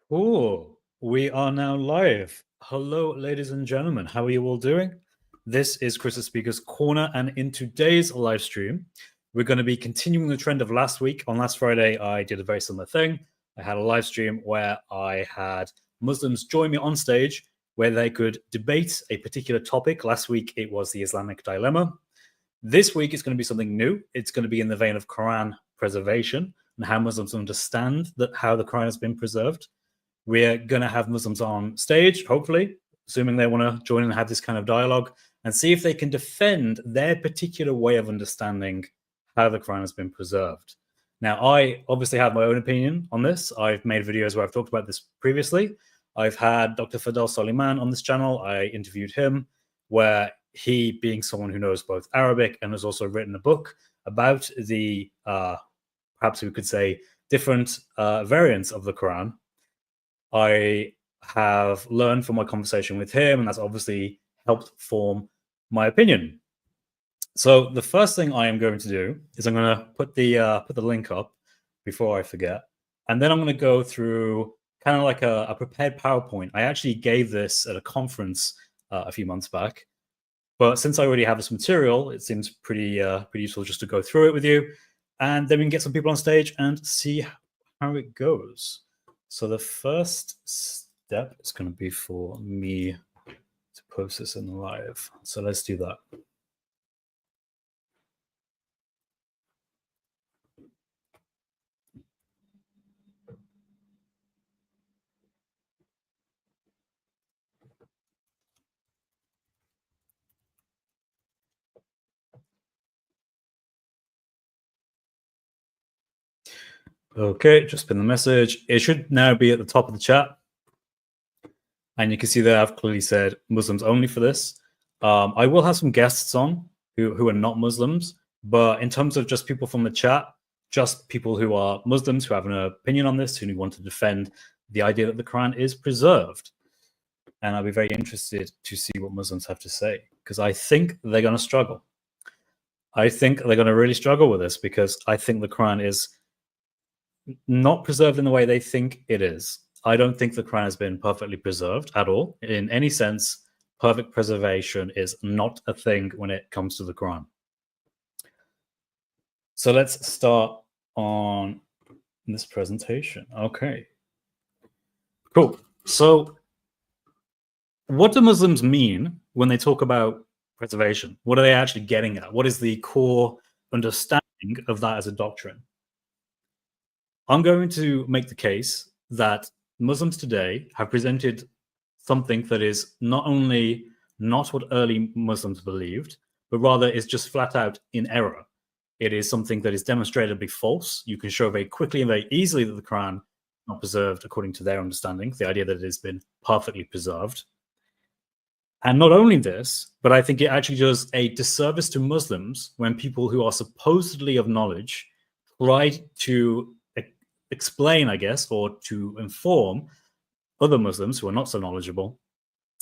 Cool. We are now live. Hello, ladies and gentlemen. How are you all doing? This is Chris the Speaker's Corner, and in today's live stream, we're going to be continuing the trend of last week. On last Friday, I did a very similar thing. I had a live stream where I had Muslims join me on stage where they could debate a particular topic. Last week, it was the Islamic dilemma. This week, it's going to be something new. It's going to be in the vein of Quran preservation and how Muslims understand that how the Quran has been preserved. We're going to have Muslims on stage, hopefully, assuming they want to join and have this kind of dialogue, and see if they can defend their particular way of understanding how the Quran has been preserved. Now, I obviously have my own opinion on this. I've made videos where I've talked about this previously. I've had Dr. Fadel Soliman on this channel. I interviewed him, where he, being someone who knows both Arabic and has also written a book about the, perhaps we could say, different variants of the Quran. I have learned from my conversation with him, and that's obviously helped form my opinion. So the first thing I am going to do is I'm going to put the link up before I forget, and then I'm going to go through kind of like a prepared PowerPoint. I actually gave this at a conference a few months back, but since I already have this material, it seems pretty useful just to go through it with you, and then we can get some people on stage and see how it goes. So the first step is going to be for me to post this in live. So let's do that. Okay, just pin the message. It should now be at the top of the chat. And you can see that I've clearly said Muslims only for this. I will have some guests on who are not Muslims, but in terms of just people from the chat, just people who are Muslims who have an opinion on this, who want to defend the idea that the Quran is preserved. And I'll be very interested to see what Muslims have to say, because I think they're going to struggle. I think they're going to really struggle with this, because I think the Quran is not preserved in the way they think it is. I don't think the Quran has been perfectly preserved at all. In any sense, perfect preservation is not a thing when it comes to the Quran. So let's start on this presentation. Okay. Cool. So what do Muslims mean when they talk about preservation? What are they actually getting at? What is the core understanding of that as a doctrine? I'm going to make the case that Muslims today have presented something that is not only not what early Muslims believed, but rather is just flat out in error. It is something that is demonstrably false. You can show very quickly and very easily that the Quran is not preserved according to their understanding, the idea that it has been perfectly preserved. And not only this, but I think it actually does a disservice to Muslims when people who are supposedly of knowledge try to explain, I guess, or to inform other Muslims who are not so knowledgeable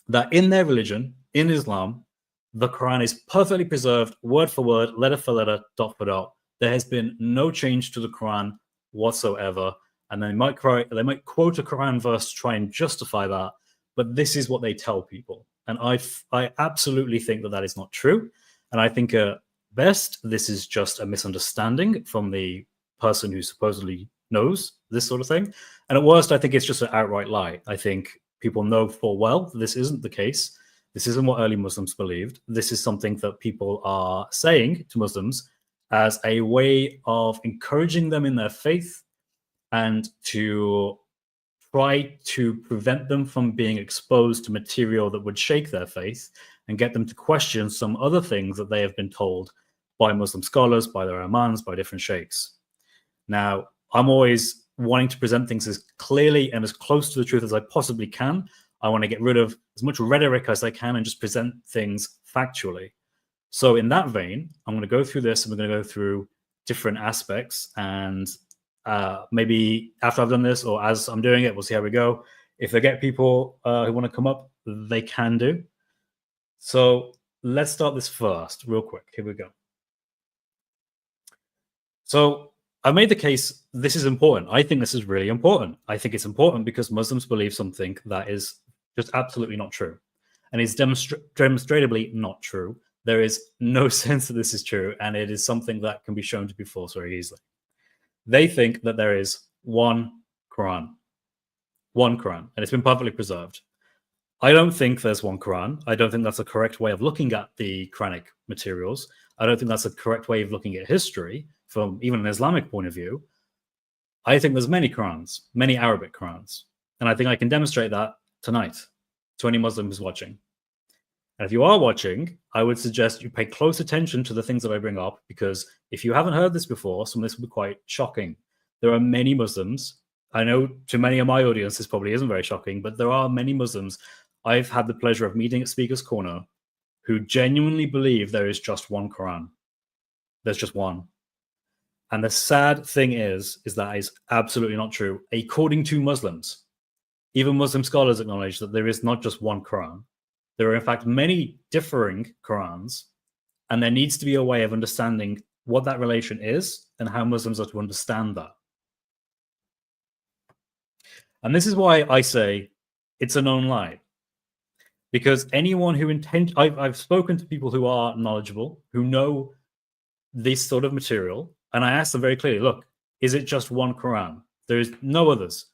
that in their religion, in Islam, the Quran is perfectly preserved, word for word, letter for letter, dot for dot. There has been no change to the Quran whatsoever. And they might quote a Quran verse to try and justify that, but this is what they tell people. And I absolutely think that that is not true. And I think at best, this is just a misunderstanding from the person who supposedly knows this sort of thing. And at worst, I think it's just an outright lie. I think people know full well that this isn't the case. This isn't what early Muslims believed. This is something that people are saying to Muslims as a way of encouraging them in their faith and to try to prevent them from being exposed to material that would shake their faith and get them to question some other things that they have been told by Muslim scholars, by their imams, by different sheikhs. Now, I'm always wanting to present things as clearly and as close to the truth as I possibly can. I want to get rid of as much rhetoric as I can and just present things factually. So in that vein, I'm going to go through this and we're going to go through different aspects. And maybe after I've done this or as I'm doing it, we'll see how we go. If they get people who want to come up, they can do. So let's start this first real quick. Here we go. So I made the case this is important. I think this is really important. I think it's important because Muslims believe something that is just absolutely not true. And it's demonstrably not true. There is no sense that this is true, and it is something that can be shown to be false very easily. They think that there is one Quran, and it's been perfectly preserved. I don't think there's one Quran. I don't think that's a correct way of looking at the Quranic materials. I don't think that's a correct way of looking at history from even an Islamic point of view. I think there's many Qurans, many Arabic Qurans. And I think I can demonstrate that tonight to any Muslim who's watching. And if you are watching, I would suggest you pay close attention to the things that I bring up, because if you haven't heard this before, some of this will be quite shocking. There are many Muslims. I know to many of my audience, this probably isn't very shocking, but there are many Muslims I've had the pleasure of meeting at Speaker's Corner who genuinely believe there is just one Quran. There's just one. And the sad thing is that is absolutely not true. According to Muslims, even Muslim scholars acknowledge that there is not just one Quran. There are, in fact, many differing Qurans, and there needs to be a way of understanding what that relation is and how Muslims are to understand that. And this is why I say it's a known lie. Because anyone who I've spoken to people who are knowledgeable, who know this sort of material, and I asked them very clearly, look, is it just one Quran? There is no others.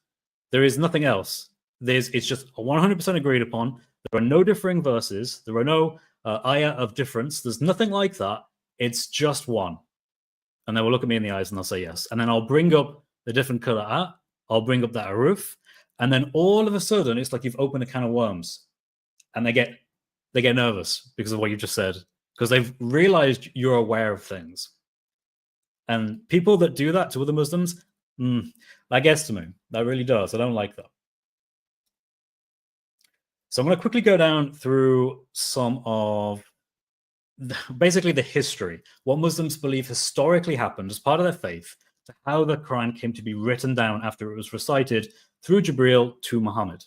There is nothing else. It's just 100% agreed upon. There are no differing verses. There are no ayah of difference. There's nothing like that. It's just one. And they will look at me in the eyes and they'll say yes. And then I'll bring up the different Qira'at. I'll bring up that aruf. And then all of a sudden, it's like you've opened a can of worms. And they get nervous because of what you just said, because they've realized you're aware of things. And people that do that to other Muslims, that gets to me. That really does. I don't like that. So I'm going to quickly go down through some of basically the history, what Muslims believe historically happened as part of their faith, to how the Quran came to be written down after it was recited through Jibreel to Muhammad.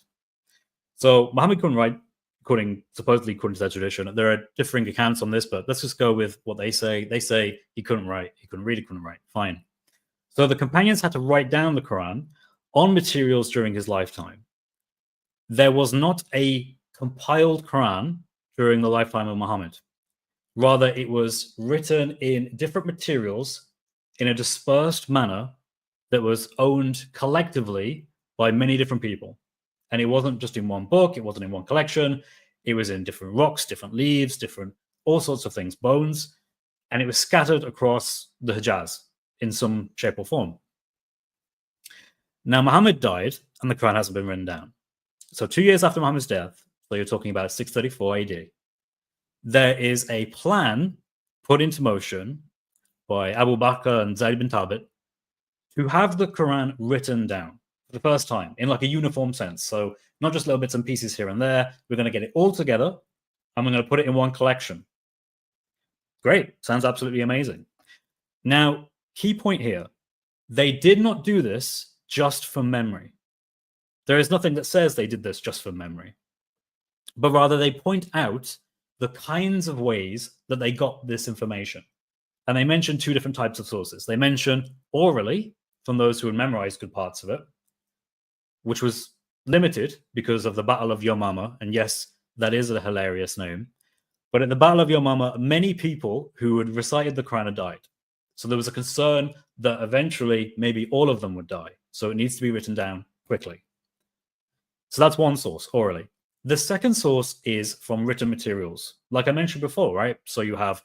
So Muhammad couldn't write, supposedly according to their tradition. There are differing accounts on this, but let's just go with what they say. They say he couldn't write, he couldn't read, he couldn't write. Fine. So the companions had to write down the Quran on materials during his lifetime. There was not a compiled Quran during the lifetime of Muhammad. Rather, it was written in different materials in a dispersed manner that was owned collectively by many different people. And it wasn't just in one book, it wasn't in one collection, it was in different rocks, different leaves, different all sorts of things, bones, and it was scattered across the Hijaz in some shape or form. Now, Muhammad died, and the Quran hasn't been written down. So 2 years after Muhammad's death, so you're talking about 634 AD, there is a plan put into motion by Abu Bakr and Zayd bin Thabit to have the Quran written down for the first time in like a uniform sense. So not just little bits and pieces here and there. We're going to get it all together and we're going to put it in one collection. Great. Sounds absolutely amazing. Now, key point here. They did not do this just from memory. There is nothing that says they did this just from memory. But rather they point out the kinds of ways that they got this information. And they mention two different types of sources. They mention orally, from those who had memorized good parts of it, which was limited because of the Battle of Yamama. And yes, that is a hilarious name. But at the Battle of Yamama, many people who had recited the Quran had died. So there was a concern that eventually maybe all of them would die. So it needs to be written down quickly. So that's one source, orally. The second source is from written materials. Like I mentioned before, right? So you have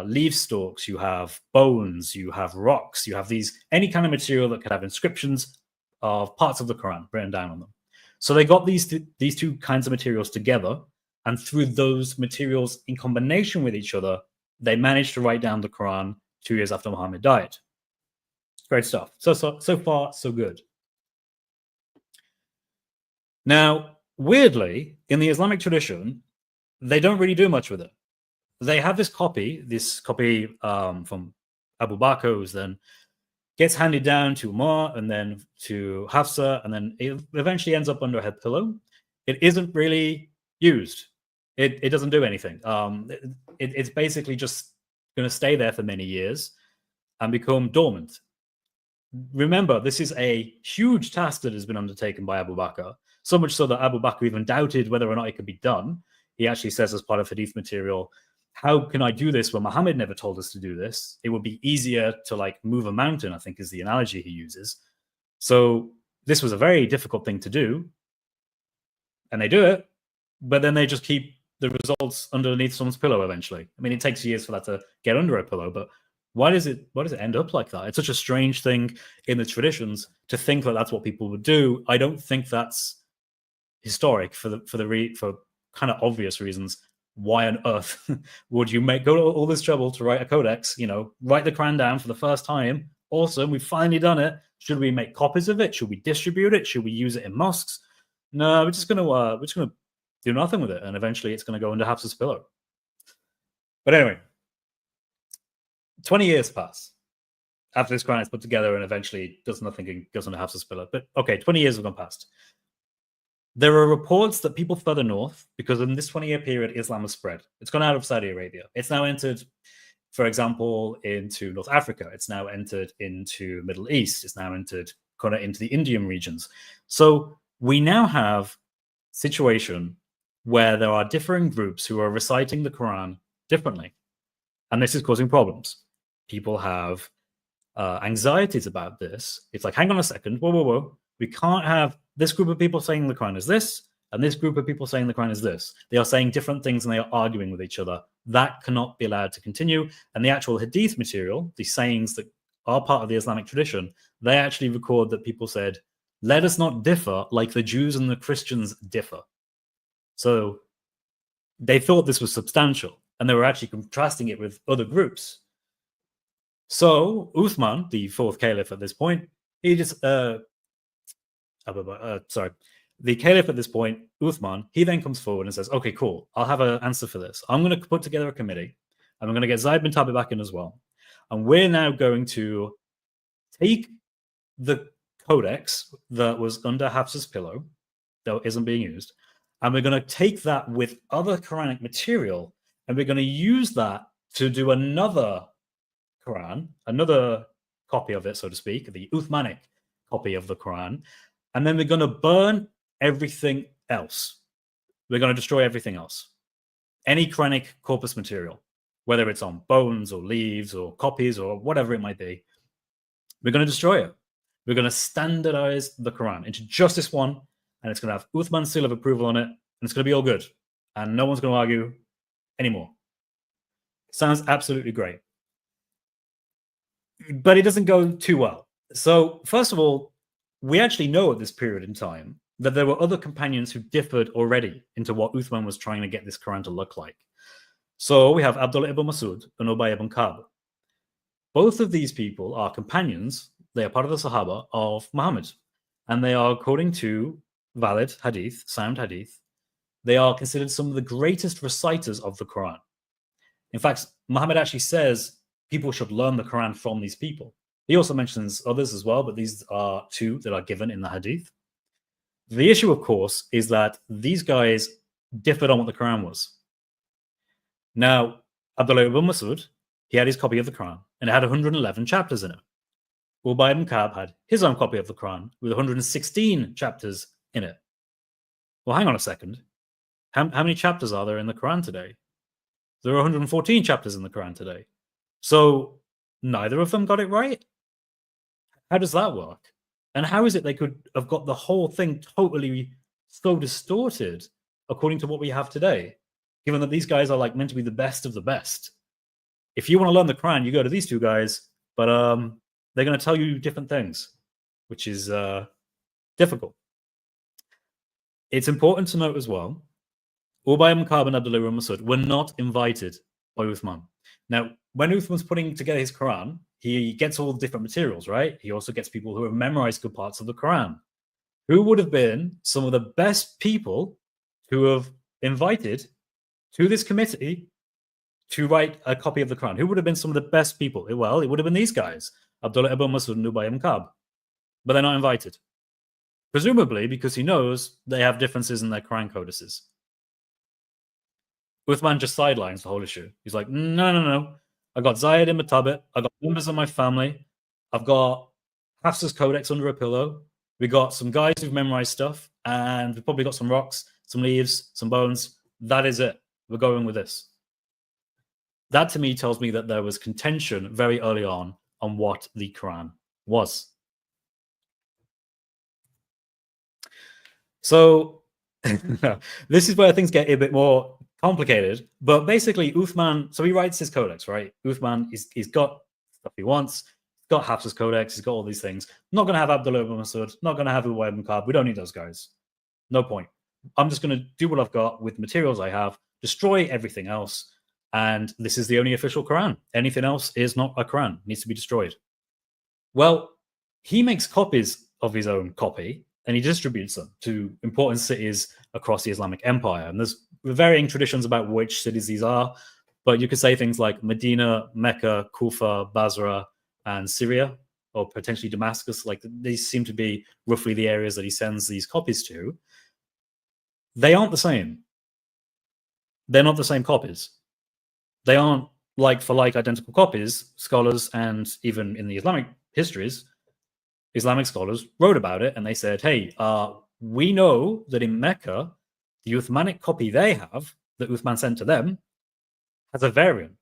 leaf stalks, you have bones, you have rocks, you have any kind of material that could have inscriptions of parts of the Quran written down on them. So they got these two kinds of materials together, and through those materials in combination with each other, they managed to write down the Quran 2 years after Muhammad died. Great stuff. So far, so good. Now, weirdly, in the Islamic tradition, they don't really do much with it. They have this copy from Abu Bakr, who's then gets handed down to Umar and then to Hafsa, and then it eventually ends up under her pillow. It isn't really used. It doesn't do anything. It's basically just going to stay there for many years and become dormant. remember, this is a huge task that has been undertaken by Abu Bakr, so much so that Abu Bakr even doubted whether or not it could be done. He actually says, as part of hadith material, how can I do this when Muhammad never told us to do this? It would be easier to like move a mountain, I think is the analogy he uses. So this was a very difficult thing to do. And they do it, but then they just keep the results underneath someone's pillow eventually. I mean, it takes years for that to get under a pillow, but why does it end up like that? It's such a strange thing in the traditions to think that that's what people would do. I don't think that's historic for kind of obvious reasons. Why on earth would you go to all this trouble to write a codex? Write the Quran down for the first time. Awesome, we've finally done it. Should we make copies of it? Should we distribute it? Should we use it in mosques? No, we're just gonna do nothing with it, and eventually it's gonna go under Hafsa's pillow. But anyway, 20 years pass after this Quran is put together, and eventually does nothing and goes under Hafsa's pillow. But okay, 20 years have gone past. There are reports that people further north, because in this 20-year period, Islam has spread. It's gone out of Saudi Arabia. It's now entered, for example, into North Africa. It's now entered into Middle East. It's now entered kind of into the Indian regions. So we now have a situation where there are differing groups who are reciting the Quran differently. And this is causing problems. People have anxieties about this. It's like, hang on a second, whoa. We can't have this group of people saying the Quran is this, and this group of people saying the Quran is this. They are saying different things and they are arguing with each other. That cannot be allowed to continue. And the actual hadith material, the sayings that are part of the Islamic tradition, they actually record that people said, let us not differ like the Jews and the Christians differ. So they thought this was substantial, and they were actually contrasting it with other groups. So Uthman, the fourth caliph at this point, he just the caliph at this point, Uthman, he then comes forward and says, okay, cool, I'll have an answer for this. I'm going to put together a committee, and I'm going to get Zayd bin Thabit back in as well. And we're now going to take the codex that was under Hafsa's pillow, that isn't being used, and we're going to take that with other Quranic material, and we're going to use that to do another Quran, another copy of it, so to speak, the Uthmanic copy of the Quran. And then we're going to burn everything else. We're going to destroy everything else. Any Quranic corpus material, whether it's on bones or leaves or copies or whatever it might be, we're going to destroy it. We're going to standardize the Quran into just this one, and it's going to have Uthman's seal of approval on it, and it's going to be all good. And no one's going to argue anymore. Sounds absolutely great. But it doesn't go too well. So, first of all, we actually know at this period in time that there were other companions who differed already into what Uthman was trying to get this Quran to look like. So we have Abdullah ibn Masud and Ubay ibn Ka'b. Both of these people are companions. They are part of the Sahaba of Muhammad. And they are, according to valid hadith, sound hadith, they are considered some of the greatest reciters of the Quran. In fact, Muhammad actually says people should learn the Quran from these people. He also mentions others as well, but these are two that are given in the hadith. The issue, of course, is that these guys differed on what the Quran was. Now, Abdullah ibn Masud, he had his copy of the Quran, and it had 111 chapters in it. Ubay ibn Ka'b had his own copy of the Quran with 116 chapters in it. Well, hang on a second. How many chapters are there in the Quran today? There are 114 chapters in the Quran today. So neither of them got it right? How does that work? And how is it they could have got the whole thing totally so distorted according to what we have today, given that these guys are like meant to be the best of the best? If you want to learn the Quran, you go to these two guys, but they're going to tell you different things, which is difficult. It's important to note as well, Ubay ibn Ka'b and Abdullah ibn Masud were not invited by Uthman. Now, when Uthman's putting together his Quran, he gets all the different materials, right? He also gets people who have memorized good parts of the Quran. Who would have been some of the best people who have invited to this committee to write a copy of the Quran? Who would have been some of the best people? Well, it would have been these guys, Abdullah ibn Masud and Ubay ibn Ka'b. But they're not invited. Presumably because he knows they have differences in their Quran codices. Uthman just sidelines the whole issue. He's like, no. I got Zayd ibn Thabit. I got members of my family. I've got Hafsa's codex under a pillow. We got some guys who've memorized stuff, and we've probably got some rocks, some leaves, some bones. That is it. We're going with this. That to me tells me that there was contention very early on what the Quran was. So this is where things get a bit more complicated. But basically, Uthman, so he writes his codex, right? Uthman, he's got stuff he wants. He's got Hafsa's codex. He's got all these things. Not going to have Abdullah ibn Masud. Not going to have Uwais ibn Ka'b. We don't need those guys. No point. I'm just going to do what I've got with materials I have, destroy everything else. And this is the only official Quran. Anything else is not a Quran. It needs to be destroyed. Well, he makes copies of his own copy, and he distributes them to important cities across the Islamic Empire. And there's varying traditions about which cities these are, but you could say things like Medina, Mecca, Kufa, Basra, and Syria, or potentially Damascus. Like, these seem to be roughly the areas that he sends these copies to. They aren't the same. They're not the same copies. They aren't like for like identical copies. Scholars, and even in the Islamic histories, Islamic scholars wrote about it, and they said, hey, we know that in Mecca, the Uthmanic copy they have, that Uthman sent to them, has a variant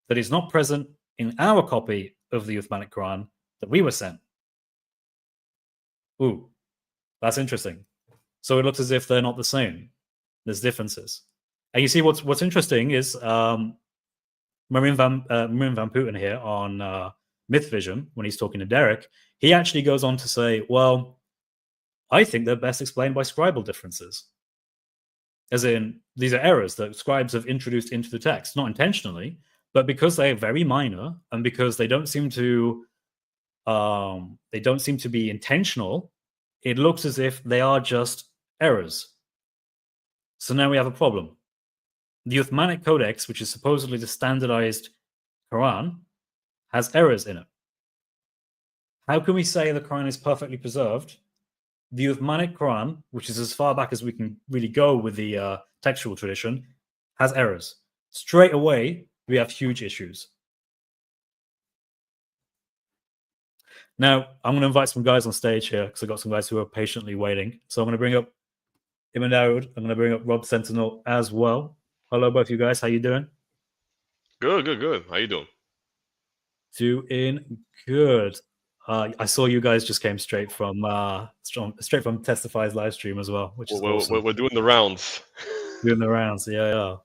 that is not present in our copy of the Uthmanic Quran that we were sent. Ooh, that's interesting. So it looks as if they're not the same. There's differences. And you see what's interesting is Marin van Putten here on Myth Vision, when he's talking to Derek, he actually goes on to say, well, I think they're best explained by scribal differences. As in, these are errors that scribes have introduced into the text, not intentionally, but because they are very minor and because they don't seem to be intentional, it looks as if they are just errors. So now we have a problem. The Uthmanic Codex, which is supposedly the standardized Quran, has errors in it. How can we say the Quran is perfectly preserved? The Uthmanic Quran, which is as far back as we can really go with the textual tradition, has errors. Straight away, we have huge issues. Now, I'm going to invite some guys on stage here because I've got some guys who are patiently waiting. So I'm going to bring up Ibn Dawood. I'm going to bring up Rob Sentinel as well. Hello, both you guys. How you doing? Good. How you doing? Doing good. I saw you guys just came straight from Testify's live stream as well, which is awesome. We're doing the rounds. Doing the rounds, yeah.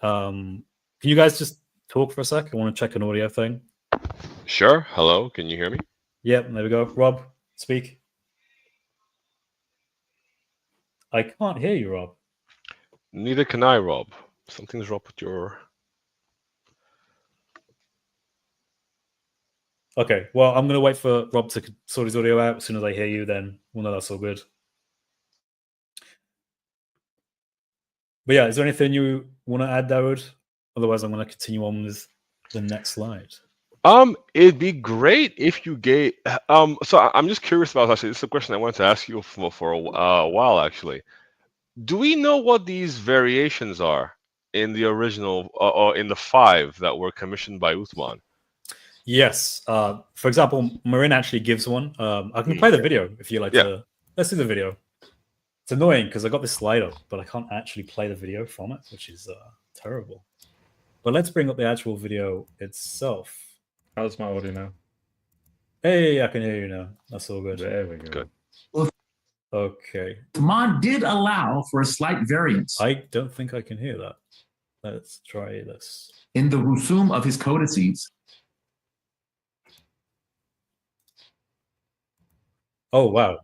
Can you guys just talk for a sec? I want to check an audio thing. Sure. Hello. Can you hear me? Yep. There we go. Rob, speak. I can't hear you, Rob. Neither can I, Rob. Something's wrong with your... Okay, well, I'm going to wait for Rob to sort his audio out. As soon as I hear you, then we'll know that's all good. But yeah, is there anything you want to add, Dawood? Otherwise, I'm going to continue on with the next slide. It'd be great if you gave... So I'm just curious about, actually, this is a question I wanted to ask you for a while, actually. Do we know what these variations are in the original, or in the 5 that were commissioned by Uthman? Yes. For example, Marin actually gives one. I can play the video if you like to. Let's do the video. It's annoying because I got this slide up, but I can't actually play the video from it, which is terrible. But let's bring up the actual video itself. How's my audio now? Hey, I can hear you now. That's all good. There we go. Good. Okay. Uthman did allow for a slight variance. I don't think I can hear that. Let's try this. In the rusum of his codices. Oh, wow.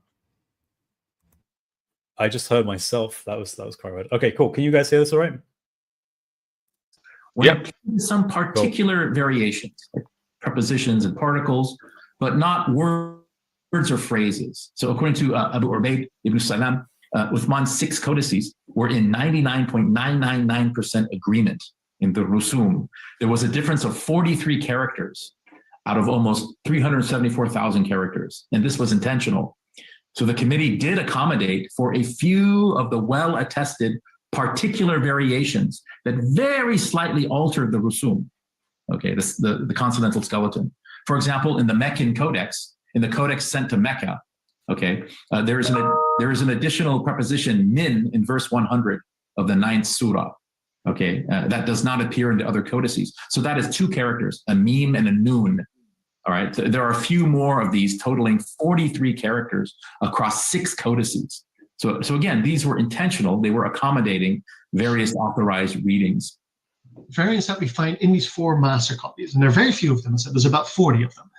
I just heard myself. That was quite right. Okay, cool. Can you guys hear this all right? When some particular variations, like prepositions and particles, but not words or phrases. So according to Abu Ubaid ibn Salam, Uthman's 6 codices were in 99.999% agreement in the rusum. There was a difference of 43 characters out of almost 374,000 characters. And this was intentional. So the committee did accommodate for a few of the well-attested particular variations that very slightly altered the rusum, okay, the consonantal skeleton. For example, in the Meccan Codex, in the codex sent to Mecca, okay, there is an additional preposition min in verse 100 of the 9th surah. Okay, that does not appear in the other codices. So that is 2 characters, a meme and a noon. All right, there are a few more of these, totaling 43 characters across 6 codices. So again, these were intentional. They were accommodating various authorized readings. Variants that we find in these 4 master copies, and there are very few of them. So there's about 40 of them,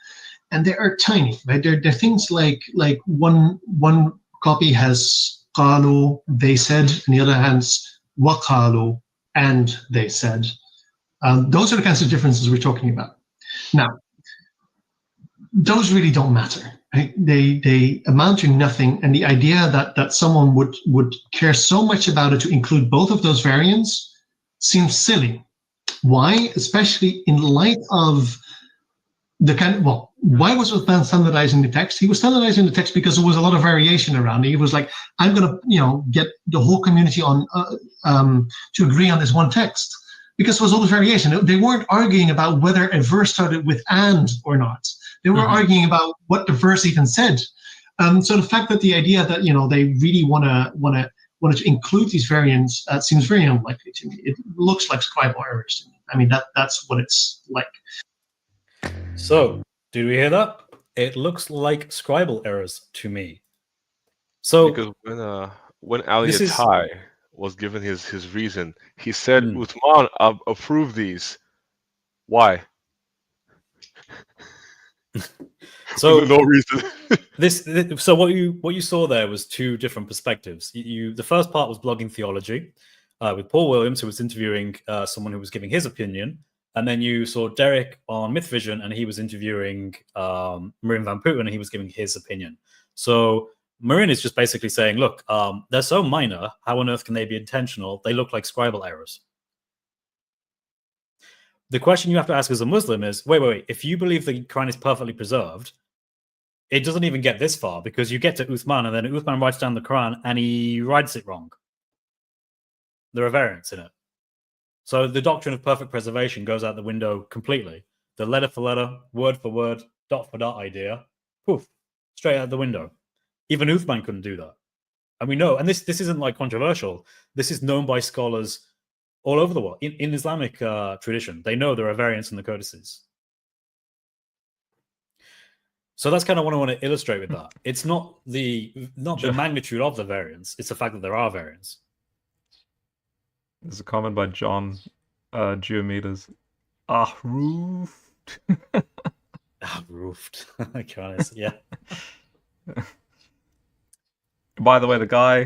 and they are tiny. Right? They're things like one copy has qalu, they said, and the other has waqalu, and they said. Those are the kinds of differences we're talking about. Now, those really don't matter. Right? They amount to nothing, and the idea that someone would care so much about it to include both of those variants seems silly. Why? Especially in light of the why was Uthman standardizing the text? He was standardizing the text because there was a lot of variation around it. He was like, I'm going to, get the whole community on to agree on this one text, because there was all the variation. They weren't arguing about whether a verse started with "and" or not. They were arguing about what the verse even said. So the fact that the idea that they really wanted to include these variants seems very unlikely to me. It looks like scribal errors to me. I mean, that's what it's like. So, did we hear that? It looks like scribal errors to me. So, because when Ali Attai was given his reason, he said, Uthman approved these. Why? So no reason. So what you saw there was 2 different perspectives. The first part was blogging theology with Paul Williams, who was interviewing someone who was giving his opinion, and then you saw Derek on Myth Vision, and he was interviewing Marin Van Putten, and he was giving his opinion. So Marin is just basically saying, look, they're so minor. How on earth can they be intentional? They look like scribal errors. The question you have to ask as a Muslim is, wait. If you believe the Quran is perfectly preserved, it doesn't even get this far, because you get to Uthman, and then Uthman writes down the Quran and he writes it wrong. There are variants in it. So the doctrine of perfect preservation goes out the window completely. The letter for letter, word for word, dot for dot idea, poof, straight out the window. Even Uthman couldn't do that. And we know, and this isn't like controversial. This is known by scholars all over the world. In Islamic tradition, they know there are variants in the codices. So that's kind of what I want to illustrate with that. It's not the magnitude of the variants; it's the fact that there are variants. There's a comment by John Geometers. Roofed. Roofed. Yeah. By the way, the guy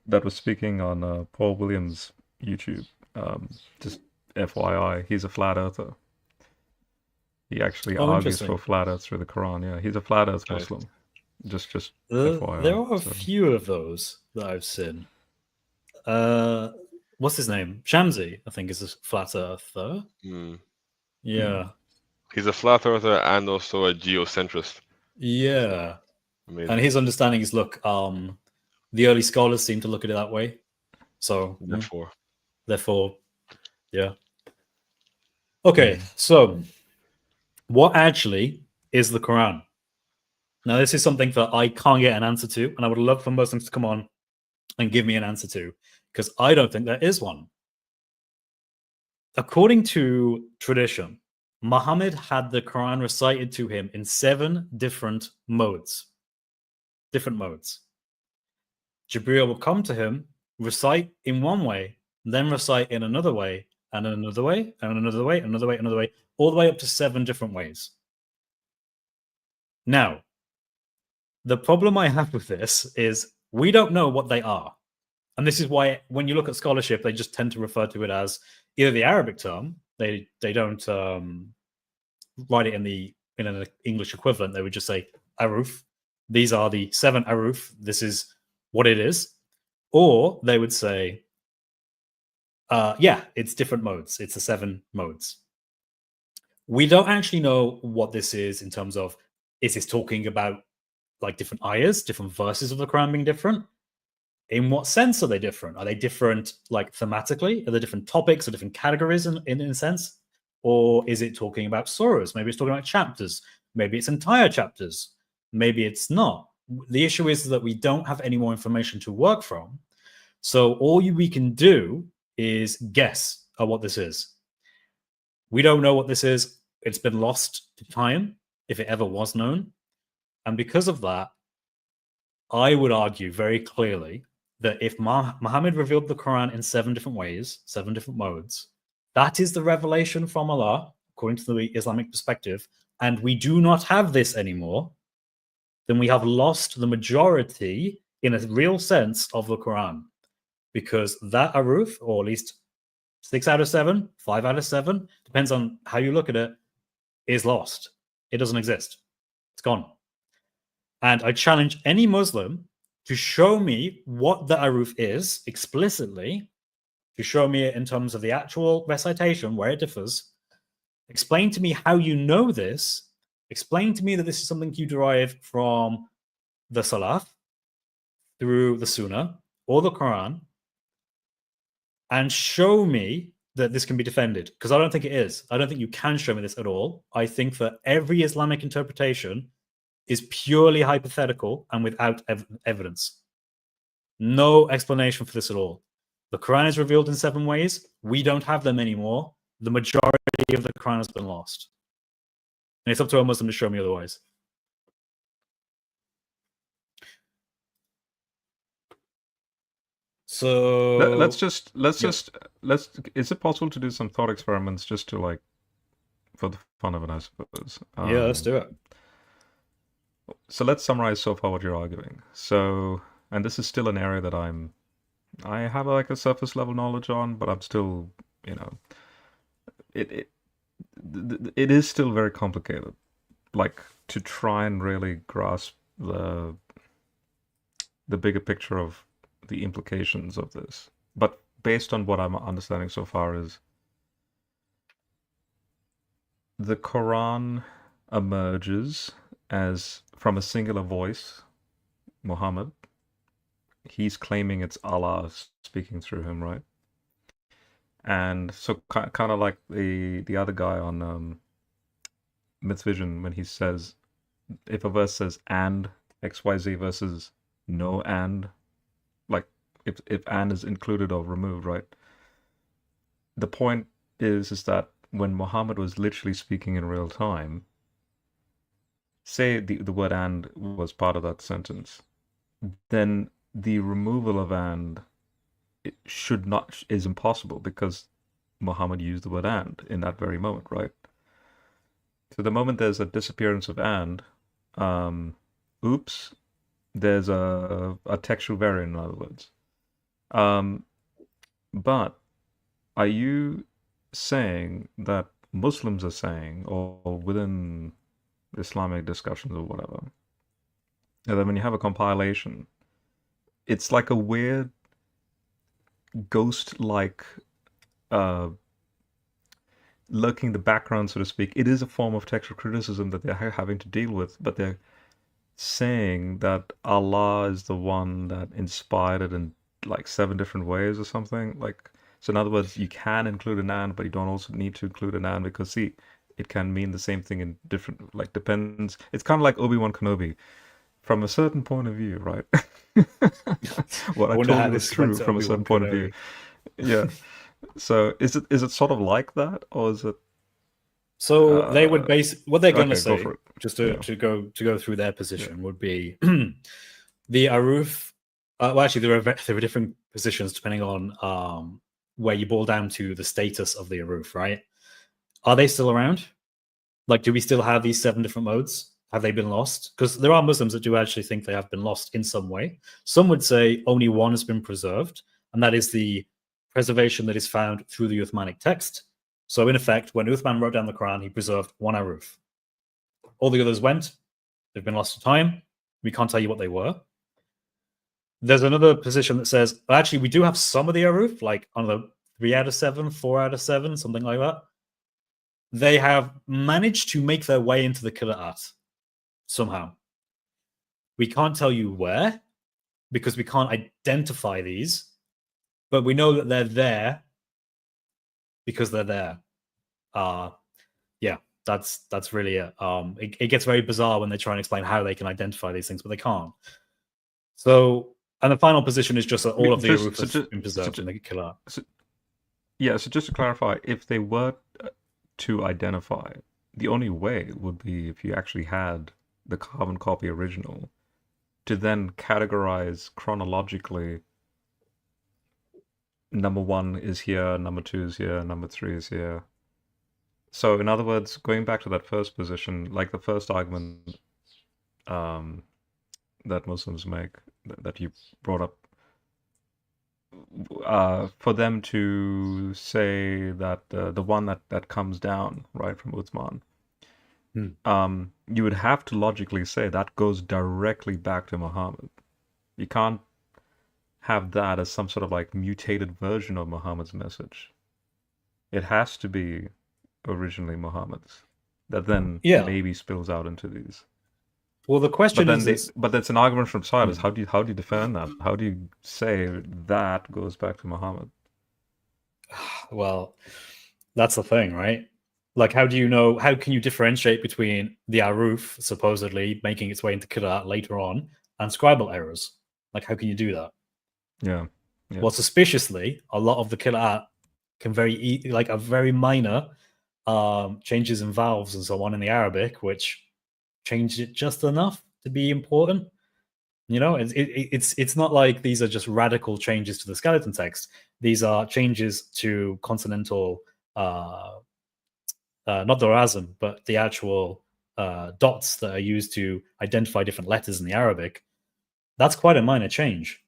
that was speaking on Paul Williams' YouTube, just FYI, he's a flat earther. He actually argues for flat earth through the Quran. Yeah, he's a flat earth Muslim. Just FYI. There are a few of those that I've seen. What's his name? Shamsi, I think, is a flat earther. Yeah. He's a flat earther and also a geocentrist. Yeah. Amazing. And his understanding is, look, the early scholars seem to look at it that way. So therefore, yeah. Okay, so what actually is the Quran? Now, this is something that I can't get an answer to, and I would love for Muslims to come on and give me an answer to, because I don't think there is one. According to tradition, Muhammad had the Quran recited to him in 7 different modes. Jibreel will come to him, recite in one way, then recite in another way, and another way, and another way, another way, another way, all the way up to 7 different ways. Now, the problem I have with this is we don't know what they are. And this is why when you look at scholarship, they just tend to refer to it as either the Arabic term, they don't write it in an English equivalent, they would just say aruf. These are the 7 aruf. This is what it is. Or they would say, it's different modes. It's the 7 modes. We don't actually know what this is in terms of, is this talking about like different ayahs, different verses of the Quran being different? In what sense are they different? Are they different like thematically? Are there different topics or different categories in a sense? Or is it talking about surahs? Maybe it's talking about chapters. Maybe it's entire chapters. maybe it's not. The issue is that we don't have any more information to work from. So all we can do is guess at what this is. We don't know what this is. It's been lost to time, if it ever was known. And because of that, I would argue very clearly that if Muhammad revealed the Quran in 7 different ways, 7 different modes, that is the revelation from Allah, according to the Islamic perspective, and we do not have this anymore, then we have lost the majority, in a real sense, of the Quran. Because that aruf, or at least 6 out of 7, 5 out of 7, depends on how you look at it, is lost. It doesn't exist. It's gone. And I challenge any Muslim to show me what the aruf is explicitly, to show me it in terms of the actual recitation, where it differs. Explain to me how you know this. Explain to me that this is something you derive from the Salaf, through the Sunnah, or the Quran, and show me that this can be defended. Because I don't think it is. I don't think you can show me this at all. I think that every Islamic interpretation is purely hypothetical and without evidence. No explanation for this at all. The Quran is revealed in 7 ways. We don't have them anymore. The majority of the Quran has been lost. And it's up to a Muslim to show me otherwise. So let's is it possible to do some thought experiments just to, like, for the fun of it, I suppose? Yeah, let's do it. So let's summarize so far what you're arguing. So, and this is still an area that I have like a surface level knowledge on, but I'm still, you know, it is still very complicated, like, to try and really grasp the bigger picture of the implications of this. But based on what I'm understanding so far is the Quran emerges as from a singular voice, Muhammad. He's claiming it's Allah speaking through him, right? And so kind of like the other guy on Myth Vision, when he says, if a verse says and XYZ versus no and, like if and is included or removed, right? The point is that when Muhammad was literally speaking in real time, say the word and was part of that sentence, then the removal of and is impossible, because Muhammad used the word and in that very moment, right? So the moment there's a disappearance of and, oops, there's a textual variant, in other words. But are you saying that Muslims are saying, or within Islamic discussions or whatever, that when you have a compilation, it's like a weird ghost-like lurking the background, so to speak? It is a form of textual criticism that they're having to deal with, but they're saying that Allah is the one that inspired it in like 7 different ways or something. Like, so in other words, you can include an and, but you don't also need to include an and, because see, it can mean the same thing in different, like, depends. It's kind of like Obi-Wan Kenobi. From a certain point of view, right? What I told you is true from a certain point of view. Yeah. So is it sort of like that, or is it? So they would what they're going to say, just to go through their position, would be the aruf. Well, actually, there are different positions depending on where you boil down to the status of the aruf, right? Are they still around? Like, do we still have these 7 different modes? Have they been lost? Because there are Muslims that do actually think they have been lost in some way. Some would say only one has been preserved, and that is the preservation that is found through the Uthmanic text. So in effect, when Uthman wrote down the Quran, he preserved 1 aruf. All the others went. They've been lost to time. We can't tell you what they were. There's another position that says, well, actually, we do have some of the aruf, like on the 3 out of 7, 4 out of 7, something like that. They have managed to make their way into the Qira'at somehow. We can't tell you where, because we can't identify these, but we know that they're there because they're there. Yeah. That's really it. It gets very bizarre when they try and explain how they can identify these things, but they can't. So, and the final position is just that all of the Aruf has been preserved in the Qira'at. So just to clarify, if they were to identify, the only way would be if you actually had the carbon copy original to then categorize chronologically. Number 1 is here, number 2 is here, number 3 is here. So in other words, going back to that first position, like the first argument that Muslims make, that you brought up, for them to say that the one that comes down, right, from Uthman, you would have to logically say that goes directly back to Muhammad. You can't have that as some sort of like mutated version of Muhammad's message. It has to be originally Muhammad's that then maybe spills out into these. Well, the question but that's an argument from silence. How do you defend that? How do you say that goes back to Muhammad? Well, that's the thing, right? Like, how do you know? How can you differentiate between the Aruf supposedly making its way into Qira'at later on and scribal errors? Like, how can you do that? Yeah. Well, suspiciously, a lot of the Qira'at can are very minor changes in vowels and so on in the Arabic, which changed it just enough to be important. You know, it's not like these are just radical changes to the skeleton text. These are changes to consonantal, not the rasm, but the actual dots that are used to identify different letters in the Arabic. That's quite a minor change.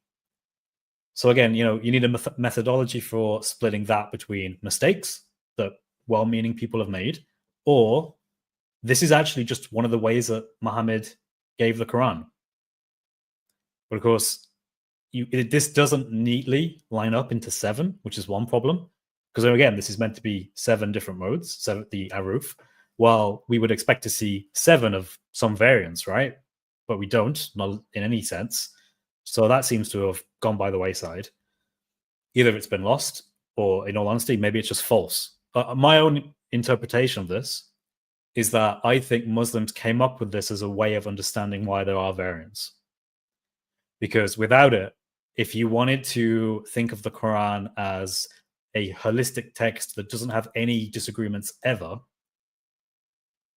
So again, you know, you need a methodology for splitting that between mistakes that well-meaning people have made, or this is actually just one of the ways that Muhammad gave the Quran. But of course, this doesn't neatly line up into 7, which is one problem. Because again, this is meant to be 7 different modes, the Aruf. Well, we would expect to see 7 of some variants, right? But we don't, not in any sense. So that seems to have gone by the wayside. Either it's been lost, or in all honesty, maybe it's just false. My own interpretation of this is that I think Muslims came up with this as a way of understanding why there are variants. Because without it, if you wanted to think of the Quran as a holistic text that doesn't have any disagreements ever,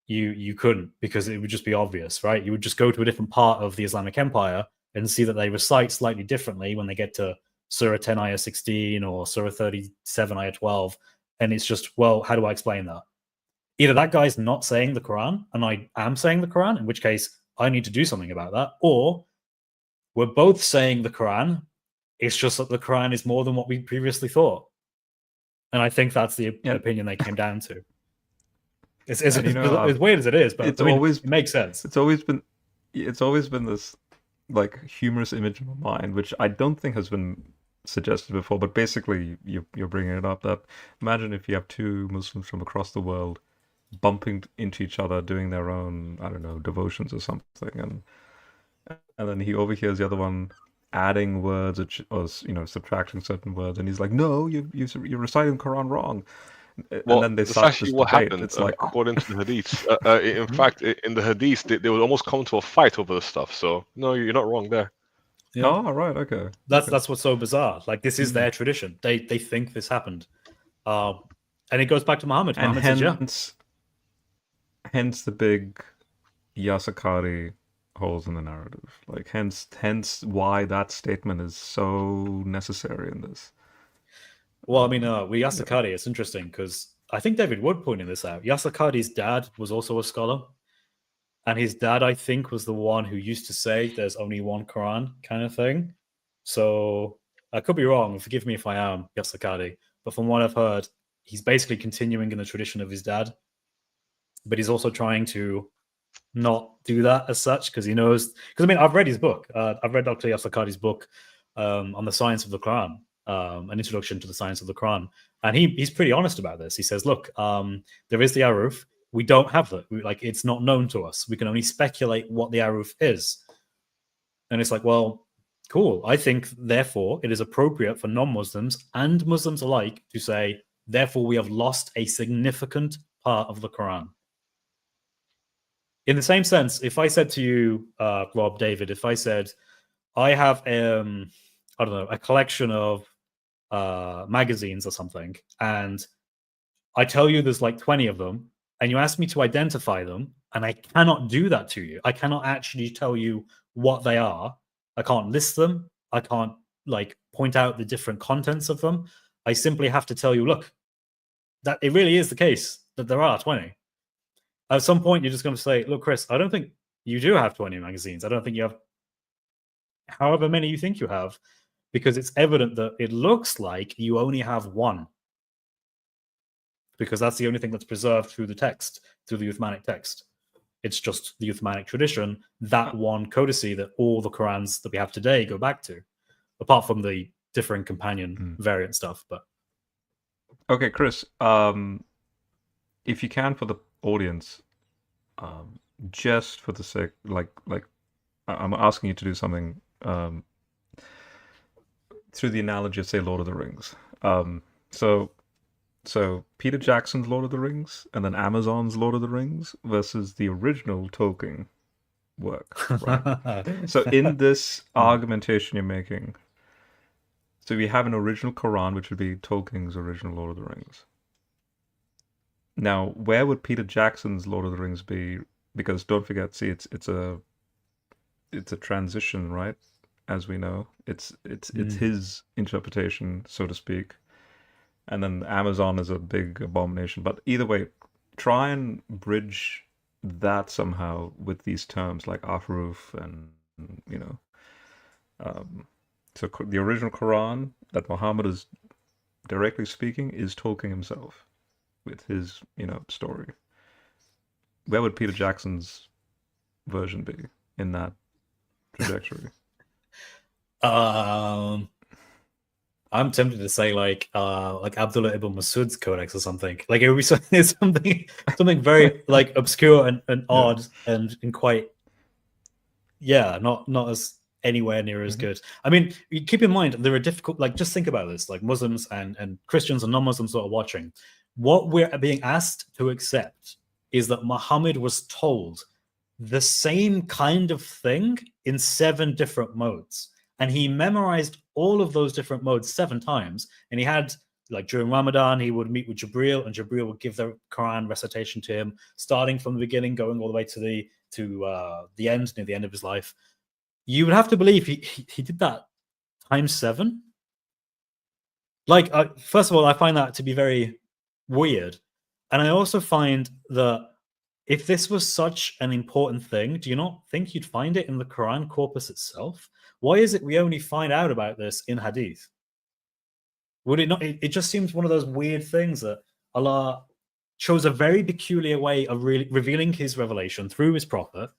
you couldn't, because it would just be obvious, right? You would just go to a different part of the Islamic Empire and see that they recite slightly differently when they get to Surah 10, Ayah 16, or Surah 37, Ayah 12. And it's just, well, how do I explain that? Either that guy's not saying the Quran, and I am saying the Quran, in which case I need to do something about that, or we're both saying the Quran, it's just that the Quran is more than what we previously thought. And I think that's the opinion they came down to. It's as weird as it is, but it makes sense. It's always been this like humorous image in my mind, which I don't think has been suggested before, but basically you're bringing it up, that imagine if you have 2 Muslims from across the world bumping into each other, doing their own, I don't know, devotions or something, and then he overhears the other one adding words or subtracting certain words, and he's like, no, you're reciting the Quran wrong. Well, and then that's actually what happened. It's like, according to the Hadith. In fact, in the Hadith, they would almost come to a fight over the stuff. So no, you're not wrong there. Yeah. Oh, right, okay. That's what's so bizarre. Like, this is their tradition. They think this happened, and it goes back to Muhammad. And Muhammad hence the big Yasakari holes in the narrative. Like, hence why that statement is so necessary in this. Well, I mean, with Yasakari, it's interesting because I think David Wood pointed this out. Yasakari's dad was also a scholar, and his dad, I think, was the one who used to say there's only one Quran kind of thing. So I could be wrong. Forgive me if I am, Yasakari. But from what I've heard, he's basically continuing in the tradition of his dad. But he's also trying to not do that as such, because he knows... Because, I mean, I've read his book. I've read Dr. Yasakari's book on the science of the Quran. An introduction to the science of the Quran, and he's pretty honest about this. He says, look, there is the Aruf, we don't have that, it's not known to us, we can only speculate what the Aruf is. And it's like, well, cool, I think therefore it is appropriate for non-Muslims and Muslims alike to say, therefore we have lost a significant part of the Quran. in the same sense, if I said to you, Rob, David, if I said, I have, I don't know, a collection of magazines or something, and I tell you there's like 20 of them, and you ask me to identify them, and I cannot do that to you. I cannot actually tell you what they are. I can't list them. I can't like point out the different contents of them. I simply have to tell you, look, that it really is the case that there are 20. At some point, you're just going to say, look, Chris, I don't think you do have 20 magazines. I don't think you have however many you think you have, because it's evident that it looks like you only have one, because that's the only thing that's preserved through the text, through the Uthmanic text. It's just the Uthmanic tradition, that one codice that all the Qurans that we have today go back to, apart from the differing companion variant stuff. But okay, Chris, if you can, for the audience, just for the sake, like I'm asking you to do something through the analogy of, say, Lord of the Rings. So Peter Jackson's Lord of the Rings and then Amazon's Lord of the Rings versus the original Tolkien work. Right? So in this argumentation you're making, so we have an original Quran, which would be Tolkien's original Lord of the Rings. Now, where would Peter Jackson's Lord of the Rings be? Because don't forget, see, it's a transition, right? As we know, it's his interpretation, so to speak. And then Amazon is a big abomination. But either way, try and bridge that somehow with these terms like Ahruf and, you know. So the original Quran that Muhammad is directly speaking is Tolkien himself with his, you know, story. Where would Peter Jackson's version be in that trajectory? I'm tempted to say like Abdullah ibn Masud's codex or something. Like it would be something very like obscure and odd and quite not as anywhere near as good. I mean, keep in mind there are difficult, like just think about this, like Muslims and Christians and non-Muslims that are watching. What we're being asked to accept is that Muhammad was told the same kind of thing in 7 different modes. And he memorized all of those different modes 7 times. And he had, like during Ramadan, he would meet with Jibril, and Jibril would give the Quran recitation to him, starting from the beginning, going all the way to the end, near the end of his life. You would have to believe he did that times 7. Like, first of all, I find that to be very weird. And I also find that if this was such an important thing, do you not think you'd find it in the Quran corpus itself? Why is it we only find out about this in Hadith? Would it not? It just seems one of those weird things that Allah chose a very peculiar way of revealing his revelation through his prophet,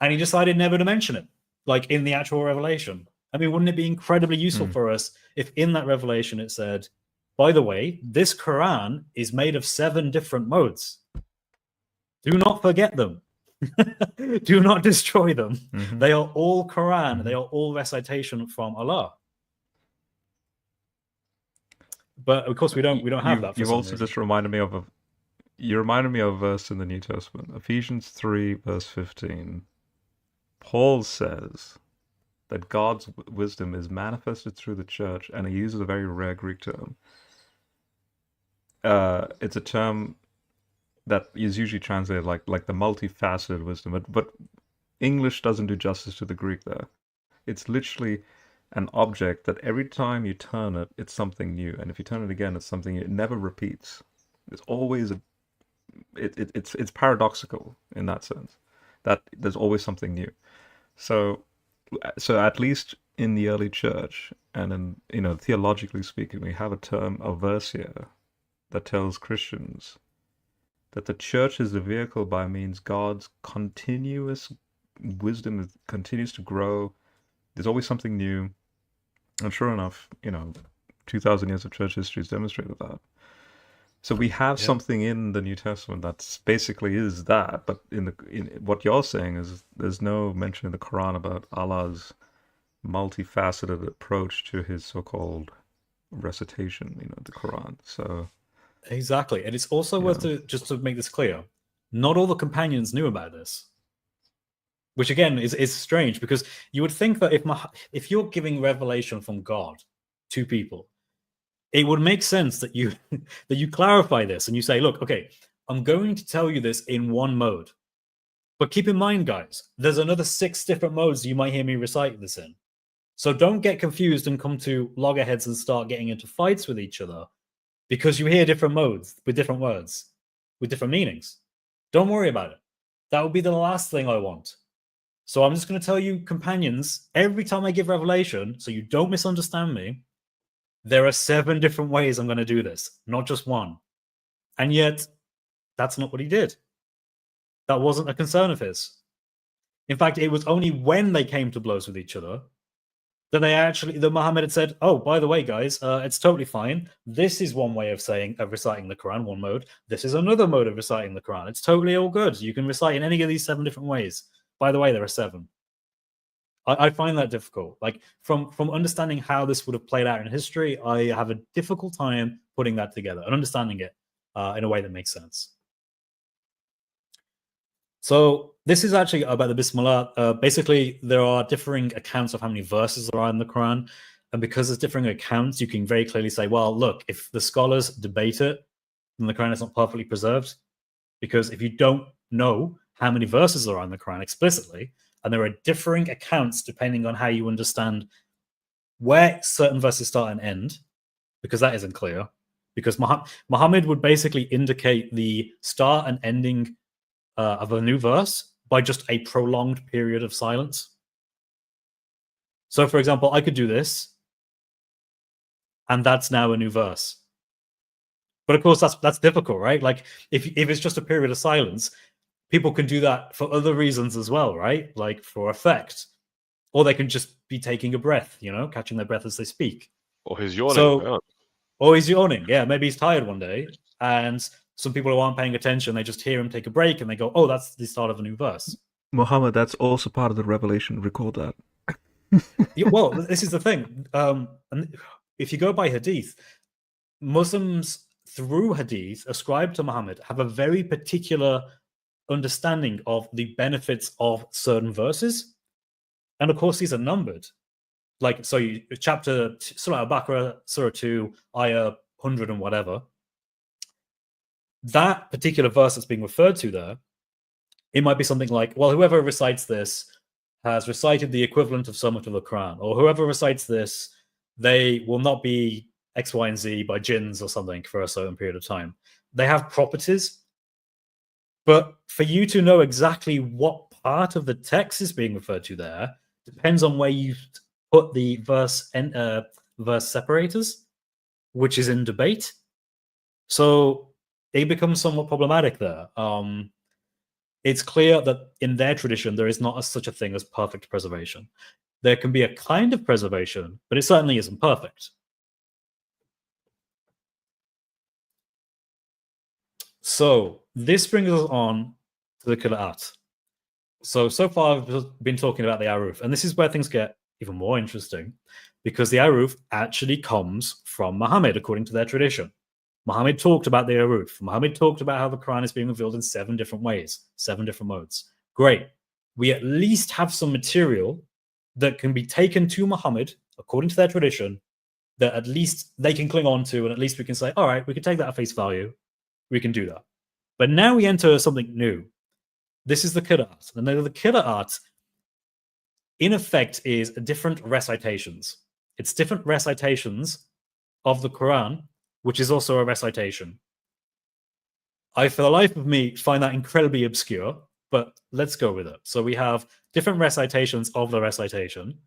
and he decided never to mention it, like in the actual revelation. I mean, wouldn't it be incredibly useful for us if in that revelation it said, by the way, this Quran is made of 7 different modes. Do not forget them. Do not destroy them. They are all Quran. They are all recitation from Allah. But of course, we don't have that. You've also just reminded me of a verse in the New Testament, Ephesians 3 verse 15. Paul says that God's wisdom is manifested through the church, and he uses a very rare Greek term. It's a term that is usually translated like the multifaceted wisdom, but English doesn't do justice to the Greek there. It's literally an object that every time you turn it, it's something new, and if you turn it again, it's something it never repeats. It's always it's paradoxical in that sense, that there's always something new. So at least in the early church, and in, you know, theologically speaking, we have a verse here that tells Christians that the church is the vehicle by means God's continuous wisdom continues to grow. There's always something new. And sure enough, you know, 2,000 years of church history has demonstrated that. So we have something in the New Testament that basically is that, but in what you're saying is there's no mention in the Quran about Allah's multifaceted approach to his so-called recitation, you know, the Quran. So exactly, and it's also worth just to make this clear. Not all the companions knew about this, which again is strange, because you would think that if you're giving revelation from God to people, it would make sense that you that you clarify this and you say, look, okay, I'm going to tell you this in one mode, but keep in mind, guys, there's another 6 different modes you might hear me recite this in. So don't get confused and come to loggerheads and start getting into fights with each other because you hear different modes with different words, with different meanings. Don't worry about it. That would be the last thing I want. So I'm just going to tell you, companions, every time I give revelation, so you don't misunderstand me, there are 7 different ways I'm going to do this, not just one. And yet, that's not what he did. That wasn't a concern of his. In fact, it was only when they came to blows with each other that Muhammad had said, oh, by the way, guys, it's totally fine. This is one way of reciting the Quran, one mode. This is another mode of reciting the Quran. It's totally all good. You can recite in any of these 7 different ways. By the way, there are 7. I find that difficult. Like from understanding how this would have played out in history, I have a difficult time putting that together and understanding it in a way that makes sense. So this is actually about the Bismillah. Basically, there are differing accounts of how many verses there are in the Quran. And because there's differing accounts, you can very clearly say, well, look, if the scholars debate it, then the Quran is not perfectly preserved. Because if you don't know how many verses there are in the Quran explicitly, and there are differing accounts depending on how you understand where certain verses start and end, because that isn't clear. Because Muhammad would basically indicate the start and ending of a new verse by just a prolonged period of silence. So, for example, I could do this, and that's now a new verse. But of course, that's difficult, right? Like, if it's just a period of silence, people can do that for other reasons as well, right? Like for effect. Or they can just be taking a breath, catching their breath as they speak. Or he's yawning. Or he's yawning. Yeah, maybe he's tired one day. And some people who aren't paying attention, they just hear him take a break and they go, oh, that's the start of a new verse. Muhammad, that's also part of the revelation. Record that. Well, this is the thing. And if you go by hadith, Muslims through hadith ascribe to Muhammad have a very particular understanding of the benefits of certain verses. And of course, these are numbered. Like, so chapter Surah Al-Baqarah, Surah 2, Ayah 100 and whatever. That particular verse that's being referred to there, it might be something like, well, whoever recites this has recited the equivalent of so much of the Quran, or whoever recites this, they will not be X, Y, and Z by jinns or something for a certain period of time. They have properties, but for you to know exactly what part of the text is being referred to there depends on where you put the verse separators, which is in debate. So it becomes somewhat problematic there. It's clear that in their tradition, there is not such a thing as perfect preservation. There can be a kind of preservation, but it certainly isn't perfect. So this brings us on to the Qira'at. So far I've been talking about the Aruf, and this is where things get even more interesting, because the Aruf actually comes from Muhammad, according to their tradition. Muhammad talked about the Aruf. Muhammad talked about how the Quran is being revealed in 7 different ways, 7 different modes. Great. We at least have some material that can be taken to Muhammad, according to their tradition, that at least they can cling on to, and at least we can say, all right, we can take that at face value. We can do that. But now we enter something new. This is the Qira'at. And the Qira'at, in effect, is different recitations. It's different recitations of the Quran, which is also a recitation. I, for the life of me, find that incredibly obscure, but let's go with it. So we have different recitations of the recitation,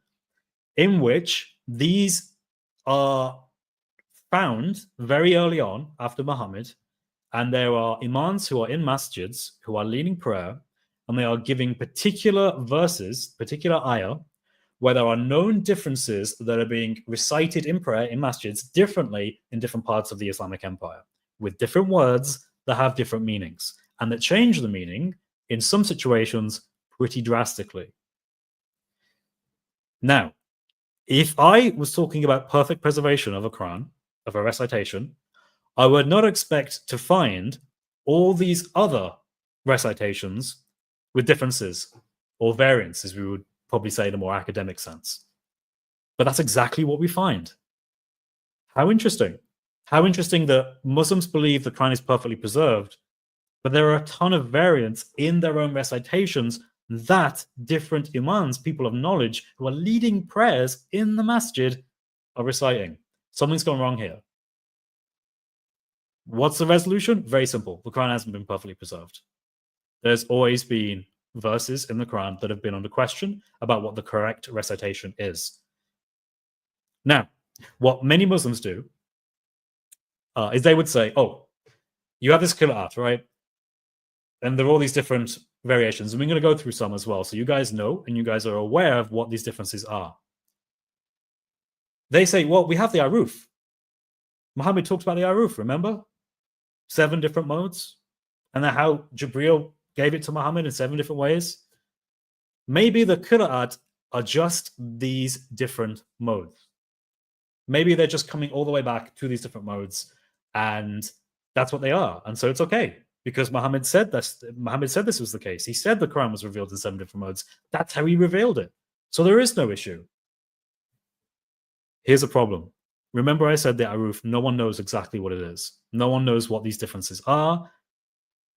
in which these are found very early on after Muhammad, and there are imams who are in masjids who are leading prayer, and they are giving particular verses, particular ayah, where there are known differences that are being recited in prayer in masjids differently in different parts of the Islamic Empire, with different words that have different meanings, and that change the meaning in some situations pretty drastically. Now, if I was talking about perfect preservation of a Quran, of a recitation, I would not expect to find all these other recitations with differences or variants, as we would probably say in a more academic sense. But that's exactly what we find. How interesting. How interesting that Muslims believe the Quran is perfectly preserved, but there are a ton of variants in their own recitations that different imams, people of knowledge, who are leading prayers in the masjid, are reciting. Something's gone wrong here. What's the resolution? Very simple. The Quran hasn't been perfectly preserved. There's always been verses in the Quran that have been under question about what the correct recitation is. Now, what many Muslims do is they would say, oh, you have this Qira'at, right? And there are all these different variations, and we're going to go through some as well. So you guys know, and you guys are aware of what these differences are. They say, well, we have the Aruf. Muhammad talked about the Aruf, remember? 7 different modes. And then how Jibreel gave it to Muhammad in 7 different ways. Maybe the Qira'at are just these different modes. Maybe they're just coming all the way back to these different modes, and that's what they are. And so it's okay, because Muhammad said this was the case. He said the Quran was revealed in 7 different modes. That's how he revealed it. So there is no issue. Here's a problem. Remember I said the Aruf, no one knows exactly what it is. No one knows what these differences are.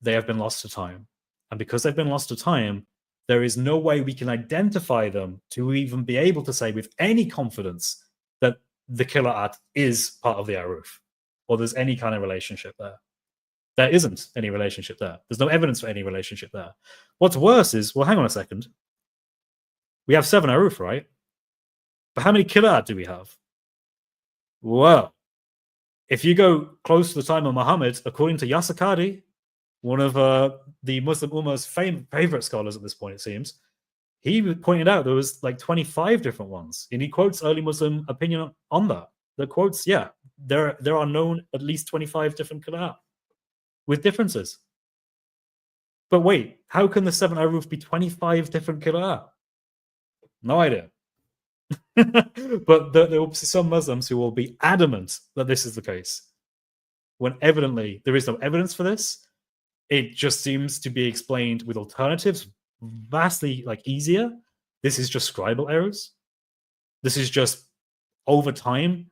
They have been lost to time. And because they've been lost to time, there is no way we can identify them to even be able to say with any confidence that the Qira'at is part of the Aruf, or there's any kind of relationship there. There isn't any relationship there. There's no evidence for any relationship there. What's worse is, well, hang on a second. We have 7 Aruf, right? But how many Qira'at do we have? Well, if you go close to the time of Muhammad, according to Yasakadi, one of the Muslim Ummah's favorite scholars at this point, it seems, he pointed out there was like 25 different ones. And he quotes early Muslim opinion on that. The quotes, yeah, there are known at least 25 different Qira'at with differences. But wait, how can the 7 Aruf be 25 different Qira'at? No idea. But there will be some Muslims who will be adamant that this is the case, when evidently there is no evidence for this. It just seems to be explained with alternatives, vastly easier. This is just scribal errors. This is just over time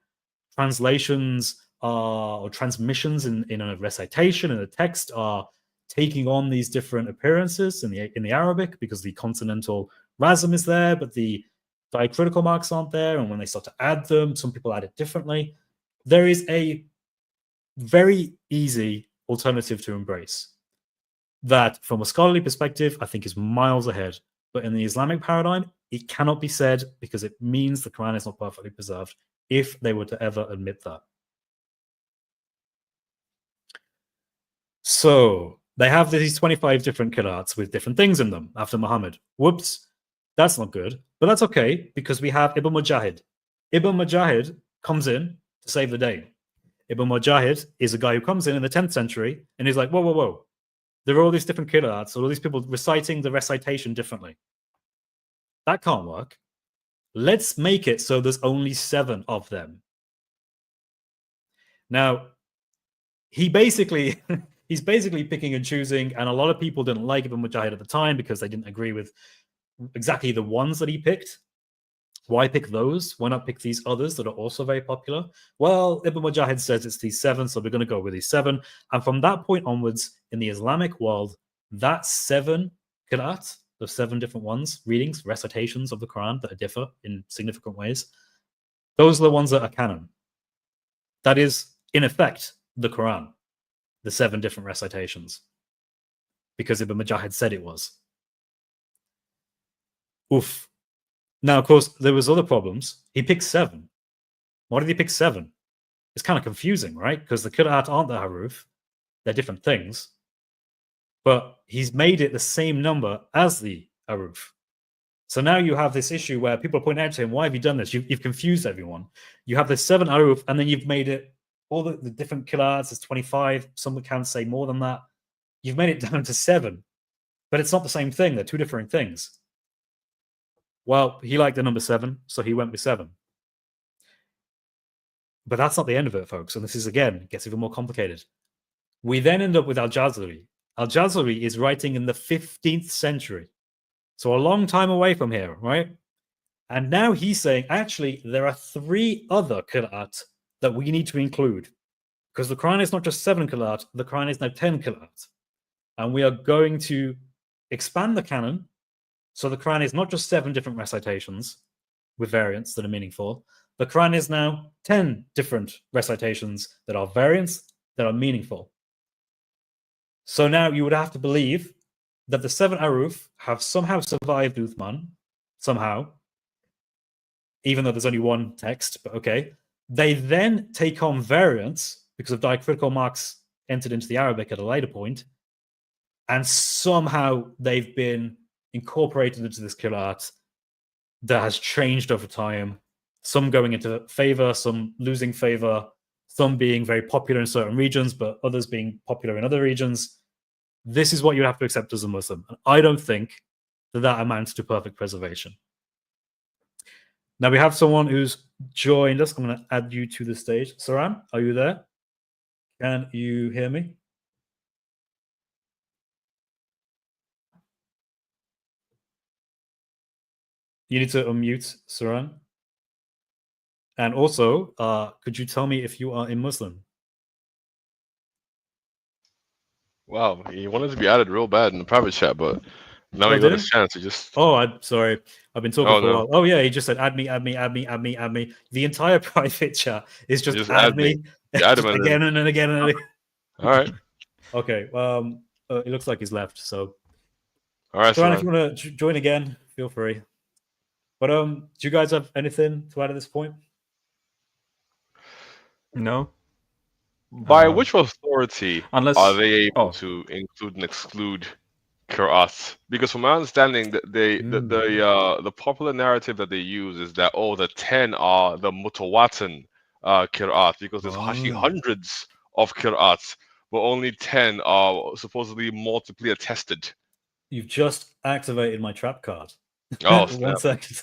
translations or transmissions in a recitation in a text are taking on these different appearances in the Arabic, because the consonantal rasm is there, but the diacritical marks aren't there, and when they start to add them, some people add it differently. There is a very easy alternative to embrace that, from a scholarly perspective, I think is miles ahead. But in the Islamic paradigm, it cannot be said, because it means the Quran is not perfectly preserved, if they were to ever admit that. So they have these 25 different Qira'ats with different things in them after Muhammad. Whoops, that's not good. But that's okay, because we have Ibn Mujahid. Ibn Mujahid comes in to save the day. Ibn Mujahid is a guy who comes in the 10th century, and he's like, whoa, whoa, whoa. There are all these different Qira'ats, all these people reciting the recitation differently. That can't work. Let's make it so there's only 7 of them. Now, he's basically picking and choosing, and a lot of people didn't like Ibn Mujahid at the time because they didn't agree with exactly the ones that he picked. Why pick those? Why not pick these others that are also very popular? Well, Ibn Mujahid says it's these 7, so we're going to go with these 7. And from that point onwards, in the Islamic world, that 7 Qira'at, the 7 different ones, readings, recitations of the Quran that differ in significant ways, those are the ones that are canon. That is, in effect, the Quran, the 7 different recitations, because Ibn Mujahid said it was. Oof. Now, of course, there was other problems. He picked 7. Why did he pick 7? It's kind of confusing, right? Because the Qira'at aren't the Haruf. They're different things. But he's made it the same number as the Haruf. So now you have this issue where people are pointing out to him, why have you done this? You've confused everyone. You have the 7 Haruf, and then you've made it, all the different Qira'ats, there's 25. Some accounts say more than that. You've made it down to 7. But it's not the same thing. They're 2 different things. Well, he liked the number 7, so he went with 7. But that's not the end of it, folks. And this is, again, gets even more complicated. We then end up with Al-Jazari. Al-Jazari is writing in the 15th century. So a long time away from here, right? And now he's saying, actually, there are 3 other Qira'at that we need to include. Because the Quran is not just 7 Qira'at, the Quran is now 10 Qira'at. And we are going to expand the canon. So the Quran is not just 7 different recitations with variants that are meaningful. The Quran is now 10 different recitations that are variants that are meaningful. So now you would have to believe that the 7 Aruf have somehow survived Uthman, somehow, even though there's only one text, but okay. They then take on variants because of diacritical marks entered into the Arabic at a later point, and somehow they've been incorporated into this Qira'at that has changed over time, some going into favor, some losing favor, some being very popular in certain regions, but others being popular in other regions. This is what you have to accept as a Muslim. And I don't think that that amounts to perfect preservation. Now we have someone who's joined us. I'm going to add you to the stage. Saran, are you there? Can you hear me? You need to unmute, Saran. And also, could you tell me if you are a Muslim? Wow, he wanted to be added real bad in the private chat, but now Oh, he got did his chance. He just Oh, I'm sorry. I've been talking Oh, for a no. while. Oh, yeah, he just said, add me, add me, add me, add me, add me. The entire private chat is just, Just add add me. me, You add just him and again and then again and again. all right, Okay, it looks like he's left, so. all right. Saran, if So you want to join again, feel free. But do you guys have anything to add at this point? No. by which authority Unless are they able oh, to include and exclude Qira'at? Because from my understanding, that the popular narrative that they use is that the 10 are the mutawatan Qira'at, because there's actually hundreds of Qira'at, but only 10 are supposedly multiply attested. You've just activated my trap card. Oh, One snap. second.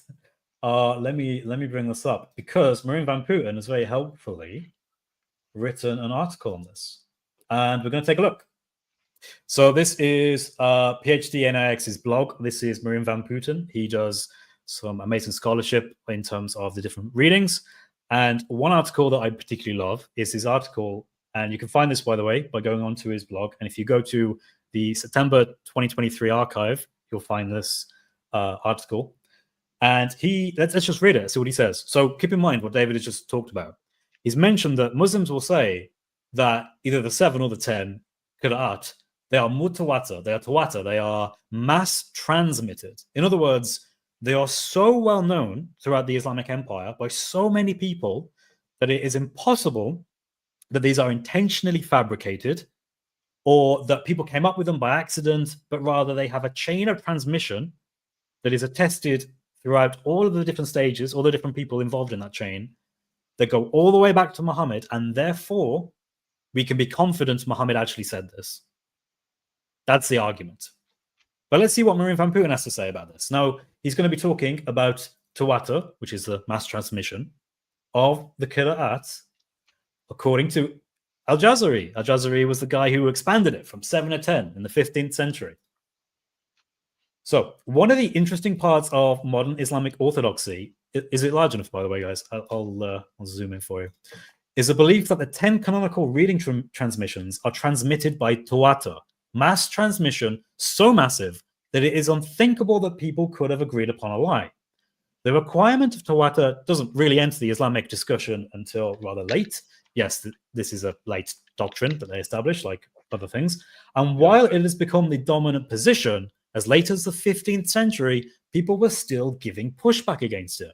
Let me bring this up because Marin Van Putten has very helpfully written an article on this, and we're going to take a look. So this is PhD NIX's blog. This is Marin Van Putten. He does some amazing scholarship in terms of the different readings. And one article that I particularly love is his article, and you can find this, by the way, by going onto his blog. And if you go to the September 2023 archive, you'll find this article. And let's just read it, see what he says. So keep in mind what David has just talked about. He's mentioned that Muslims will say that either the 7 or the 10 Qira'at, they are mutawatir, they are tawatur, they are mass transmitted. In other words, they are so well known throughout the Islamic Empire by so many people that it is impossible that these are intentionally fabricated or that people came up with them by accident, but rather they have a chain of transmission that is attested throughout all of the different stages, all the different people involved in that chain, that go all the way back to Muhammad, and therefore we can be confident Muhammad actually said this. That's the argument. But let's see what Marin Van Putten has to say about this. Now, he's going to be talking about Tawatur, which is the mass transmission of the Qira'at, according to Al-Jazari. Al-Jazari was the guy who expanded it from 7 to 10 in the 15th century. So one of the interesting parts of modern Islamic orthodoxy, is it large enough, by the way, guys? I'll zoom in for you, is the belief that the 10 canonical reading transmissions are transmitted by Tawatur, mass transmission so massive that it is unthinkable that people could have agreed upon a lie. The requirement of Tawatur doesn't really enter the Islamic discussion until rather late. Yes, this is a late doctrine that they established, like other things. And while it has become the dominant position, as late as the 15th century, people were still giving pushback against it.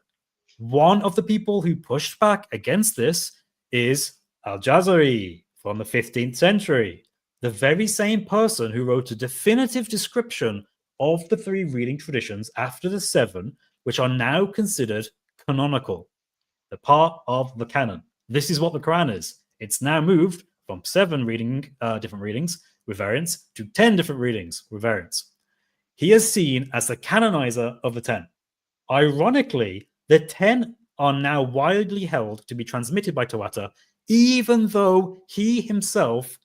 One of the people who pushed back against this is Al-Jazari from the 15th century, the very same person who wrote a definitive description of the 3 reading traditions after the 7, which are now considered canonical, the part of the canon. This is what the Quran is. It's now moved from 7 different readings with variants to 10 different readings with variants. He is seen as the canonizer of the 10. Ironically, the 10 are now widely held to be transmitted by Tawatur, even though he himself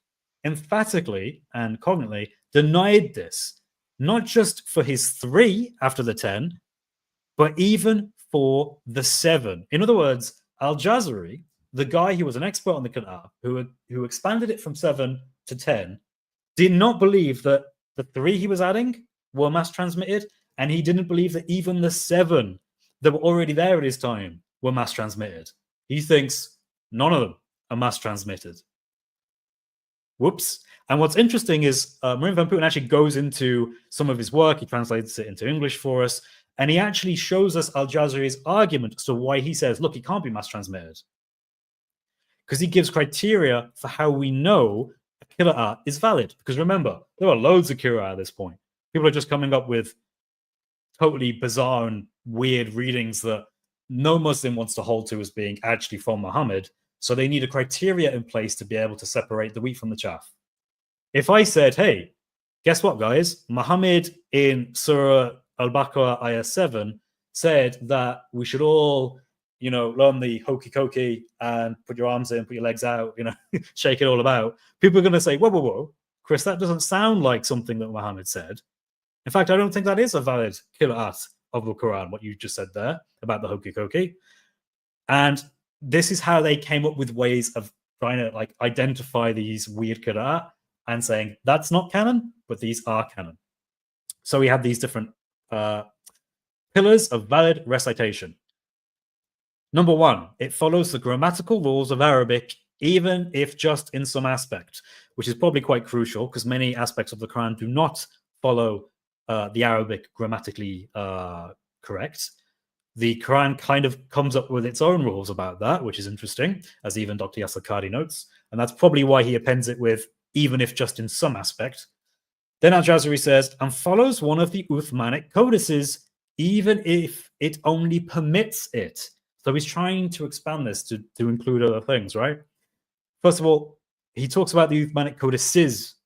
emphatically and cogently denied this, not just for his 3 after the 10, but even for the 7. In other words, Al-Jazari, the guy who was an expert on the Qira'at, who expanded it from 7 to 10, did not believe that the 3 he was adding were mass transmitted, and he didn't believe that even the 7 that were already there at his time were mass transmitted. He thinks none of them are mass transmitted. Whoops. And what's interesting is Marine Van Putten actually goes into some of his work. He translates it into English for us. And he actually shows us Al-Jazari's argument as to why he says, look, it can't be mass transmitted. Because he gives criteria for how we know a Qira'at is valid. Because remember, there are loads of Qira'at at this point. People are just coming up with totally bizarre and weird readings that no Muslim wants to hold to as being actually from Muhammad. So they need a criteria in place to be able to separate the wheat from the chaff. If I said, hey, guess what, guys? Muhammad in Surah Al-Baqarah ayah 7 said that we should all, learn the hokey cokey and put your arms in, put your legs out, shake it all about. People are going to say, whoa, Chris, that doesn't sound like something that Muhammad said. In fact, I don't think that is a valid Qira'at of the Quran, what you just said there about the hokey cokey. And this is how they came up with ways of trying to identify these weird Qira'at and saying that's not canon, but these are canon. So we have these different pillars of valid recitation. Number 1, it follows the grammatical rules of Arabic, even if just in some aspect, which is probably quite crucial because many aspects of the Quran do not follow the Arabic grammatically correct. The Quran kind of comes up with its own rules about that, which is interesting, as even Dr. Yasser Qadhi notes. And that's probably why he appends it with, even if just in some aspect. Then Al-Jazari says, and follows one of the Uthmanic codices, even if it only permits it. So he's trying to expand this to include other things, right? First of all, he talks about the Uthmanic codices,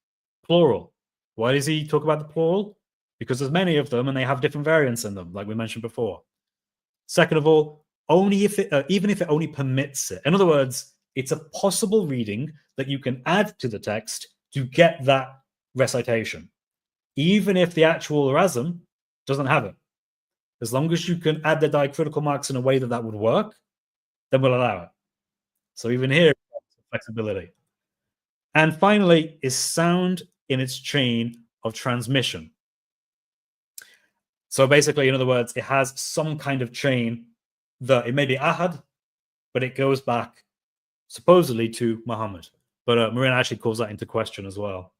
plural. Why does he talk about the plural? Because there's many of them and they have different variants in them, like we mentioned before. Second of all, only if it, even if it only permits it. In other words, it's a possible reading that you can add to the text to get that recitation, even if the actual rasm doesn't have it. As long as you can add the diacritical marks in a way that would work, then we'll allow it. So even here, flexibility. And finally, is sound in its chain of transmission. So basically, in other words, it has some kind of chain that it may be ahad, but it goes back supposedly to Muhammad. But Marin actually calls that into question as well.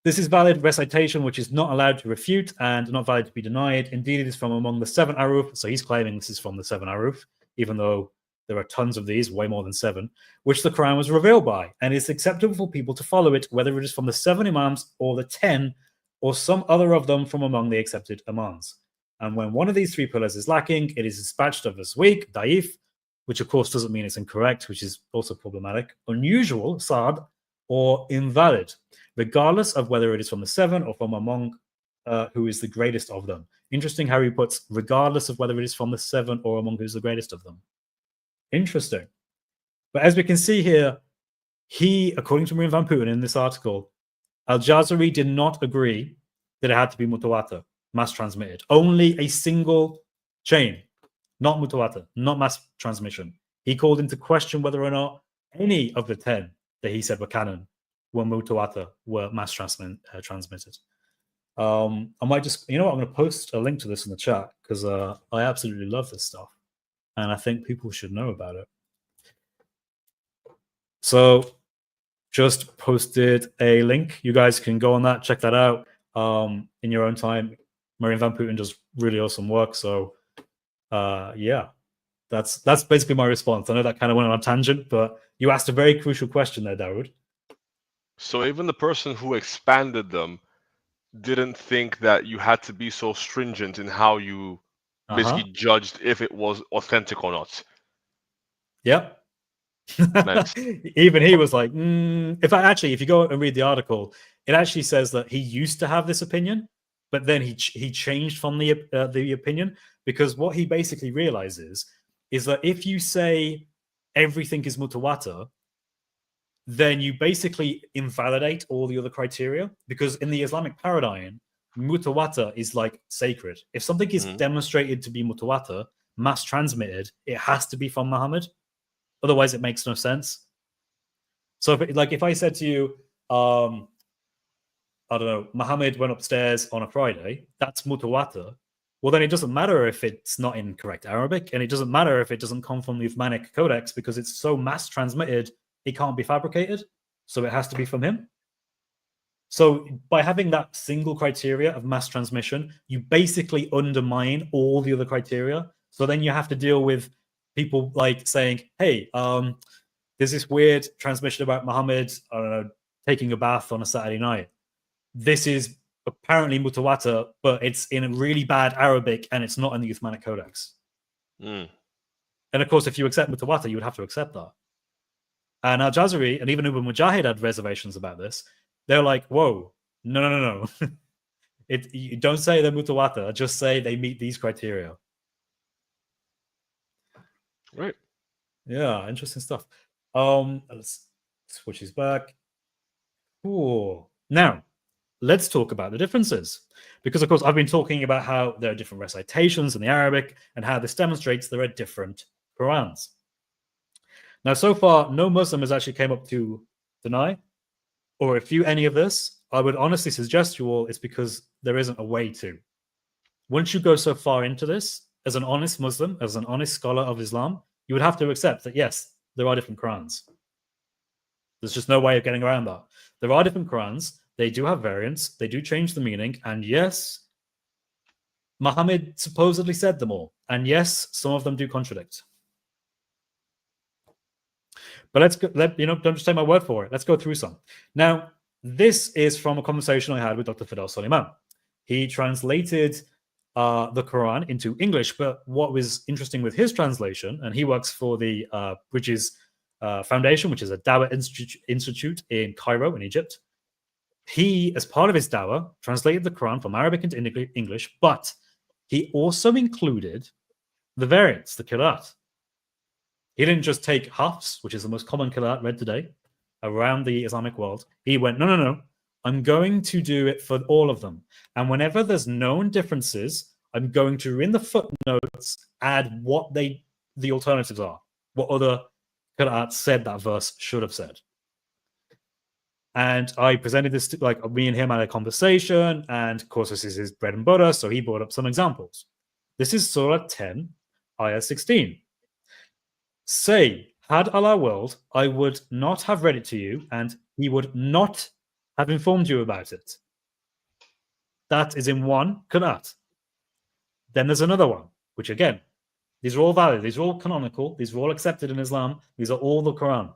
This is valid recitation, which is not allowed to refute and not valid to be denied. Indeed, it is from among the 7 aruf. So he's claiming this is from the 7 aruf, even though there are tons of these, way more than 7, which the Quran was revealed by. And it's acceptable for people to follow it, whether it is from the 7 imams or the 10, or some other of them from among the accepted imams. And when one of these 3 pillars is lacking, it is dispatched of as weak, daif, which of course doesn't mean it's incorrect, which is also problematic, unusual, sad, or invalid, regardless of whether it is from the 7 or from among who is the greatest of them. Interesting how he puts regardless of whether it is from the 7 or among who's the greatest of them. Interesting. But as we can see here, he, according to Marine Van Putten in this article, Al-Jazari did not agree that it had to be mutawatir, mass transmitted. Only a single chain, not mutawatir, not mass transmission. He called into question whether or not any of the 10 that he said were canon were mutawatir, were mass transmitted. I might just, I'm going to post a link to this in the chat because I absolutely love this stuff. And I think people should know about it. So just posted a link. You guys can go on that, check that out in your own time. Marine Van Putten does really awesome work. So yeah, that's basically my response. I know that kind of went on a tangent, but you asked a very crucial question there, Dawood. So even the person who expanded them didn't think that you had to be so stringent in how you basically judged if it was authentic or not. Yep. Nice. Even he was like, if you go and read the article, it actually says that he used to have this opinion, but then he changed from the opinion, because what he basically realizes is that if you say everything is mutawatir, then you basically invalidate all the other criteria, because in the Islamic paradigm, mutawatir is like sacred. If something is demonstrated to be mutawatir, mass transmitted, it has to be from Muhammad. Otherwise, it makes no sense. So, if I said to you, I don't know, Muhammad went upstairs on a Friday, that's mutawatir. Well, then it doesn't matter if it's not in correct Arabic, and it doesn't matter if it doesn't come from the Uthmanic Codex, because it's so mass transmitted, it can't be fabricated. So it has to be from him. So by having that single criteria of mass transmission, you basically undermine all the other criteria. So then you have to deal with people like saying, hey, there's this weird transmission about Muhammad, I don't know, taking a bath on a Saturday night. This is apparently mutawatir, but it's in a really bad Arabic and it's not in the Uthmanic Codex. And of course, if you accept mutawatir, you would have to accept that. And Al-Jazari and even Ibn Mujahid had reservations about this. They're like, whoa, no. You don't say they're mutawatir, just say they meet these criteria. Right. Yeah, interesting stuff. Let's switch this back. Cool. Now, let's talk about the differences. Because, of course, I've been talking about how there are different recitations in the Arabic and how this demonstrates there are different Qur'ans. Now, so far, no Muslim has actually came up to deny or refute any of this. I would honestly suggest you all it's because there isn't a way to. Once you go so far into this, as an honest Muslim, as an honest scholar of Islam, you would have to accept that, yes, there are different Qur'ans. There's just no way of getting around that. There are different Qur'ans. They do have variants. They do change the meaning. And yes, Muhammad supposedly said them all. And yes, some of them do contradict. But let's go, don't just take my word for it. Let's go through some. Now, this is from a conversation I had with Dr. Fidel Soliman. He translated the Quran into English, but what was interesting with his translation, and he works for the Bridges Foundation, which is a Dawah institute in Cairo in Egypt. He, as part of his Dawah, translated the Quran from Arabic into English, but he also included the variants, the Qira'at. He didn't just take Hafs, which is the most common Qira'at read today around the Islamic world. He went, no. I'm going to do it for all of them. And whenever there's known differences, I'm going to, in the footnotes, add what the alternatives are, what other Qira'at said that verse should have said. And I presented this to, like, me and him had a conversation, and of course this is his bread and butter, so he brought up some examples. This is Surah 10, Ayah 16. Say, had Allah willed, I would not have read it to you, and he would not have informed you about it. That is in one Qira'at. Then there's another one, which again, these are all valid, these are all canonical, these are all accepted in Islam, these are all the Quran.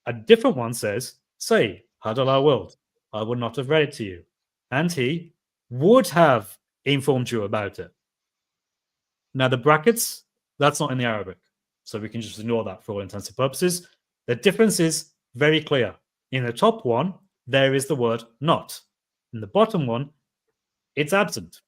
A different one says, say, had Allah willed, I would not have read it to you, and he would have informed you about it. Now the brackets, that's not in the Arabic, so we can just ignore that for all intents and purposes. The difference is very clear. In the top one, there is the word not. In the bottom one, it's absent.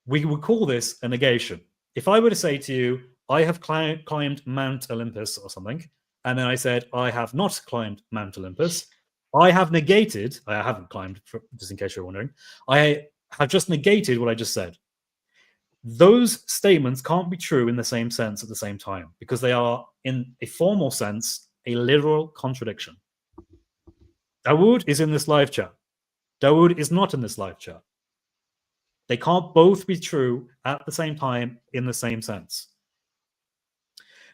We would call this a negation. If I were to say to you, I have climbed Mount Olympus or something, and then I said, I have not climbed Mount Olympus, I have negated, I haven't climbed, just in case you're wondering, I have just negated what I just said. Those statements can't be true in the same sense at the same time, because they are, in a formal sense, a literal contradiction. Dawood is in this live chat. Dawood is not in this live chat. They can't both be true at the same time in the same sense.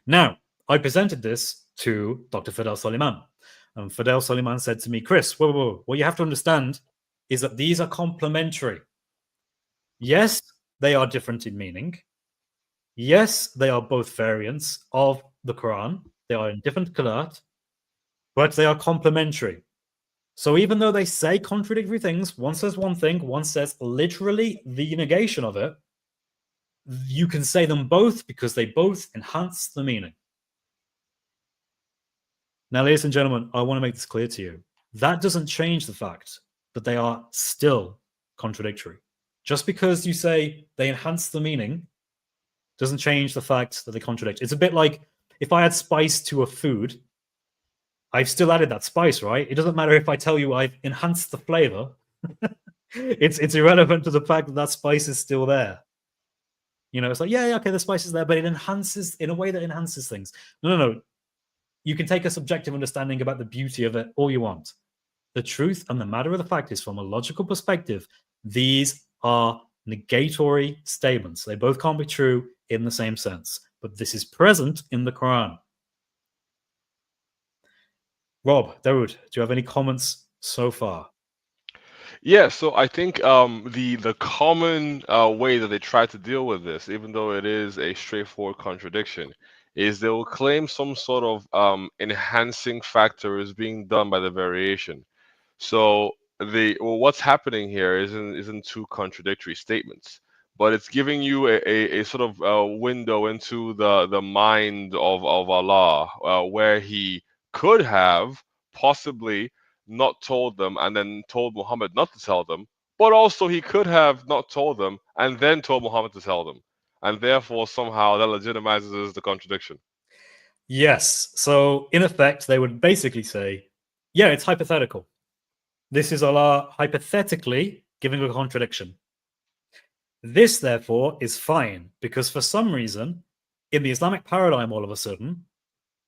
Now, I presented this to Dr. Fidel Soliman. And Fidel Soliman said to me, Chris, whoa. What you have to understand is that these are complementary. Yes, they are different in meaning. Yes, they are both variants of the Quran. They are in different Qira'at, but they are complementary. So even though they say contradictory things, one says one thing, one says literally the negation of it, you can say them both because they both enhance the meaning. Now, ladies and gentlemen, I want to make this clear to you. That doesn't change the fact that they are still contradictory. Just because you say they enhance the meaning doesn't change the fact that they contradict. It's a bit like if I add spice to a food, I've still added that spice, right? It doesn't matter if I tell you I've enhanced the flavor. It's irrelevant to the fact that that spice is still there. You know, it's like, yeah, okay, the spice is there, but it enhances in a way that enhances things. No. You can take a subjective understanding about the beauty of it all you want. The truth and the matter of the fact is, from a logical perspective, these are negatory statements. They both can't be true in the same sense, but this is present in the Quran. Rob, Dawood, do you have any comments so far? Yeah, so I think the common way that they try to deal with this, even though it is a straightforward contradiction, is they will claim some sort of enhancing factor is being done by the variation. So what's happening here isn't two contradictory statements, but it's giving you a sort of window into the mind of Allah, where He could have possibly not told them and then told Muhammad not to tell them, but also He could have not told them and then told Muhammad to tell them, and therefore somehow that legitimizes the contradiction. Yes. So in effect, they would basically say, yeah, it's hypothetical. This is Allah hypothetically giving a contradiction. This, therefore, is fine, because for some reason, in the Islamic paradigm, all of a sudden,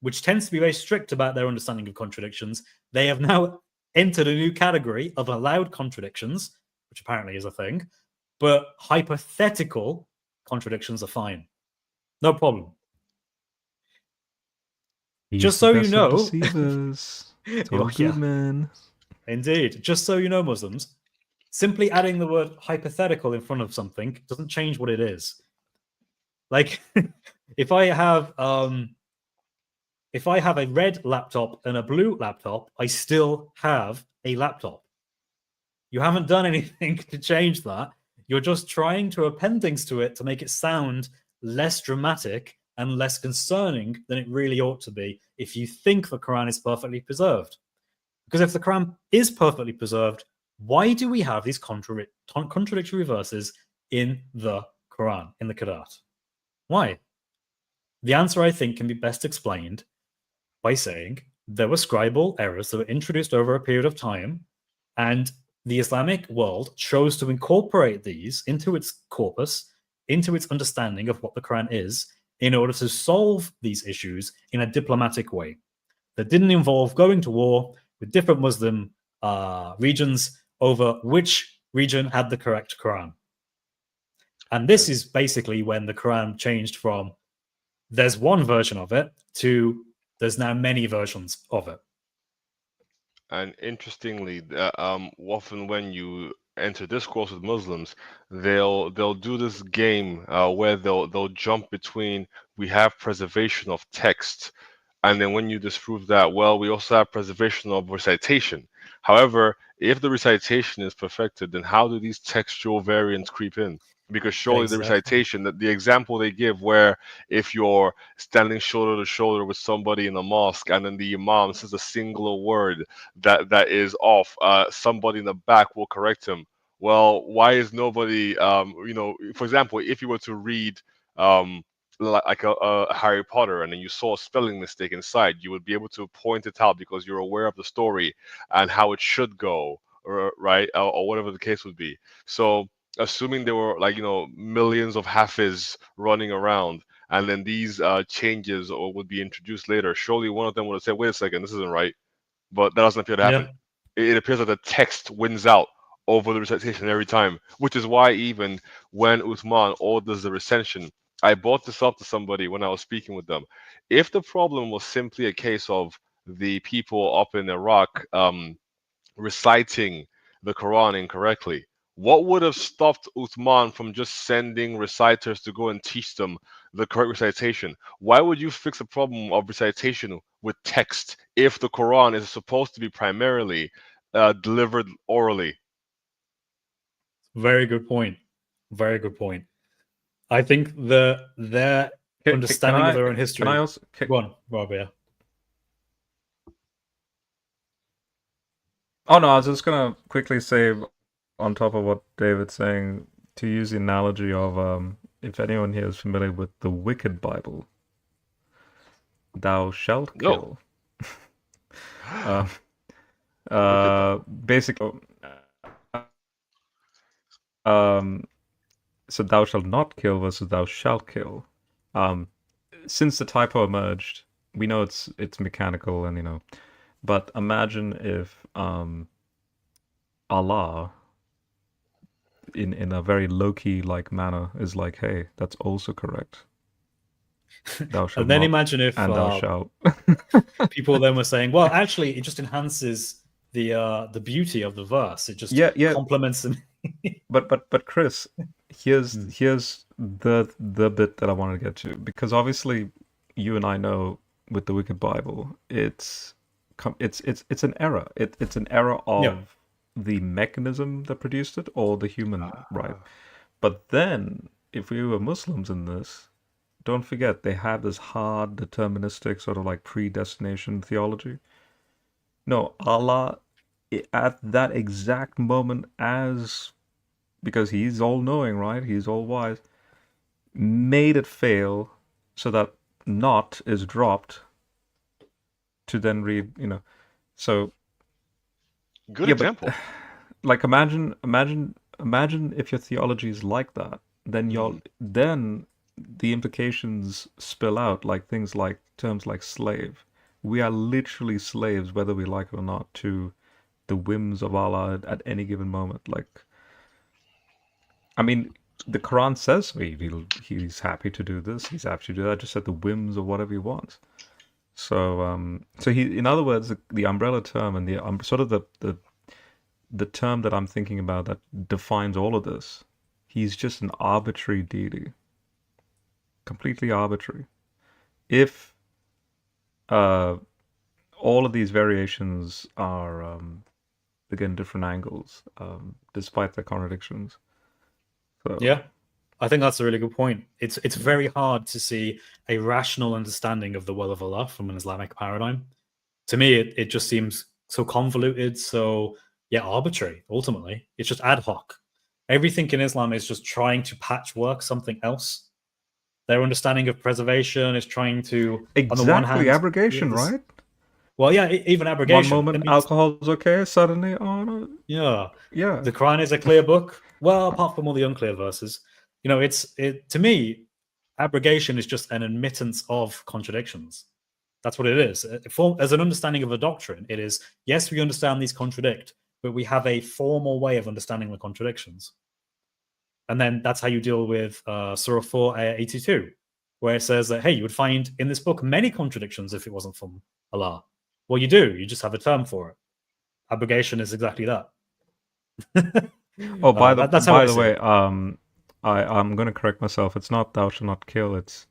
which tends to be very strict about their understanding of contradictions, they have now entered a new category of allowed contradictions, which apparently is a thing, but hypothetical contradictions are fine. No problem. Just so you know, deceivers. It's all good, man. Indeed. Just so you know, Muslims, simply adding the word hypothetical in front of something doesn't change what it is. Like, if I have a red laptop and a blue laptop, I still have a laptop. You haven't done anything to change that. You're just trying to append things to it to make it sound less dramatic and less concerning than it really ought to be if you think the Quran is perfectly preserved. Because if the Quran is perfectly preserved, why do we have these contradictory verses in the Quran, in the Qira'at? Why? The answer, I think, can be best explained by saying there were scribal errors that were introduced over a period of time, and the Islamic world chose to incorporate these into its corpus, into its understanding of what the Quran is, in order to solve these issues in a diplomatic way that didn't involve going to war with different Muslim regions over which region had the correct Quran. And this is basically when the Quran changed from there's one version of it to there's now many versions of it. And interestingly, often when you enter discourse with Muslims, they'll do this game where they'll jump between we have preservation of text, and then when you disprove that, well, we also have preservation of recitation. However, if the recitation is perfected, then how do these textual variants creep in? Because surely the recitation, the example they give, where if you're standing shoulder to shoulder with somebody in a mosque and then the imam says a singular word that is off, somebody in the back will correct him. Well, why is nobody, for example, if you were to read like a Harry Potter and then you saw a spelling mistake inside, you would be able to point it out because you're aware of the story and how it should go, right? Or whatever the case would be. So assuming there were millions of Hafiz running around, and then these changes would be introduced later, surely one of them would have said, wait a second, this isn't right. But that doesn't appear to happen. It appears that the text wins out over the recitation every time, which is why even when Uthman orders the recension, I brought this up to somebody when I was speaking with them. If the problem was simply a case of the people up in Iraq reciting the Quran incorrectly, what would have stopped Uthman from just sending reciters to go and teach them the correct recitation? Why would you fix the problem of recitation with text if the Quran is supposed to be primarily delivered orally? Very good point. Very good point. I think their understanding of their own history. Can I also go on, Rob? Yeah. Oh no, I was just gonna quickly say, on top of what David's saying, to use the analogy of if anyone here is familiar with the Wicked Bible, thou shalt kill. Basically, so thou shalt not kill versus thou shalt kill. Since the typo emerged, we know it's mechanical, and but imagine if Allah, in a very low-key like manner, is like, hey, that's also correct. Thou shalt And then not, imagine if and thou shalt. people then were saying, well, actually, it just enhances the beauty of the verse. It just Yeah. complements them. But Chris, here's the bit that I wanted to get to, because obviously you and I know with the Wicked Bible, it's an error. It's an error of the mechanism that produced it, or the human, right? But then, if we were Muslims in this, don't forget they have this hard, deterministic sort of like predestination theology. No, Allah, at that exact moment, because he's all-knowing, right? He's all-wise, made it fail so that not is dropped to then read, So Good yeah, example. but like imagine if your theology is like that, then then the implications spill out, like things like terms like slave. We are literally slaves, whether we like it or not, to the whims of Allah at any given moment. Like, I mean, the Quran says he's happy to do this, he's happy to do that, just at the whims of whatever he wants. So, he, in other words, the umbrella term and the sort of the term that I'm thinking about that defines all of this, he's just an arbitrary deity, completely arbitrary. If all of these variations are again different angles, despite their contradictions. So, Yeah, I think that's a really good point. It's very hard to see a rational understanding of the will of Allah from an Islamic paradigm. To me, it just seems so convoluted, so arbitrary. Ultimately, it's just ad hoc. Everything in Islam is just trying to patchwork something else. Their understanding of preservation is trying to, on the one hand, abrogation, right? Well, yeah, even abrogation. One moment alcohol's okay, suddenly, oh no. Yeah. Yeah. The Quran is a clear book. Well, apart from all the unclear verses, to me, abrogation is just an admittance of contradictions. That's what it is. As an understanding of a doctrine, it is, yes, we understand these contradict, but we have a formal way of understanding the contradictions. And then that's how you deal with Surah 4, Ayah 82, where it says that, hey, you would find in this book many contradictions if it wasn't from Allah. Well, you do. You just have a term for it. Abrogation is exactly that. Oh, by the way, I'm going to correct myself. It's not thou shalt not kill. It's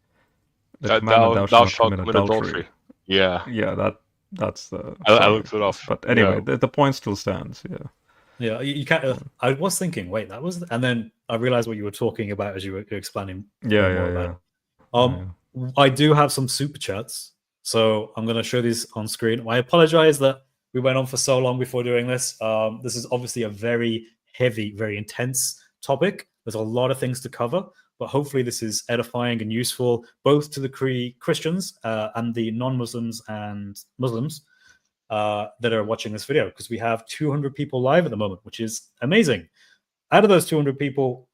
the commandment thou shalt not commit adultery. Yeah, that's the. I looked it up. But anyway, the point still stands. Yeah. Yeah, you can't. I was thinking, wait, that was, and then I realized what you were talking about as you were explaining. Yeah. I do have some super chats, so I'm going to show these on screen. I apologize that we went on for so long before doing this. This is obviously a very heavy, very intense topic. There's a lot of things to cover, but hopefully this is edifying and useful both to the Christians and the non-Muslims and Muslims that are watching this video, because we have 200 people live at the moment, which is amazing. Out of those 200 people,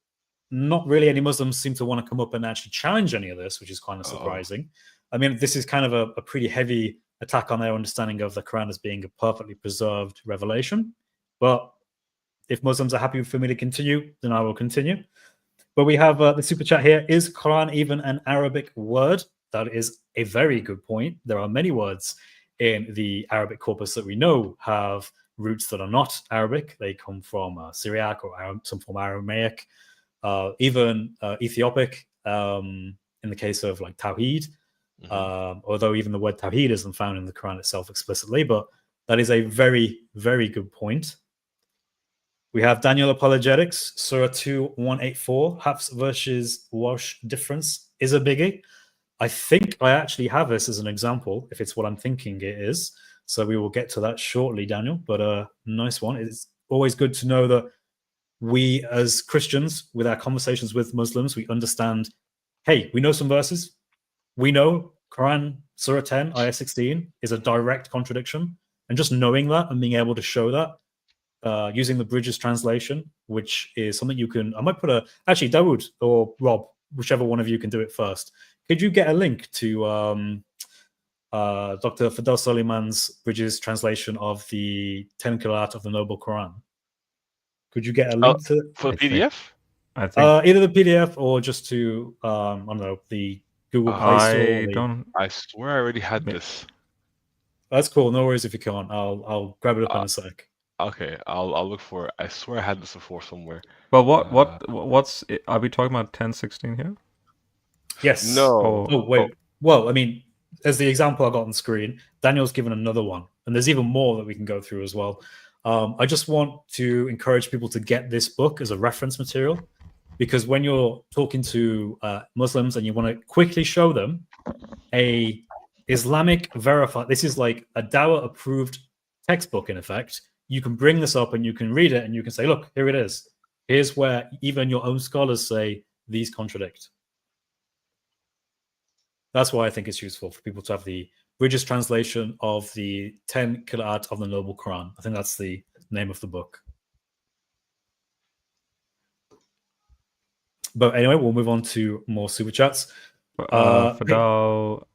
not really any Muslims seem to want to come up and actually challenge any of this, which is kind of surprising. I mean, this is kind of a pretty heavy attack on their understanding of the Quran as being a perfectly preserved revelation. But if Muslims are happy for me to continue, then I will continue. But we have the super chat here. Is Quran even an Arabic word? That is a very good point. There are many words in the Arabic corpus that we know have roots that are not Arabic. They come from Syriac or some form of Aramaic, even Ethiopic, in the case of like Tawheed. Although even the word Tawheed isn't found in the Quran itself explicitly, but that is a very, very good point. We have Daniel Apologetics, Surah 2, 184, Hafs versus Warsh difference is a biggie. I think I actually have this as an example, if it's what I'm thinking it is. So we will get to that shortly, Daniel, but nice one. It's always good to know that we as Christians, with our conversations with Muslims, we understand, hey, we know some verses. We know Quran, Surah 10, Ayah 16 is a direct contradiction. And just knowing that and being able to show that using the Bridges translation, which is something you can, I might put actually, Dawood or Rob, whichever one of you can do it first. Could you get a link to Dr. Fidel Suleiman's Bridges translation of the 10 Qira'at of the Noble Quran? Could you get a link to it? For the PDF? I think Either the PDF or just to, I don't know, the Google Play Store. I swear I already had this. That's cool. No worries if you can't. I'll grab it up in a sec. Okay, I'll look for it. I swear I had this before somewhere. Well, what's are we talking about 1016 here? Yes. No. Oh wait. Well, I mean, as the example I got on screen, Daniel's given another one, and there's even more that we can go through as well. I just want to encourage people to get this book as a reference material, because when you're talking to Muslims and you want to quickly show them a Islamic verified, this is like a Dawah approved textbook in effect. You can bring this up and you can read it and you can say, look, here it is. Here's where even your own scholars say these contradict. That's why I think it's useful for people to have the Bridges translation of the 10 Qira'at of the Noble Quran. I think that's the name of the book. But anyway, we'll move on to more super chats. Fidel,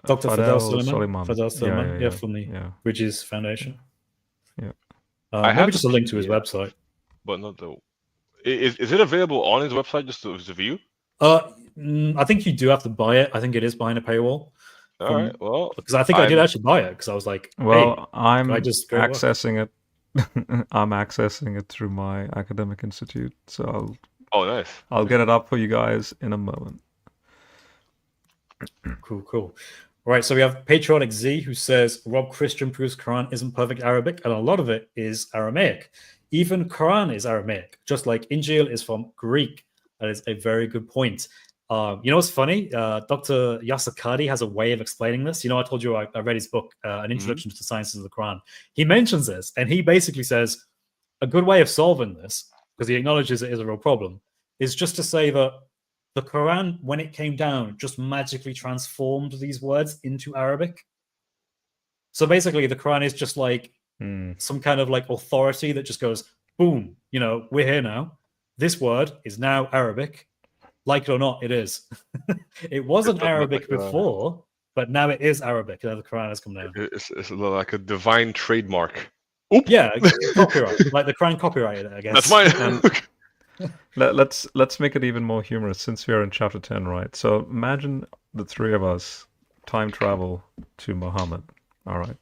Dr. Fidel Suleiman. Fidel Suleiman, from the Bridges Foundation. Yeah. I maybe have just a link to his website. But not the. Is it available on his website just to view? I think you do have to buy it. I think it is behind a paywall. All right. Well, because I think I did actually buy it because I was like, well, hey, I'm accessing it. I'm accessing it through my academic institute, so I'll get it up for you guys in a moment. Cool. All right, so we have Patriotic Z who says Rob Christian proves Quran isn't perfect Arabic, and a lot of it is Aramaic. Even Quran is Aramaic, just like Injil is from Greek. That is a very good point. You know what's funny? Dr. Yasser Qadi has a way of explaining this. You know, I told you I read his book, An Introduction to the Sciences of the Quran. He mentions this, and he basically says a good way of solving this, because he acknowledges it is a real problem, is just to say that the Quran, when it came down, just magically transformed these words into Arabic. So basically, the Quran is just like some kind of like authority that just goes, boom, you know, we're here now. This word is now Arabic. Like it or not, it is. It wasn't Arabic before, but now it is Arabic. Now the Quran has come down. It's like a divine trademark. Oop. Yeah, copyright. Like the Quran copyrighted it, I guess. That's mine. Let's make it even more humorous since we are in chapter 10, right? So imagine the three of us time travel to Muhammad. All right.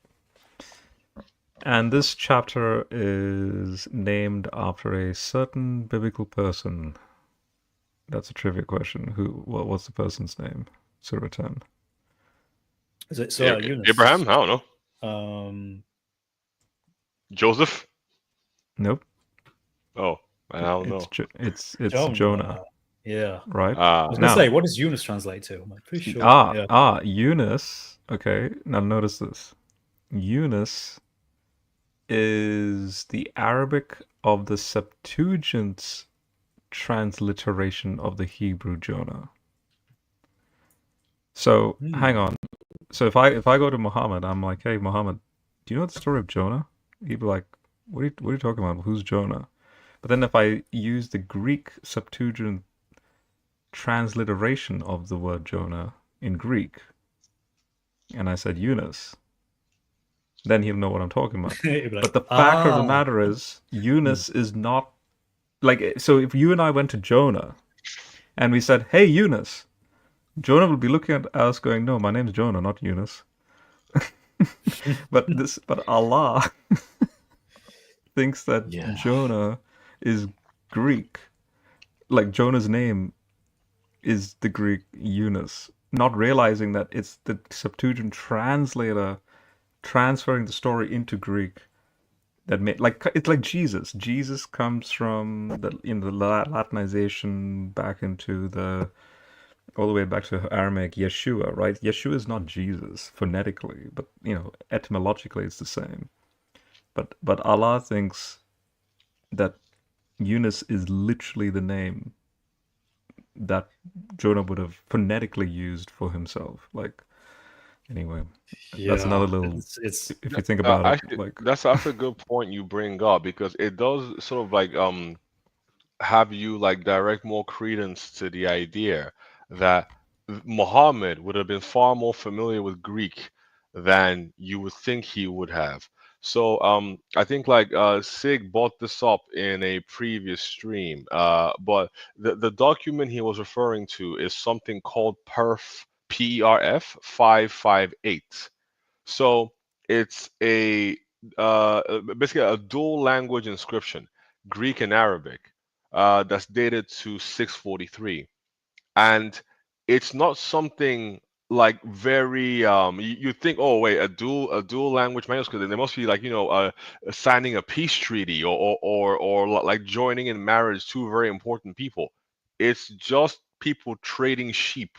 And this chapter is named after a certain biblical person. That's a trivia question. What's the person's name? Surah 10. Is it Yunus? Abraham? I don't know. Joseph? Nope. Oh, I don't know. It's Jonah. Yeah. Right? I was going to say, what does Yunus translate to? I'm pretty sure. Yunus. Okay, now notice this. Yunus is the Arabic of the Septuagint's transliteration of the Hebrew Jonah. So hang on. So if I go to Muhammad, I'm like, hey Muhammad, do you know the story of Jonah? He'd be like, what are you talking about? Who's Jonah? But then if I use the Greek Septuagint transliteration of the word Jonah in Greek, and I said Yunus, then he'll know what I'm talking about. But the fact of the matter is, Yunus is not like, so if you and I went to Jonah and we said, hey Yunus, Jonah will be looking at us going, no, my name's Jonah, not Yunus. but Allah thinks that Jonah is Greek. Like Jonah's name is the Greek Yunus, not realizing that it's the Septuagint translator transferring the story into Greek that made, like, it's like Jesus. Jesus comes from the Latinization back into all the way back to Aramaic Yeshua, right? Yeshua is not Jesus phonetically, but etymologically it's the same. But Allah thinks that Yunus is literally the name that Jonah would have phonetically used for himself. Like, Anyway, Yeah, that's another little. it's If you think about it, Actually, like that's a good point you bring up, because it does sort of like have you like direct more credence to the idea that Muhammad would have been far more familiar with Greek than you would think he would have. So I think like Sig brought this up in a previous stream, but the document he was referring to is something called PERF 558. So it's a basically a dual language inscription, Greek and Arabic, that's dated to 643, and it's not something like very you think, oh wait, a dual language manuscript, then there must be like, signing a peace treaty, or like joining in marriage two very important people. It's just people trading sheep.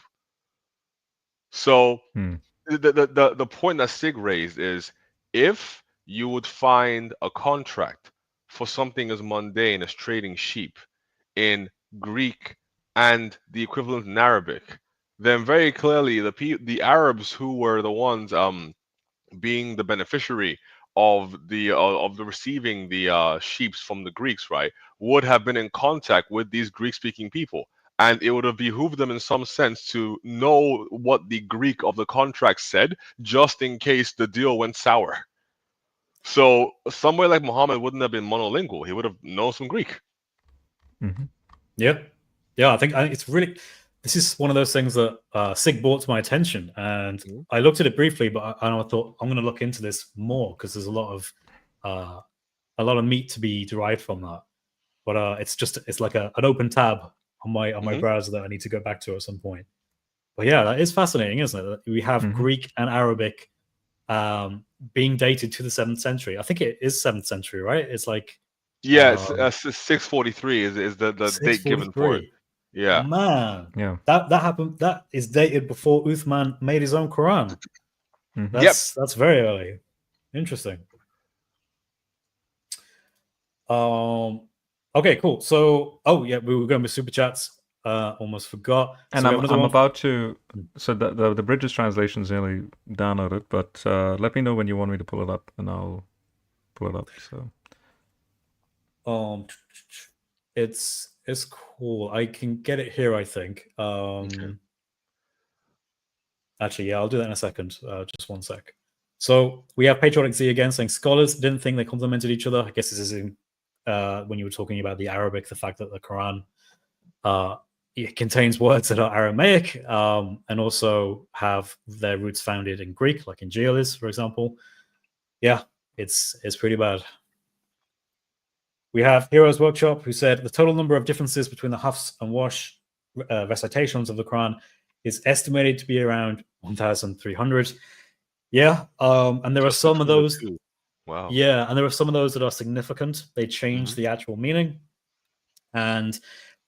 So hmm, the point that Sig raised is, if you would find a contract for something as mundane as trading sheep in Greek and the equivalent in Arabic, then very clearly the Arabs, who were the ones being the beneficiary of the receiving the sheeps from the Greeks, right, would have been in contact with these Greek-speaking people, and it would have behooved them in some sense to know what the Greek of the contract said, just in case the deal went sour. So somewhere like Muhammad wouldn't have been monolingual; he would have known some Greek. mhm. yeah, I think it's really. This is one of those things that Sig brought to my attention, and I looked at it briefly, but I thought I'm going to look into this more, because there's a lot of meat to be derived from that. But it's like an open tab on my browser that I need to go back to at some point. But yeah, that is fascinating, isn't it? That we have Mhm. Greek and Arabic being dated to the 7th century. I think it is 7th century, right? It's like Yes, 643 is the date given for it. 643. Yeah. Man, Yeah. that happened. That is dated before Uthman made his own Quran. Mhm. That's very early. Interesting. Okay, cool. So, we were going with super chats. Almost forgot. And So we have another I'm one. about to. So the British translation is nearly downloaded, but let me know when you want me to pull it up, and I'll pull it up. So It's cool. I can get it here, I think. Actually, yeah, I'll do that in a second. Just one sec. So we have Patriotic Z again saying scholars didn't think they complemented each other. I guess this is in when you were talking about the Arabic, the fact that the Quran it contains words that are Aramaic and also have their roots founded in Greek, like in Geolis, for example. Yeah, it's pretty bad. We have Heroes Workshop, who said the total number of differences between the Hafs and Wash recitations of the Quran is estimated to be around 1,300. Yeah, and there are some of those. Wow. Yeah, and there are some of those that are significant. They change the actual meaning, and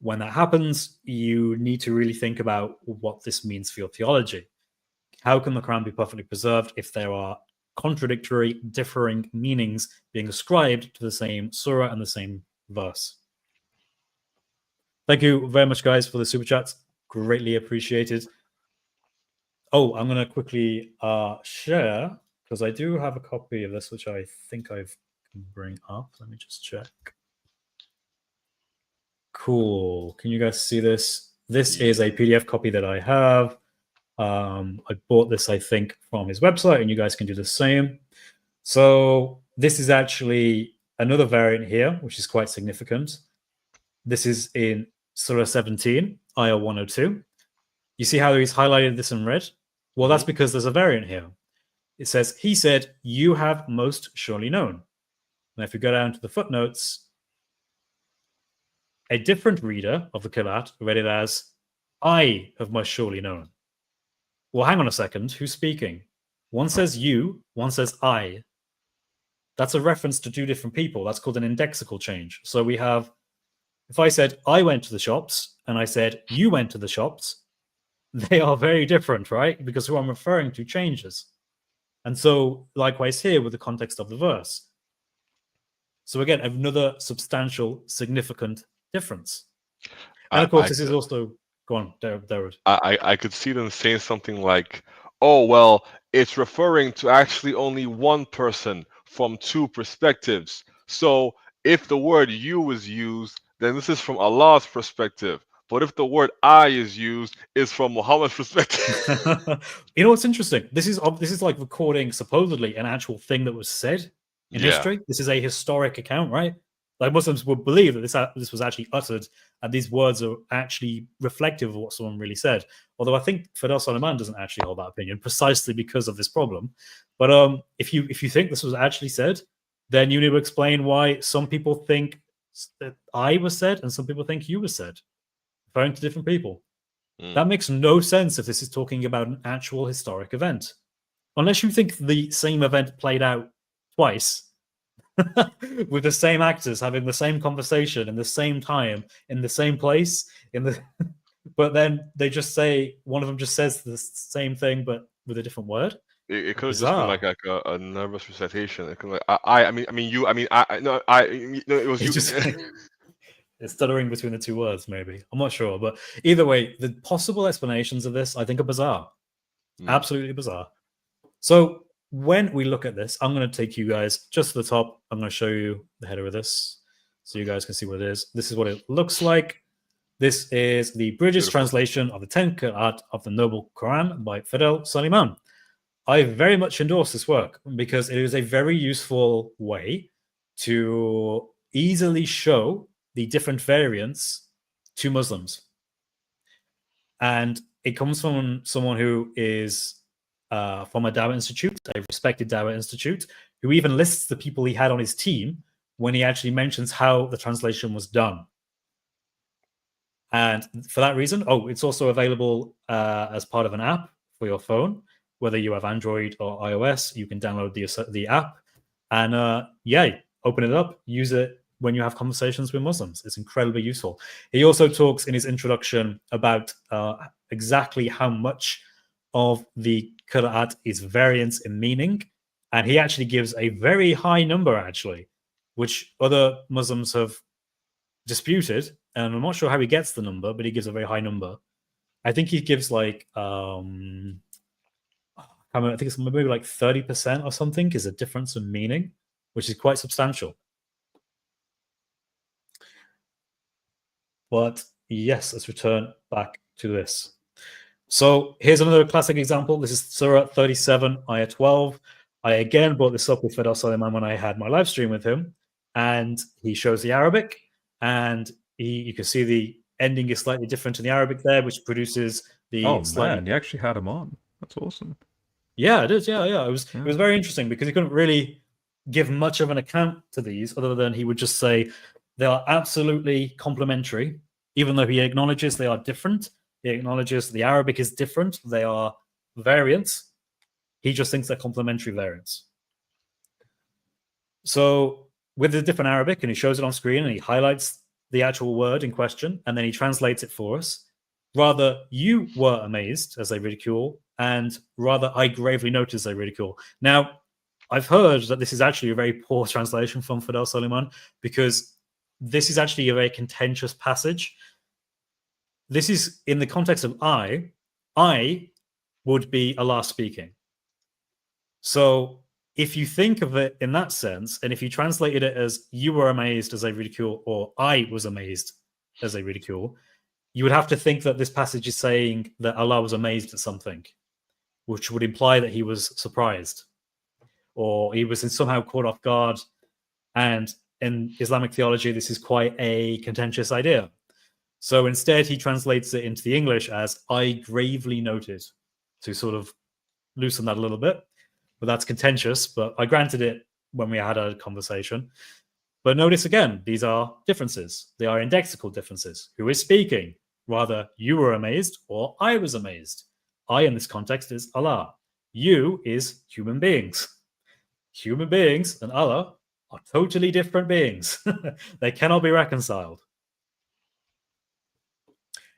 when that happens, you need to really think about what this means for your theology. How can the Quran be perfectly preserved if there are contradictory, differing meanings being ascribed to the same surah and the same verse? Thank you very much, guys, for the super chats. Greatly appreciated. Oh, I'm going to quickly share, because I do have a copy of this, which I think I can bring up. Let me just check. Cool. Can you guys see this? This is a PDF copy that I have. I bought this, I think, from his website, and you guys can do the same. So this is actually another variant here, which is quite significant. This is in Surah 17, Ayah 102. You see how he's highlighted this in red? Well, that's because there's a variant here. It says, he said, you have most surely known. Now, if you go down to the footnotes, a different reader of the Qira'at read it as, I have most surely known. Well, hang on a second. Who's speaking? One says you, one says I. That's a reference to two different people. That's called an indexical change. So we have, if I said I went to the shops and I said you went to the shops, they are very different, right? Because who I'm referring to changes. And so likewise here with the context of the verse. So again, another substantial, significant difference. And of course, this is also... Go on, David. I could see them saying something like, oh, well, it's referring to actually only one person from two perspectives. So if the word you is used, then this is from Allah's perspective. But if the word I is used, it's from Muhammad's perspective. You know what's interesting? This is like recording supposedly an actual thing that was said in Yeah. history. This is a historic account, right? Like Muslims would believe that this was actually uttered, and these words are actually reflective of what someone really said. Although I think Fidel Suleiman doesn't actually hold that opinion precisely because of this problem. But if you think this was actually said, then you need to explain why some people think that I was said and some people think you was said, referring to different people. That makes no sense if this is talking about an actual historic event. Unless you think the same event played out twice with the same actors having the same conversation in the same time, in the same place, but then they just say, one of them just says the same thing but with a different word. It could have just been like a nervous recitation. It could like I mean you, no, it was you. Just, it's stuttering between the two words, maybe. I'm not sure. But either way, the possible explanations of this, I think, are bizarre. Absolutely bizarre. So when we look at this, I'm going to take you guys just to the top. I'm going to show you the header of this so you guys can see what it is. This is what it looks like. This is the British translation of the 10 Qira'at of the Noble Quran by Fidel Suleiman. I very much endorse this work because it is a very useful way to easily show the different variants to Muslims. And it comes from someone who is from a Dawah Institute, a respected Dawah Institute, who even lists the people he had on his team when he actually mentions how the translation was done. And for that reason, it's also available as part of an app for your phone. Whether you have Android or iOS, you can download the app and open it up, use it when you have conversations with Muslims. It's incredibly useful. He also talks in his introduction about exactly how much of the Qira'at is variance in meaning. And he actually gives a very high number, actually, which other Muslims have disputed. And I'm not sure how he gets the number, but he gives a very high number. I think he gives like, I think it's maybe like 30% or something is a difference in meaning, which is quite substantial. But yes, let's return back to this. So here's another classic example. This is Surah 37, Ayah 12. I again brought this up with Fidel Suleiman when I had my live stream with him, and he shows the Arabic, and you can see the ending is slightly different in the Arabic there, which produces the man, you actually had him on. That's awesome. Yeah, it is. Yeah. It was very interesting because he couldn't really give much of an account to these other than he would just say they are absolutely complementary, even though he acknowledges they are different. He acknowledges the Arabic is different. They are variants. He just thinks they're complementary variants. So with the different Arabic, and he shows it on screen and he highlights the actual word in question, and then he translates it for us. Rather, you were amazed as they ridicule, and rather, I gravely noticed they ridicule. Now, I've heard that this is actually a very poor translation from Fidel Suleiman because this is actually a very contentious passage. This is in the context of I would be Allah speaking. So if you think of it in that sense, and if you translated it as you were amazed as they ridicule, or I was amazed as they ridicule, you would have to think that this passage is saying that Allah was amazed at something, which would imply that he was surprised or he was somehow caught off guard. And in Islamic theology, this is quite a contentious idea. So instead, he translates it into the English as I gravely noted to sort of loosen that a little bit. But that's contentious, but I granted it when we had a conversation. But notice again, these are differences. They are indexical differences. Who is speaking? Rather, you were amazed or I was amazed. I in this context is Allah. You is human beings. Human beings and Allah are totally different beings. They cannot be reconciled.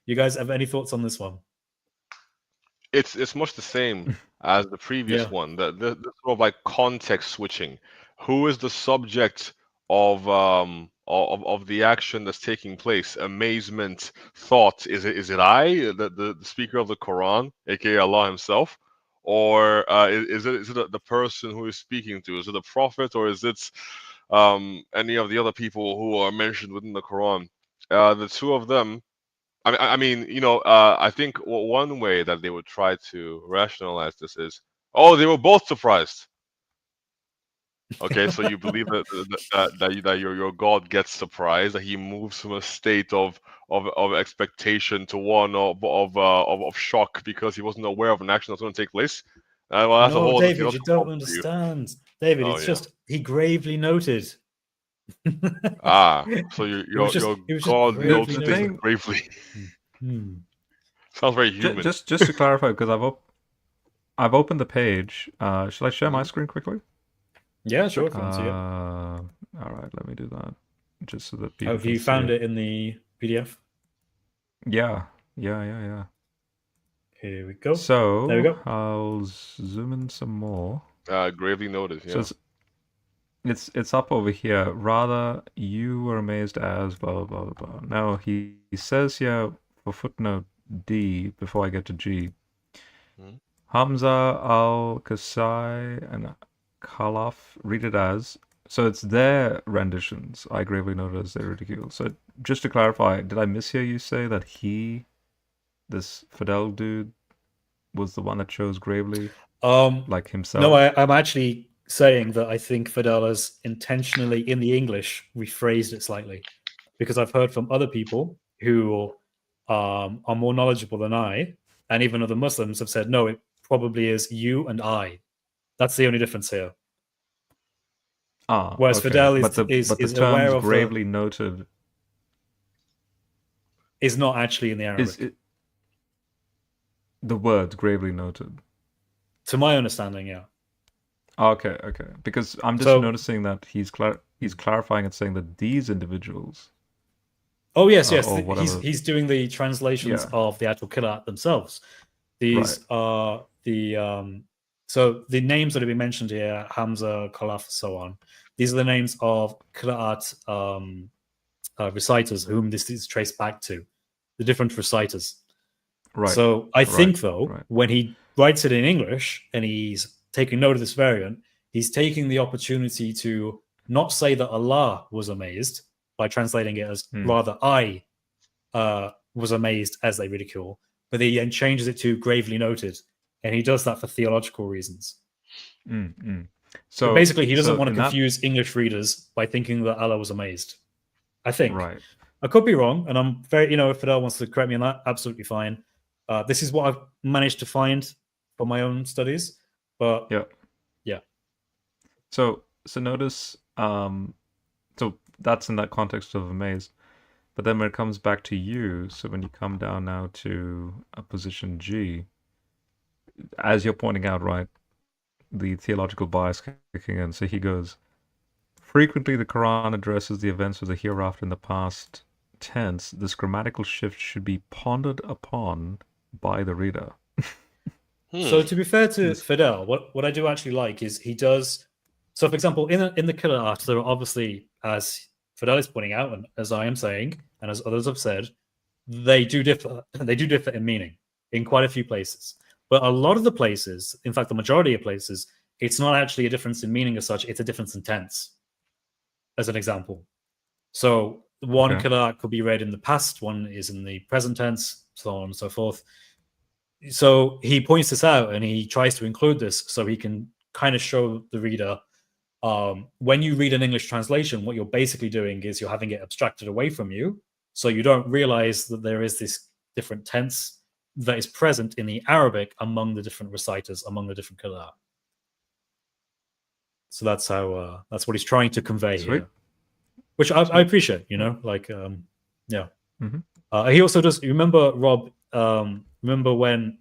You guys have any thoughts on this one? It's much the same as the previous one. The sort of like context switching. Who is the subject of the action that's taking place? Amazement, thought. Is it I, the speaker of the Quran, aka Allah Himself, or is it the person who is speaking to? Is it a prophet, or is it any of the other people who are mentioned within the Quran? The two of them. I mean, I think one way that they would try to rationalize this is, oh, they were both surprised. Okay, so you believe that your God gets surprised, that he moves from a state of expectation to one of shock because he wasn't aware of an action that's going to take place. Well, that's a No, whole other David, you theological don't problem for you. understand. David, Oh it's yeah. just he gravely noted. So It was your just God gravely notes The things thing- bravely. Hmm. Sounds very human. Just to clarify, because I've opened the page. Shall I share my Mhm. screen quickly? Yeah, sure, if you want to see it. All right, let me do that, just so that people Have can you see found it in the PDF? Yeah. Here we go. So There we go. I'll zoom in some more. Gravely noted. So Yeah. it's up over here. Rather, you were amazed as blah blah blah blah. Now he says here for footnote D before I get to G. Mhm. Hamza al-Kasai and Khalaf read it as. So it's their renditions. I gravely noted as they ridicule. So just to clarify, did I mishear you say that this Fidel dude, was the one that chose gravely, like himself? No, I'm actually saying that I think Fidel has intentionally, in the English, rephrased it slightly, because I've heard from other people who are more knowledgeable than I, and even other Muslims have said, no, it probably is you and I. That's the only difference here. Whereas Okay. Fidel but the is terms aware of gravely noted is not actually in the Arabic. is it, the words gravely noted. To my understanding, yeah. Okay. Because I'm just noticing that he's clarifying and saying that these individuals. Oh yes. or whatever. He's doing the translations of the actual Qira'at themselves. These are the so the names that have been mentioned here, Hamza, Khalaf, so on. These are the names of Qira'at reciters whom this is traced back to, the different reciters. Right. So I think though, when he writes it in English and he's taking note of this variant, he's taking the opportunity to not say that Allah was amazed by translating it as rather I was amazed as they ridicule, but he then changes it to gravely noted, and he does that for theological reasons. So but basically, he doesn't want to confuse English readers by thinking that Allah was amazed. I think. Right. I could be wrong, and I'm very, if Fidel wants to correct me on that, absolutely fine. This is what I've managed to find for my own studies, but yeah. So notice, so that's in that context of amazed, but then when it comes back to you, so when you come down now to a position G, as you're pointing out, right, the theological bias kicking in. So he goes, frequently the Quran addresses the events of the hereafter in the past tense. This grammatical shift should be pondered upon by the reader. So to be fair to Fidel, what I do actually like is he does. So for example, in the Qira'at, there are obviously, as Fidel is pointing out, and as I am saying, and as others have said, they do differ. They do differ in meaning in quite a few places. But a lot of the places, in fact, the majority of places, it's not actually a difference in meaning as such. It's a difference in tense, as an example. So one Qira'at could be read in the past, one is in the present tense, so on and so forth. So he points this out and he tries to include this so he can kind of show the reader when you read an English translation, what you're basically doing is you're having it abstracted away from you. So you don't realize that there is this different tense that is present in the Arabic among the different reciters, among the different qira'at. So that's how that's what he's trying to convey here, which I appreciate. Yeah. He also does. You remember, Rob? Remember when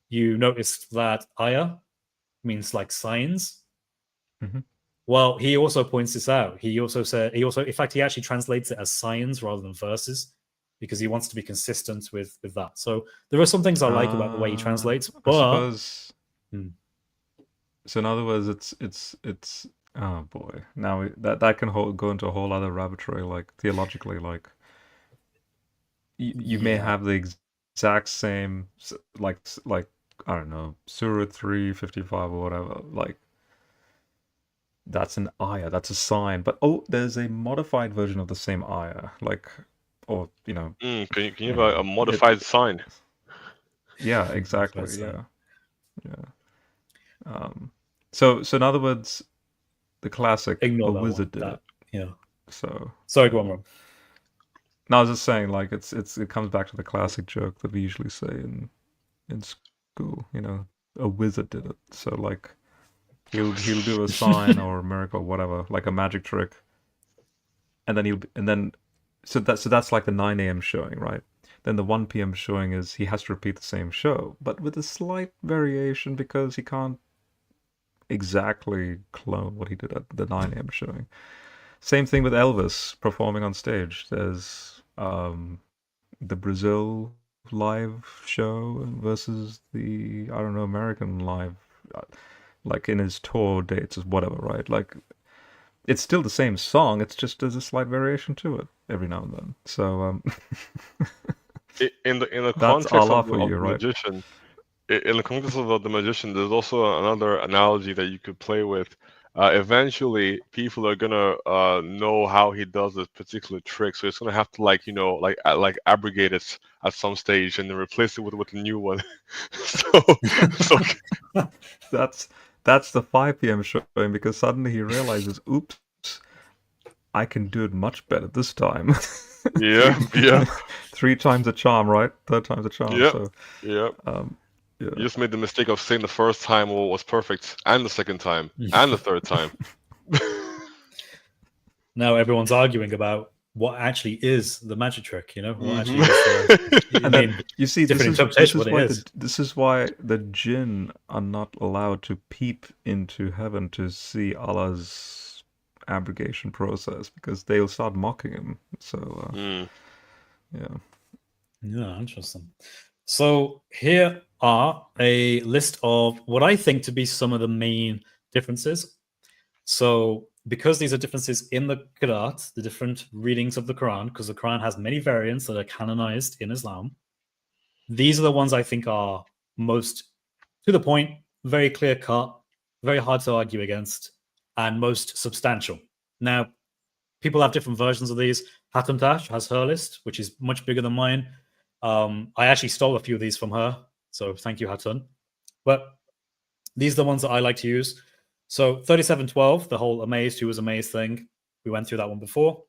you noticed that ayah means like signs? Well, he also points this out. He also, in fact, he actually translates it as signs rather than verses because he wants to be consistent with that. So there are some things I like about the way he translates. But I suppose. So in other words, it's oh boy. Now that can go into a whole other rabbit trail, like theologically, like you may have the exact same like I don't know, Surah 355 or whatever, like that's an ayah, that's a sign. But there's a modified version of the same ayah, like, or Can you have a modified sign? Yeah, exactly. Modified Yeah. So in other words, the classic Ignore a that wizard one. did it. Yeah. So Sorry, go on, Rob. no, I was just saying, like, it comes back to the classic joke that we usually say in school. A wizard did it. So like, he'll do a sign or a miracle, or whatever, like a magic trick, and then so that's like the 9 a.m. showing, right? Then the 1 p.m. showing is he has to repeat the same show, but with a slight variation because he can't exactly clone what he did at the 9 a.m. showing. Same thing with Elvis performing on stage. There's the Brazil live show versus the, I don't know, American live, like in his tour dates or whatever, right? Like, it's still the same song, it's just there's a slight variation to it every now and then. So In the that's context Allah of for you, the right? magician, in the context of the magician, there's also another analogy that you could play with. Eventually, people are gonna know how he does this particular trick, so it's gonna have to like abrogate it at some stage and then replace it with a new one. so That's the 5 p.m. showing, because suddenly he realizes, oops, I can do it much better this time. yeah. 3 times a charm, right? 3rd time's a charm. Yeah. So Yeah. yeah. You just made the mistake of saying the first time was perfect, and the second time, and the third time. Now everyone's arguing about what actually is the magic trick. What actually Mhm. is. And then you see, different interpretation of what it is. this is why the jinn are not allowed to peep into heaven to see Allah's abrogation process, because they'll start mocking him. So yeah. Yeah, interesting. So here are a list of what I think to be some of the main differences. So because these are differences in the Qira'at, the different readings of the Quran, because the Quran has many variants that are canonized in Islam, these are the ones I think are most to the point, very clear cut, very hard to argue against, and most substantial. Now, people have different versions of these. Hatem Tash has her list, which is much bigger than mine. I actually stole a few of these from her, so thank you, Hatun. But these are the ones that I like to use. So 3712, the whole amazed, who was amazed thing. We went through that one before.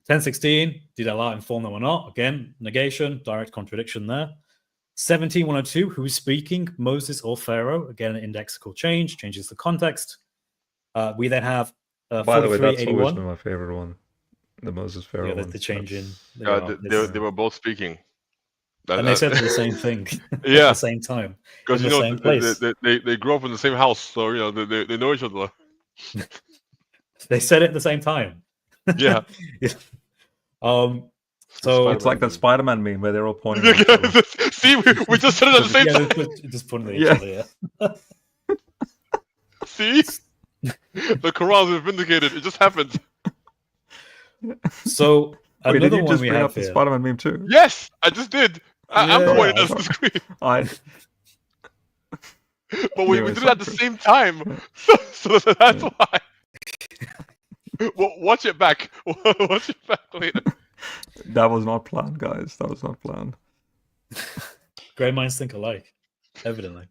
1016, did Allah inform them or not? Again, negation, direct contradiction there. 17102, who is speaking, Moses or Pharaoh? Again, an indexical change, changes the context. We then have By the way, that's always 4381. been my favorite one, the Moses Pharaoh one. The change in. They were both speaking. And they said the same thing Yeah. at the same time. Because in the same place. They grew up in the same house, so they know each other. They said it at the same time. Yeah. So it's like that Spider-Man meme where they're all pointing at each other. See, we just said it at the same time. Just pointing at each other. Yeah. See, the Quran is vindicated. It just happened. So Wait, another did you one just we bring have up the here. Spider-Man meme too? Yes, I just did. I'm pointing at the screen. But we did it at the same time, so that's why. Well, watch it back. Watch it back later. That was not planned, guys. That was not planned. Great minds think alike, evidently.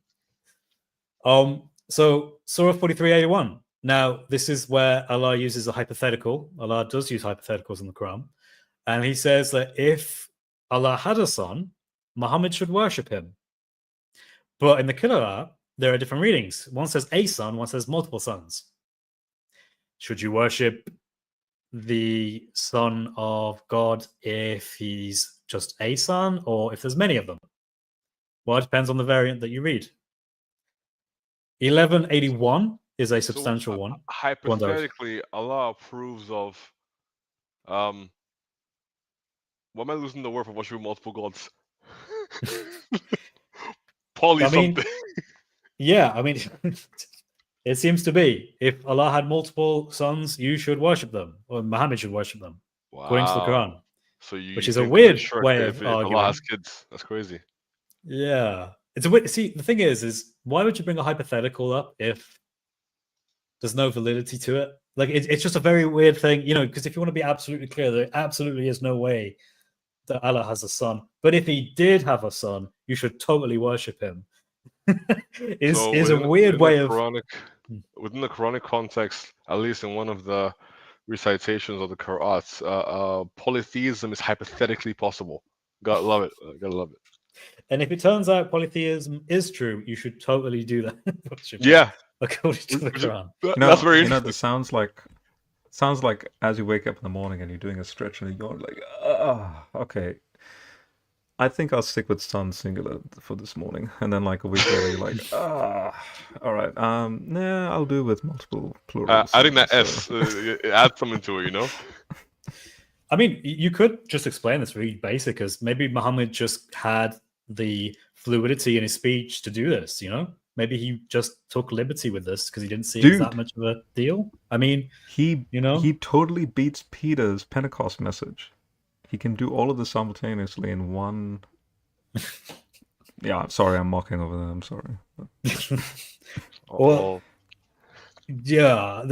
So Surah 4381. Now, this is where Allah uses a hypothetical. Allah does use hypotheticals in the Quran. And he says that if Allah had a son, Muhammad should worship him. But in the Qira'at, there are different readings. One says a son, one says multiple sons. Should you worship the son of God if he's just a son, or if there's many of them? Well, it depends on the variant that you read. 1181 is a substantial one. Hypothetically, Allah approves of what am I losing the word for worshiping multiple gods? Poly something. Yeah, I mean, it seems to be. If Allah had multiple sons, you should worship them, or Muhammad should worship them, according to the Quran. So which is a weird way of Allah arguing. has kids. That's crazy. Yeah, It's a weird, see, the thing is why would you bring a hypothetical up if there's no validity to it? Like, it's just a very weird thing, you know, because if you want to be absolutely clear, there absolutely is no way that Allah has a son. But if he did have a son, you should totally worship him. is a weird way of... Within the Quranic context, at least in one of the recitations of the Qira'at, polytheism is hypothetically possible. Gotta love it. Gotta love it. And if it turns out polytheism is true, you should totally do that. Yeah. According to the Quran. That's very interesting. This sounds like as you wake up in the morning and you're doing a stretch and you're like, okay, I think I'll stick with sun singular for this morning. And then like a week later you're like, all right, nah, I'll do with multiple plural. I think that S add something to it, you know? I mean, you could just explain this really basic, as maybe Muhammad just had the fluidity in his speech to do this, you know? Maybe he just took liberty with this because he didn't see it as that much of a deal. I mean, he totally beats Peter's Pentecost message. He can do all of this simultaneously in one. Yeah, I'm sorry, I'm mocking over there. I'm sorry. Well, yeah,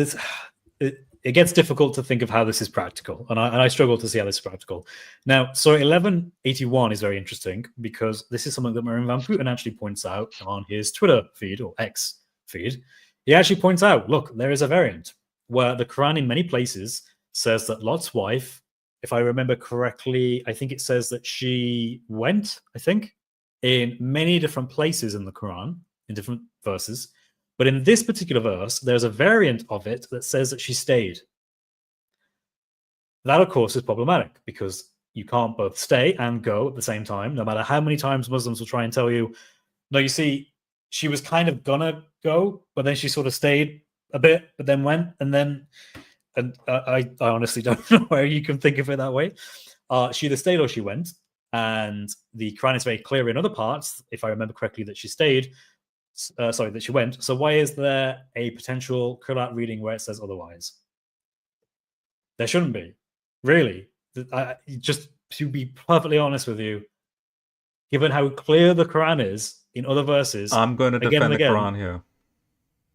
it gets difficult to think of how this is practical, and I struggle to see how this is practical. Now, so 1181 is very interesting because this is something that Marin Van Putten actually points out on his Twitter feed, or X feed. He actually points out, look, there is a variant where the Quran in many places says that Lot's wife, if I remember correctly, I think it says that she went, I think, in many different places in the Quran, in different verses. But in this particular verse, there's a variant of it that says that she stayed. That, of course, is problematic because you can't both stay and go at the same time, no matter how many times Muslims will try and tell you, no, you see, she was kind of gonna go, but then she sort of stayed a bit, but then went, and I honestly don't know where you can think of it that way. She either stayed or she went, and the Quran is very clear in other parts, if I remember correctly, that she stayed. That she went. So why is there a potential Qira'at reading where it says otherwise? There shouldn't be. Really. Just to be perfectly honest with you, given how clear the Quran is in other verses... I'm going to defend the Quran here.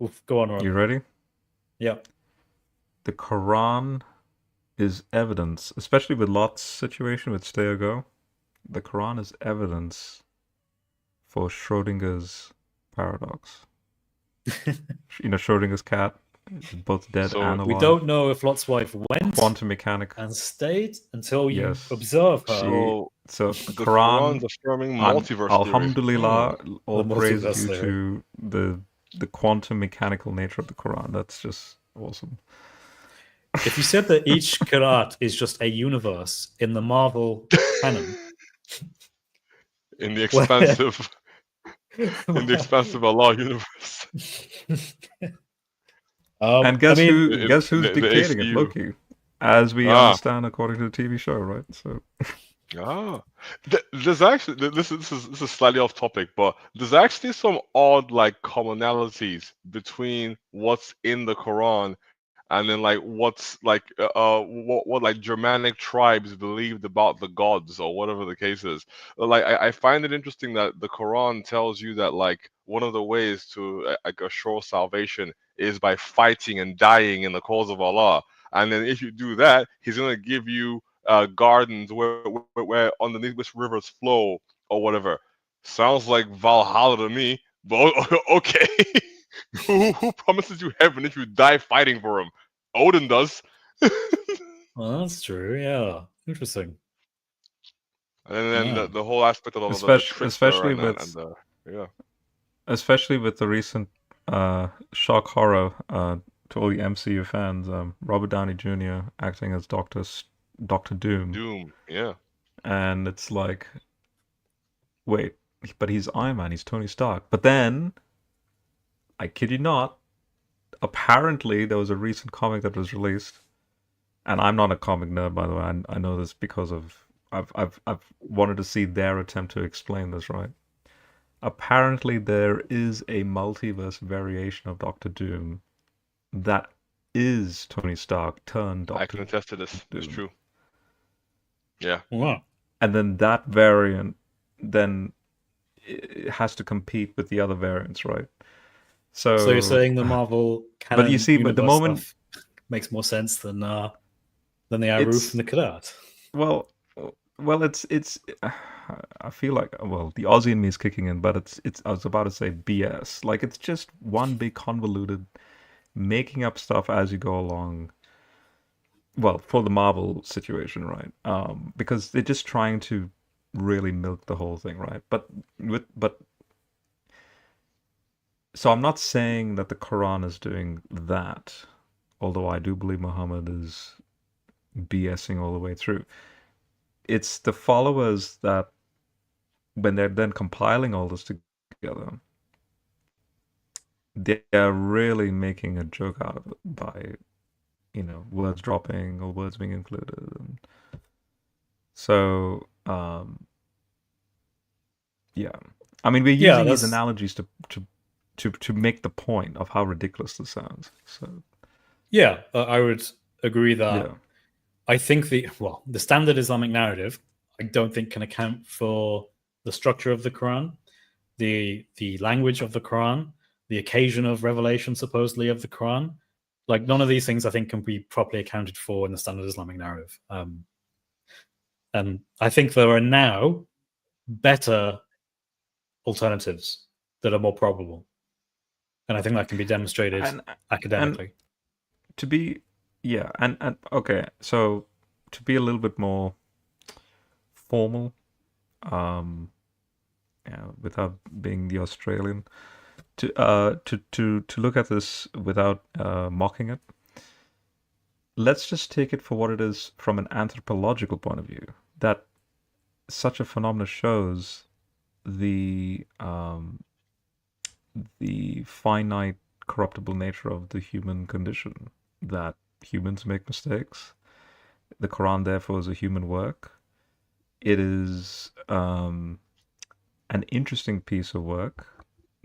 Oof, go on, Rob. You ready? Yeah. The Quran is evidence, especially with Lot's situation with stay or go. The Quran is evidence for Schrodinger's paradox. You know, Schrodinger's cat is both dead and alive. We don't know if Lot's wife went quantum mechanic and stayed until you observe her. So the Quran's affirming multiverse Alhamdulillah, all praise due to the quantum mechanical nature of the Quran. That's just awesome. If you said that each Qira'at is just a universe in the Marvel canon, in the expansive Allah universe. And guess who's dictating it? Loki, as we understand according to the TV show, right? So. There's actually this is slightly off topic, but there's actually some odd like commonalities between what's in the Quran and then like what's like what like Germanic tribes believed about the gods or whatever the case is. Like I find it interesting that the Quran tells you that like one of the ways to like assure salvation is by fighting and dying in the cause of Allah, and then if you do that, He's gonna give you gardens where underneath which rivers flow or whatever. Sounds like Valhalla to me, but okay. Who promises you heaven if you die fighting for him? Odin does. Well, that's true. Yeah, interesting. And then the whole aspect of especially with the recent shock horror to all the MCU fans, Robert Downey Jr. acting as Doctor Doom. Doom, yeah. And it's like, wait, but he's Iron Man, he's Tony Stark. But then, I kid you not, apparently there was a recent comic that was released, and I'm not a comic nerd, by the way. I know this because of I've wanted to see their attempt to explain this, right? Apparently there is a multiverse variation of Doctor Doom that is Tony Stark turned Doctor. I can attest to this. It's true. Yeah. Wow. And then that variant then it has to compete with the other variants, right? So you're saying the Marvel canon but you see, but the universe moment stuff makes more sense than the Aruf and the Qira'at. well, it's. I feel like the Aussie in me is kicking in, but it's. I was about to say BS. Like it's just one big convoluted, making up stuff as you go along. Well, for the Marvel situation, right? Because they're just trying to really milk the whole thing, right? But so I'm not saying that the Quran is doing that, although I do believe Muhammad is BSing all the way through. It's the followers that, when they're then compiling all this together, they are really making a joke out of it by, words dropping or words being included. And so, yeah. I mean, we're using these analogies to make the point of how ridiculous this sounds. So, yeah, I would agree that. I think the standard Islamic narrative, I don't think can account for the structure of the Quran, the language of the Quran, the occasion of revelation supposedly of the Quran. Like none of these things I think can be properly accounted for in the standard Islamic narrative. And I think there are now better alternatives that are more probable. And I think that can be demonstrated academically. Okay, so to be a little bit more formal, without being the Australian, to look at this without mocking it, let's just take it for what it is from an anthropological point of view. That such a phenomenon shows the finite, corruptible nature of the human condition. That humans make mistakes. The Quran, therefore, is a human work. It is an interesting piece of work.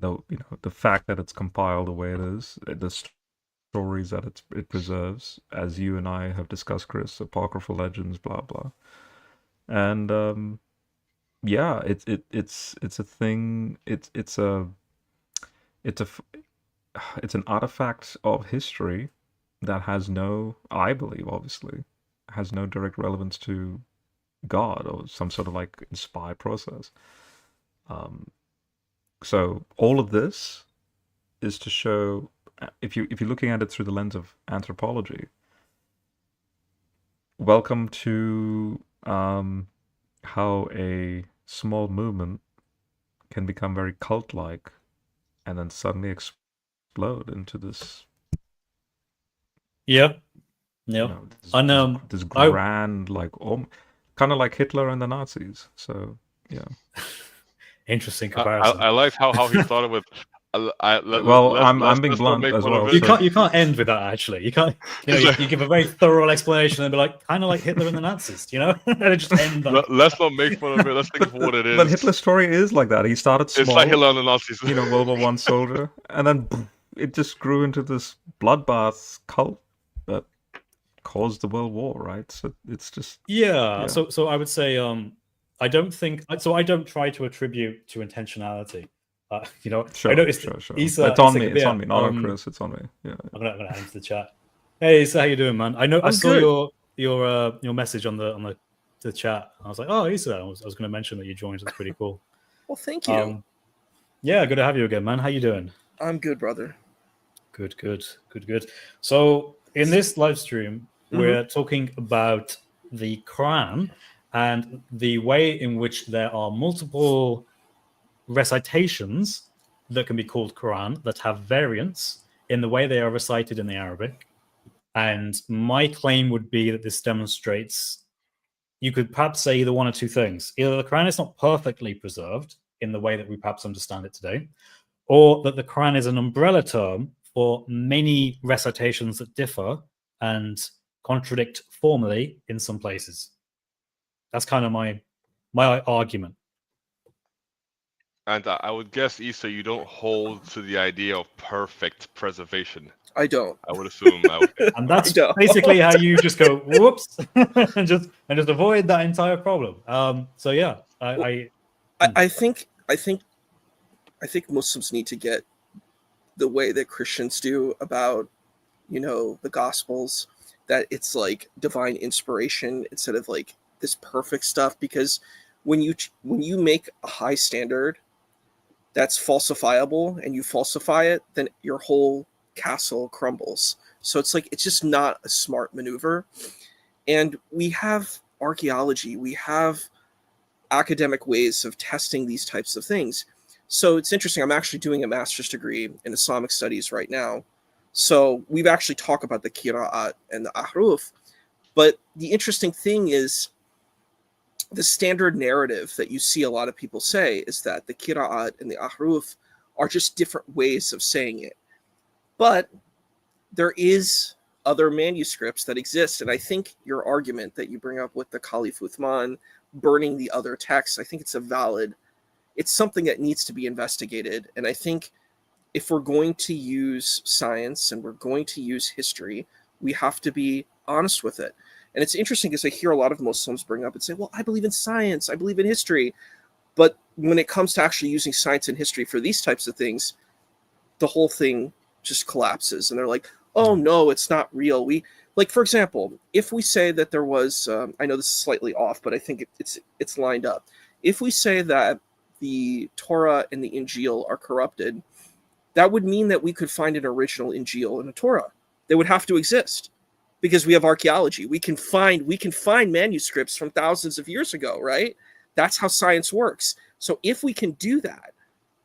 Though the fact that it's compiled the way it is, the stories that it preserves, as you and I have discussed, Chris, apocryphal legends, blah blah, and it's a thing. It's an artifact of history that has I believe, obviously, has no direct relevance to God or some sort of like inspired process. So all of this is to show, if you're looking at it through the lens of anthropology, welcome to how a small movement can become very cult-like and then suddenly explode into this. Yeah. This grand, kind of like Hitler and the Nazis. So yeah. Interesting comparison. I like how he thought of it. I'm being blunt as well. You can't end with that. Actually, you can't. You give a very thorough explanation and be like, kind of like Hitler and the Nazis, and it just end. Let's not make fun of it. Let's think of what it is. But Hitler's story is like that. He started small. It's like Hitler and the Nazis. World War I soldier, and then it just grew into this bloodbath cult that caused the World War. Right. So it's just So I would say I don't try to attribute to intentionality. Sure, I noticed sure. Isa, it's on me. It's on me. Not on Chris. It's on me. Yeah. I'm gonna add him to the chat. Hey, Isa, how you doing, man? I saw your message on the chat. I was like, oh, Isa. I was going to mention that you joined. It's pretty cool. Well, thank you. Yeah, good to have you again, man. How you doing? I'm good, brother. Good. So in this live stream, we're talking about the Quran and the way in which there are multiple recitations that can be called Quran that have variants in the way they are recited in the Arabic. And my claim would be that this demonstrates, you could perhaps say either one or two things. Either the Quran is not perfectly preserved in the way that we perhaps understand it today, or that the Quran is an umbrella term for many recitations that differ and contradict formally in some places. That's kind of my argument. And I would guess, Issa, you don't hold to the idea of perfect preservation. I don't. I would assume. And that's basically how you just go whoops and just avoid that entire problem. So yeah, I think I think Muslims need to get the way that Christians do about, the Gospels, that it's like divine inspiration instead of like this perfect stuff. Because when you make a high standard that's falsifiable and you falsify it, then your whole castle crumbles. So it's like, it's just not a smart maneuver. And we have archaeology, we have academic ways of testing these types of things. So it's interesting. I'm actually doing a master's degree in Islamic studies right now. So we've actually talked about the Qira'at and the Ahruf. But the interesting thing is the standard narrative that you see a lot of people say is that the Qira'at and the Ahruf are just different ways of saying it. But there is other manuscripts that exist. And I think your argument that you bring up with the Caliph Uthman burning the other texts, I think it's something that needs to be investigated. And I think if we're going to use science and we're going to use history, we have to be honest with it. And it's interesting because I hear a lot of Muslims bring up and say, well, I believe in science, I believe in history. But when it comes to actually using science and history for these types of things, the whole thing just collapses. And they're like, oh, no, it's not real. Like, for example, if we say that there was, I know this is slightly off, but I think it's lined up. If we say that the Torah and the Injil are corrupted, that would mean that we could find an original Injil and a Torah. They would have to exist because we have archaeology. We can find manuscripts from thousands of years ago, right? That's how science works. So if we can do that,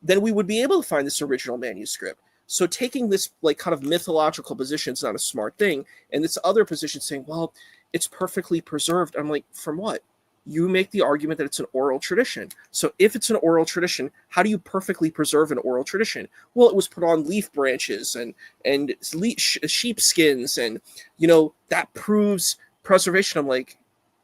then we would be able to find this original manuscript. So taking this like kind of mythological position is not a smart thing. And this other position saying, well, it's perfectly preserved. I'm like, from what? You make the argument that it's an oral tradition. So if it's an oral tradition, how do you perfectly preserve an oral tradition? Well, it was put on leaf branches and sheep skins, and that proves preservation. I'm like,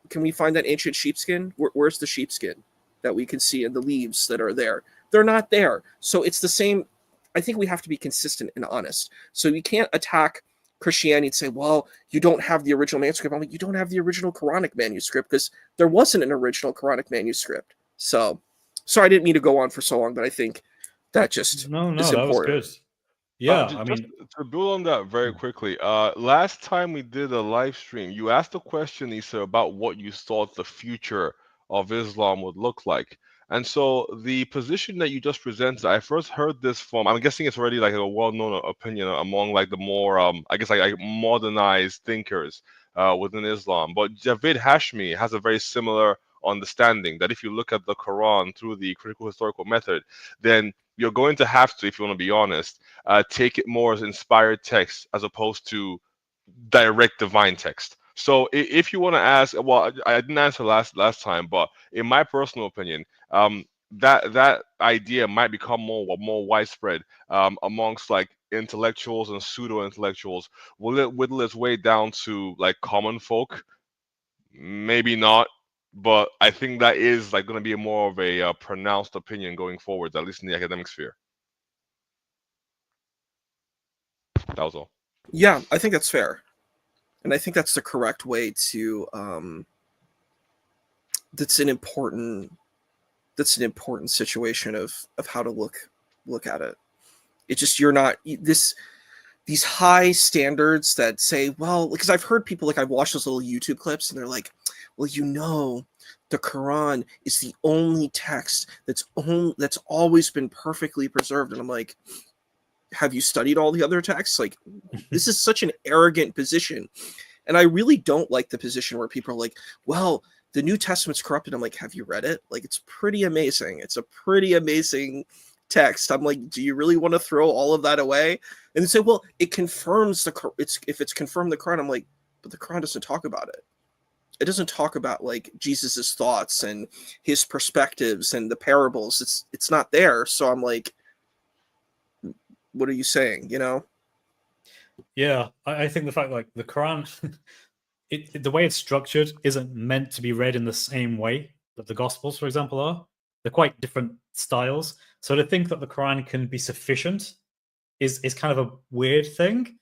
can we find that ancient sheepskin? Where's the sheepskin that we can see and the leaves that are there? They're not there. So it's the same. I think we have to be consistent and honest. So you can't attack Christianity and say, well, you don't have the original manuscript. I'm like, you don't have the original Quranic manuscript because there wasn't an original Quranic manuscript. So sorry, I didn't mean to go on for so long, but I think that just is that important. was good. Yeah, just to build on that very quickly, last time we did a live stream, you asked a question, Issa, about what you thought the future of Islam would look like. And so the position that you just presented, I first heard this from, I'm guessing it's already like a well-known opinion among like the more, I guess like modernized thinkers within Islam. But Javid Hashmi has a very similar understanding that if you look at the Quran through the critical historical method, then you're going to have to, if you want to be honest, take it more as inspired text as opposed to direct divine text. So if you want to ask, well, I didn't answer last time, but in my personal opinion, that idea might become more widespread amongst like intellectuals and pseudo-intellectuals. Will it whittle its way down to like common folk? Maybe not, but I think that is like going to be more of a pronounced opinion going forward, at least in the academic sphere. That was all. Yeah, I think that's fair. And I think that's the correct way to that's an important situation of how to look at it. It's just, you're not these high standards that say, well, because I've heard people, like I've watched those little YouTube clips and they're like, well, the Quran is the only text that's always been perfectly preserved. And I'm like, have you studied all the other texts? Like, this is such an arrogant position. And I really don't like the position where people are like, well, the New Testament's corrupted. I'm like, have you read it? Like, it's pretty amazing. It's a pretty amazing text. I'm like, do you really want to throw all of that away? And they say, well, it confirms if it's confirmed the Quran. I'm like, but the Quran doesn't talk about it. It doesn't talk about like Jesus's thoughts and his perspectives and the parables. It's not there. So I'm like, what are you saying? Yeah, I think the fact like the Quran, the way it's structured isn't meant to be read in the same way that the Gospels, for example, are. They're quite different styles. So to think that the Quran can be sufficient is kind of a weird thing.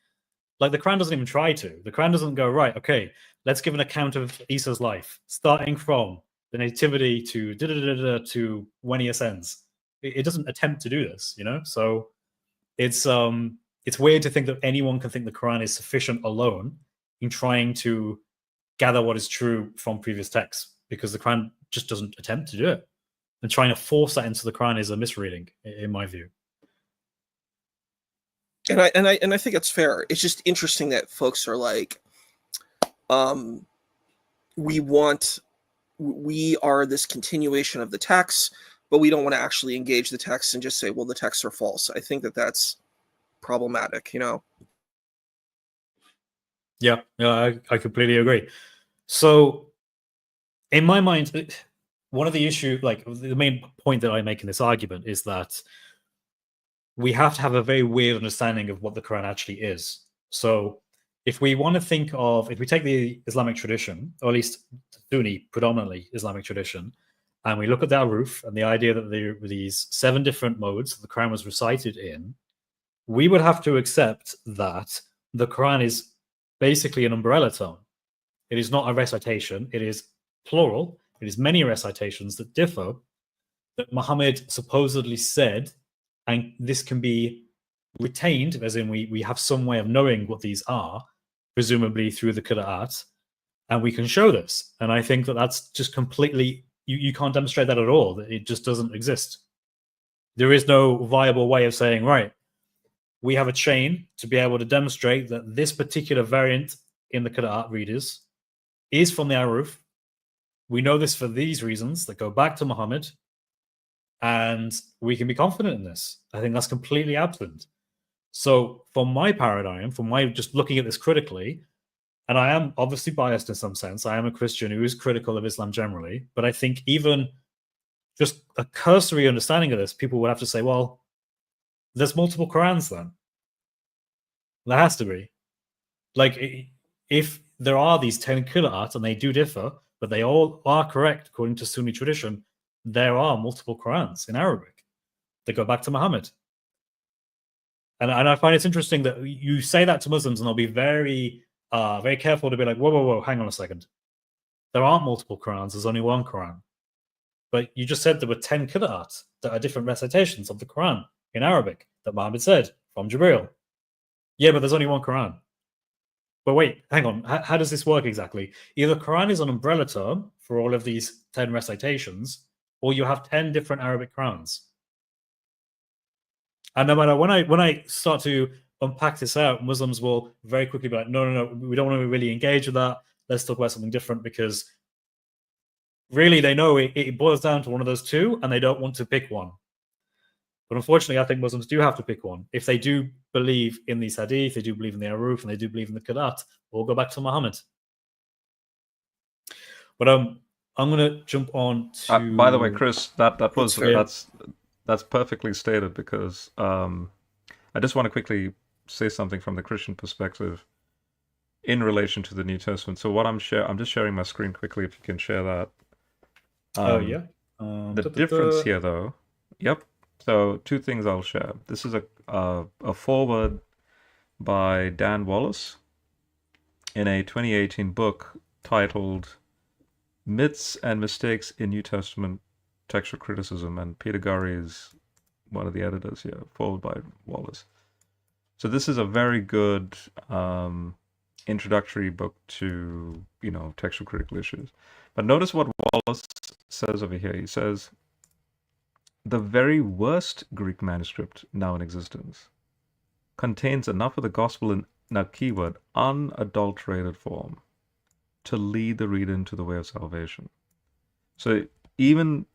Like the Quran doesn't even try to. The Quran doesn't go, right, okay, let's give an account of Isa's life, starting from the nativity to when he ascends. It doesn't attempt to do this, you know. So it's weird to think that anyone can think the Quran is sufficient alone in trying to gather what is true from previous texts, because the Quran just doesn't attempt to do it. And trying to force that into the Quran is a misreading, in my view. And I think it's fair. It's just interesting that folks are like, we are this continuation of the text, but we don't want to actually engage the text and just say, well, the texts are false. I think that that's problematic, you know? Yeah, I completely agree. So in my mind, one of the issues, like the main point that I make in this argument is that we have to have a very weird understanding of what the Quran actually is. So if we want to think of, if we take the Islamic tradition, or at least Sunni, predominantly Islamic tradition, and we look at the Aruf and the idea that there were these 7 different modes that the Quran was recited in, we would have to accept that the Quran is basically an umbrella term. It is not a recitation. It is plural. It is many recitations that differ, that Muhammad supposedly said, and this can be retained, as in we have some way of knowing what these are, presumably through the Qira'at, and we can show this. And I think that that's just completely, you can't demonstrate that at all, that it just doesn't exist. There is no viable way of saying, right, we have a chain to be able to demonstrate that this particular variant in the Qira'at readers is from the Aruf. We know this for these reasons that go back to Muhammad, and we can be confident in this. I think that's completely absent. So from my paradigm, from my just looking at this critically, and I am obviously biased in some sense, I am a Christian who is critical of Islam generally, but I think even just a cursory understanding of this, people would have to say, well, there's multiple Qurans then. There has to be. Like, if there are these 10 Qira'at and they do differ, but they all are correct according to Sunni tradition, there are multiple Qurans in Arabic that go back to Muhammad. And I find it's interesting that you say that to Muslims and they'll be very, very careful to be like, whoa, hang on a second. There aren't multiple Qurans, there's only one Quran. But you just said there were 10 Qira'at that are different recitations of the Quran in Arabic that Muhammad said from Jibreel. Yeah, but there's only one Quran. But wait, hang on. How does this work exactly? Either Quran is an umbrella term for all of these 10 recitations, or you have 10 different Arabic Qurans. And no matter when I start to unpack this out, Muslims will very quickly be like, no, we don't want to really engage with that. Let's talk about something different, because really they know it boils down to one of those two, and they don't want to pick one. But unfortunately, I think Muslims do have to pick one. If they do believe in these hadith, they do believe in the Aruf, and they do believe in the Qira'at, we'll go back to Muhammad. But I'm going to jump on to... by the way, Chris, that's perfectly stated, because I just want to quickly say something from the Christian perspective in relation to the New Testament. So what I'm just sharing my screen quickly, if you can share that. Yeah. The difference here, though. Yep. So 2 things I'll share. This is a foreword by Dan Wallace in a 2018 book titled Myths and Mistakes in New Testament Textual Criticism, and Peter Gurry is one of the editors here, foreword by Wallace. So this is a very good introductory book to, textual critical issues. But notice what Wallace says over here. He says, the very worst Greek manuscript now in existence contains enough of the gospel in, now keyword, unadulterated form to lead the reader into the way of salvation. So even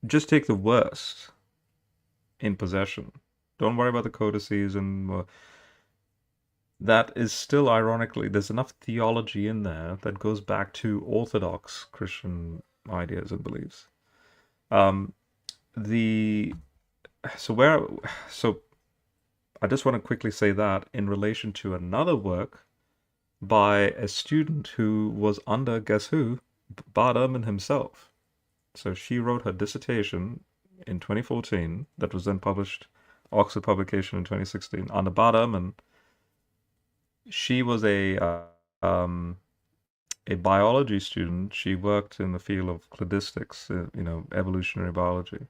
just take the worst in possession. Don't worry about the codices and that is still, ironically, there's enough theology in there that goes back to orthodox Christian ideas and beliefs. So I just want to quickly say that in relation to another work by a student who was under, guess who? Bart Ehrman himself. So she wrote her dissertation in 2014 that was then published, Oxford publication in 2016, under Bart Ehrman. She was a biology student. She worked in the field of cladistics, evolutionary biology.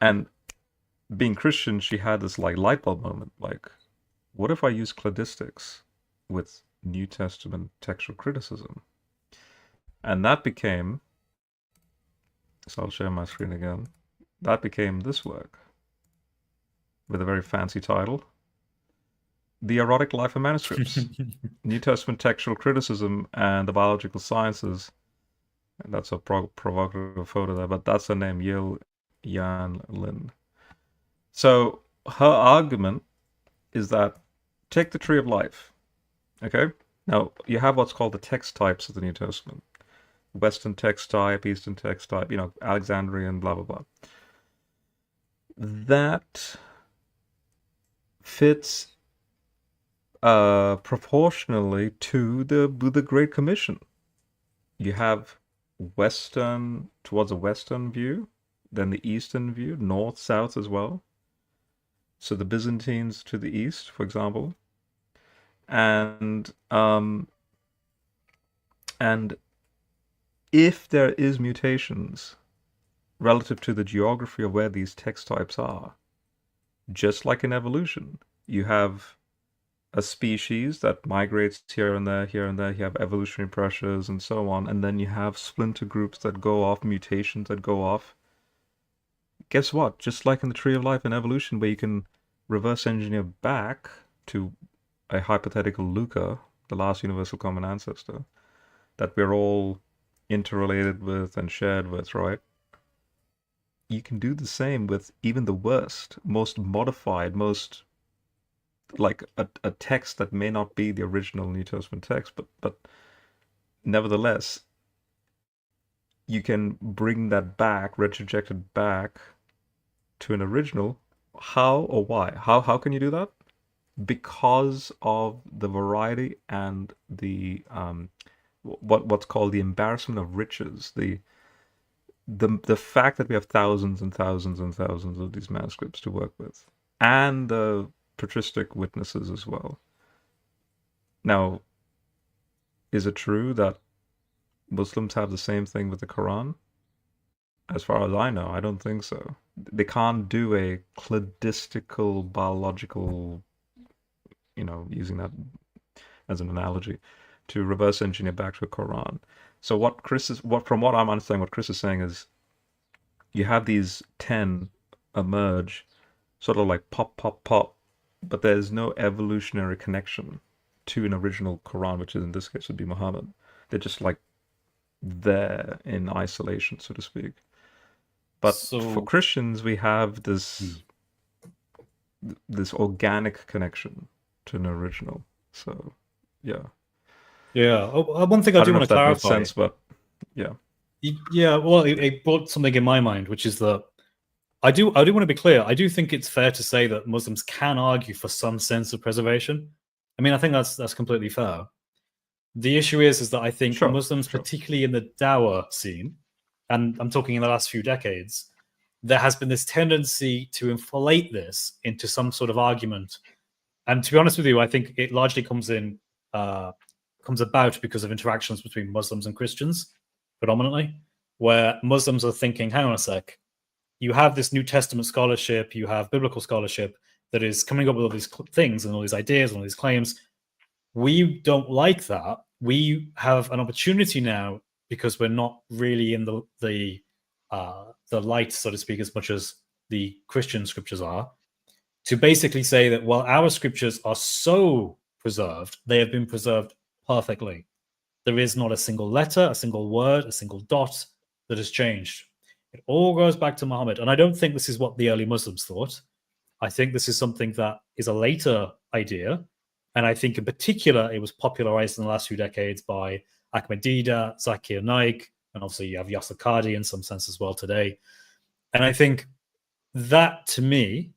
And being Christian, she had this like light bulb moment, like, what if I use cladistics with New Testament textual criticism? And that became, so I'll share my screen again, that became this work with a very fancy title, The Erotic Life of Manuscripts, New Testament Textual Criticism and the Biological Sciences. And that's a provocative photo there, but that's her name, Yil Yan Lin. So her argument is that take the Tree of Life, okay? Now, you have what's called the text types of the New Testament. Western text type, Eastern text type, Alexandrian, blah, blah, blah. That fits proportionally to the Great Commission. You have Western, towards a Western view, then the Eastern view, North, South as well. So the Byzantines to the east, for example. And if there is mutations relative to the geography of where these text types are, just like in evolution, you have a species that migrates here and there, you have evolutionary pressures and so on, and then you have splinter groups that go off, mutations that go off. Guess what? Just like in the Tree of Life and evolution, where you can reverse engineer back to a hypothetical Luca, the last universal common ancestor, that we're all interrelated with and shared with, right? You can do the same with even the worst, most modified, most like a text that may not be the original New Testament text, but nevertheless, you can bring that back, retroject it back to an original. How or why? How can you do that? Because of the variety and the what's called the embarrassment of riches, the fact that we have thousands and thousands and thousands of these manuscripts to work with, and the patristic witnesses as well. Now, is it true that Muslims have the same thing with the Quran? As far as I know, I don't think so. They can't do a cladistical, biological, using that as an analogy, to reverse engineer back to a Quran. So from what I'm understanding, what Chris is saying is, you have these 10 emerge, sort of like pop, pop, pop, but there's no evolutionary connection to an original Quran, which in this case would be Muhammad. They're just like there in isolation, so to speak. But for Christians, we have this organic connection to an original. So, yeah. Yeah. One thing I do want to clarify. Makes sense, but yeah. Yeah. Well, it brought something in my mind, which is that I do want to be clear. I do think it's fair to say that Muslims can argue for some sense of preservation. I mean, I think that's completely fair. The issue is that I think Muslims, particularly in the Dawah scene, and I'm talking in the last few decades, there has been this tendency to inflate this into some sort of argument. And to be honest with you, I think it largely comes about because of interactions between Muslims and Christians, predominantly, where Muslims are thinking, hang on a sec, you have this New Testament scholarship, you have biblical scholarship that is coming up with all these things and all these ideas and all these claims. We don't like that. We have an opportunity now, because we're not really in the light, so to speak, as much as the Christian scriptures are, to basically say that, well, our scriptures are so preserved, they have been preserved perfectly. There is not a single letter, a single word, a single dot that has changed. It all goes back to Muhammad. And I don't think this is what the early Muslims thought. I think this is something that is a later idea. And I think in particular, it was popularized in the last few decades by Ahmadiyya, Zakir Naik, and obviously you have Yasir Qadhi in some sense as well today. And I think that, to me,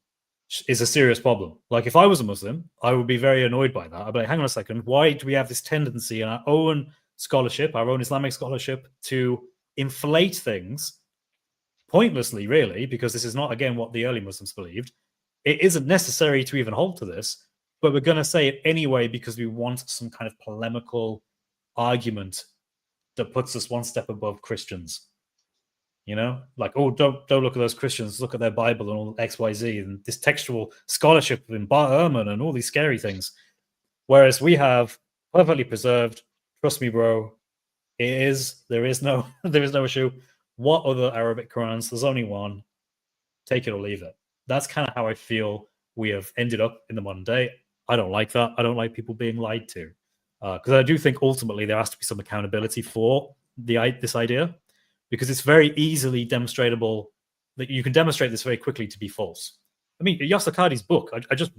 is a serious problem. Like, if I was a Muslim, I would be very annoyed by that. I'd be like, hang on a second, why do we have this tendency in our own scholarship, our own Islamic scholarship, to inflate things pointlessly, really, because this is not, again, what the early Muslims believed. It isn't necessary to even hold to this, but we're going to say it anyway because we want some kind of polemical argument that puts us one step above Christians. You know, like, oh, don't look at those Christians, look at their Bible and all XYZ and this textual scholarship in Bar Ehrman and all these scary things. Whereas we have perfectly preserved, trust me, bro, there is no issue. What other Arabic Qurans? There's only one. Take it or leave it. That's kind of how I feel we have ended up in the modern day. I don't like that. I don't like people being lied to. Because I do think ultimately there has to be some accountability for this idea, because it's very easily demonstrable that you can demonstrate this very quickly to be false. I mean, Yasakadi's book, it's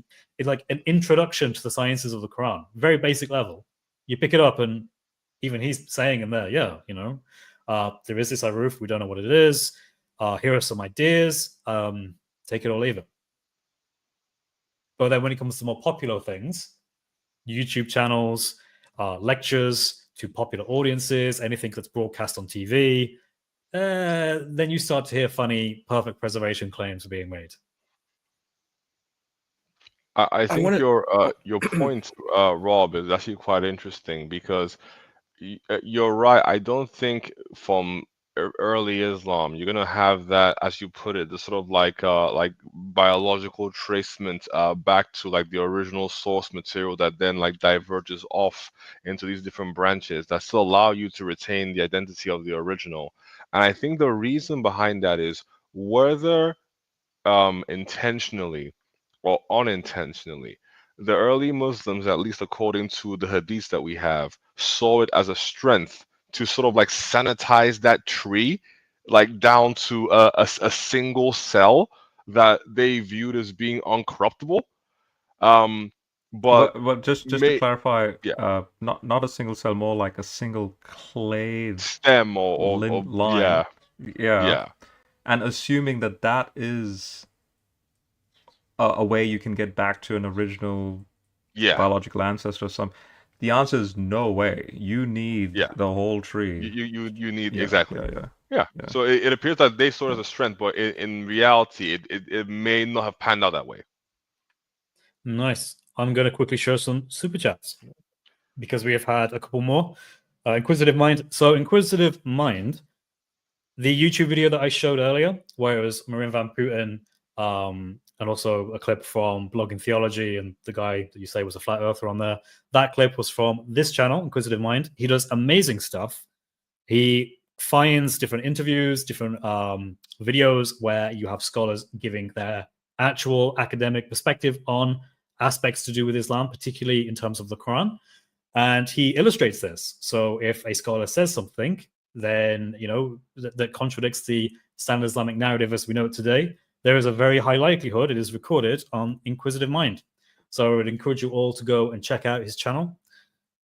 like an introduction to the sciences of the Quran, very basic level. You pick it up and even he's saying in there, yeah, you know, there is this aruf, we don't know what it is. Here are some ideas, take it or leave it. But then when it comes to more popular things, YouTube channels, lectures to popular audiences, anything that's broadcast on TV, then you start to hear funny perfect preservation claims being made. I think your point, Rob, is actually quite interesting because you're right. I don't think from early Islam you're gonna have that, as you put it, the sort of like biological tracement back to like the original source material that then like diverges off into these different branches that still allow you to retain the identity of the original. And I think the reason behind that is whether intentionally or unintentionally, the early Muslims, at least according to the hadiths that we have, saw it as a strength to sort of like sanitize that tree, like down to a single cell that they viewed as being uncorruptible. But just to clarify, yeah, not a single cell, more like a single clade stem or line. Yeah. And assuming that is a way you can get back to an original biological ancestor or something. The answer is no way. You need the whole tree. You need exactly. Yeah. So it appears that they saw it as a strength, but in reality, it may not have panned out that way. Nice. I'm going to quickly show some super chats because we have had a couple more. Inquisitive Mind. So Inquisitive Mind, the YouTube video that I showed earlier, where it was Marin Van Putten, and also a clip from Blogging Theology and the guy that you say was a flat earther on there. That clip was from this channel, Inquisitive Mind. He does amazing stuff. He finds different interviews, different videos where you have scholars giving their actual academic perspective on aspects to do with Islam, particularly in terms of the Quran. And he illustrates this. So if a scholar says something, then, you know, that contradicts the standard Islamic narrative as we know it today, there is a very high likelihood it is recorded on Inquisitive Mind. So I would encourage you all to go and check out his channel.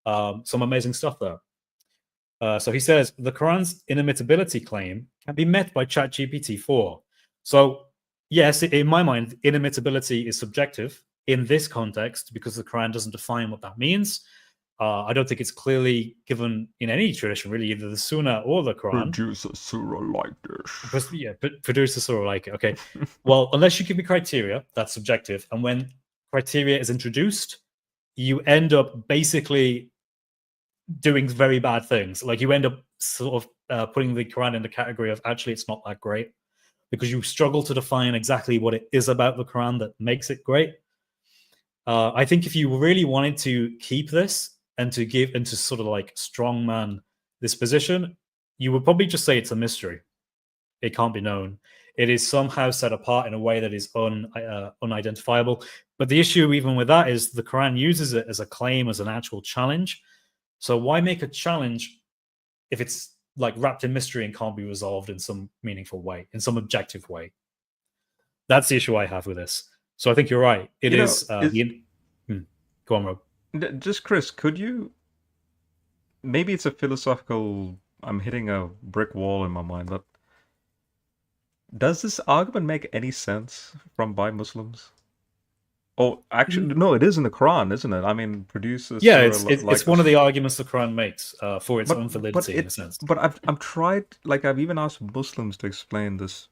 Some amazing stuff there. So he says, the Quran's inimitability claim can be met by ChatGPT 4. So yes, in my mind, inimitability is subjective in this context because the Quran doesn't define what that means. I don't think it's clearly given in any tradition, really, either the Sunnah or the Quran. Produce a surah like this. Yeah, produce a surah like it. Okay. Well, unless you give me criteria, that's subjective. And when criteria is introduced, you end up basically doing very bad things. Like you end up sort of putting the Quran in the category of actually it's not that great because you struggle to define exactly what it is about the Quran that makes it great. I think if you really wanted to keep this and to give and to sort of like strongman this position, you would probably just say it's a mystery. It can't be known. It is somehow set apart in a way that is unidentifiable. But the issue even with that is the Quran uses it as a claim, as an actual challenge. So why make a challenge if it's like wrapped in mystery and can't be resolved in some meaningful way, in some objective way? That's the issue I have with this. So I think you're right. It is. Go on, Rob. Just Chris, could you? Maybe it's a philosophical. I'm hitting a brick wall in my mind, but does this argument make any sense by Muslims? Oh, actually, no, it is in the Quran, isn't it? I mean, produces. Yeah, it's one of the arguments the Quran makes for its own validity in a sense. But I've tried, like I've even asked Muslims to explain this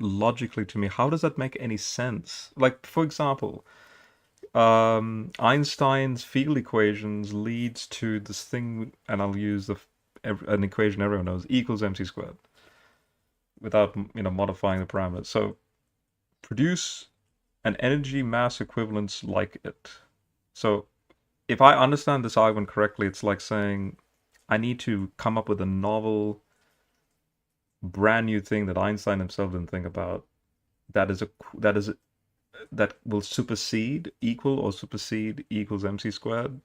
logically to me. How does that make any sense? Like, for example, Einstein's field equations leads to this thing, and I'll use an equation everyone knows, E equals mc squared. without modifying the parameters. So produce an energy mass equivalence like it. So if I understand this argument correctly, it's like saying I need to come up with a novel, brand new thing that Einstein himself didn't think about. That will supersede equals MC squared.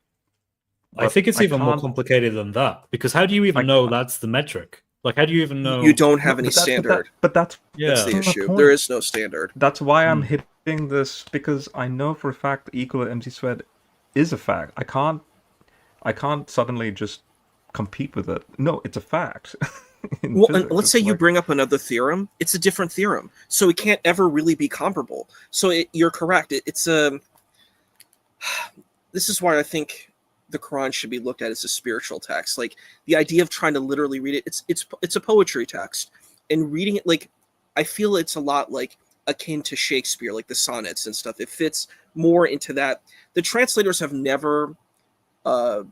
I think it's even more complicated than that, because how do you even know that's the metric? Like, how do you even know? You don't have any standard. That's the issue. There is no standard. That's why I'm hitting this, because I know for a fact that equal to MC squared is a fact. I can't suddenly just compete with it. No, it's a fact. Well, and let's say you bring up another theorem. It's a different theorem, so it can't ever really be comparable. So you're correct. It's a. This is why I think the Quran should be looked at as a spiritual text. Like, the idea of trying to literally read it, it's a poetry text, and reading it, like, I feel it's a lot like akin to Shakespeare, like the sonnets and stuff. It fits more into that. The translators have never, what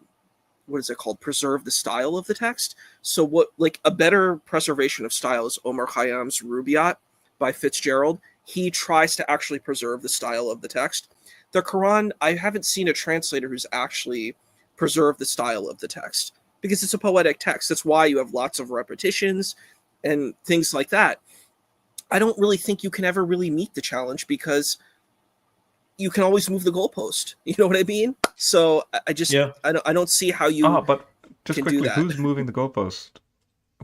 is it called? Preserve the style of the text. So what, like, a better preservation of style is Omar Khayyam's Rubaiyat by Fitzgerald. He tries to actually preserve the style of the text. The Quran, I haven't seen a translator who's actually preserved the style of the text, because it's a poetic text. That's why you have lots of repetitions and things like that. I don't really think you can ever really meet the challenge, because you can always move the goalpost. You know what I mean? So I just, I don't see how you but just can quickly, do that. who's moving the goalpost?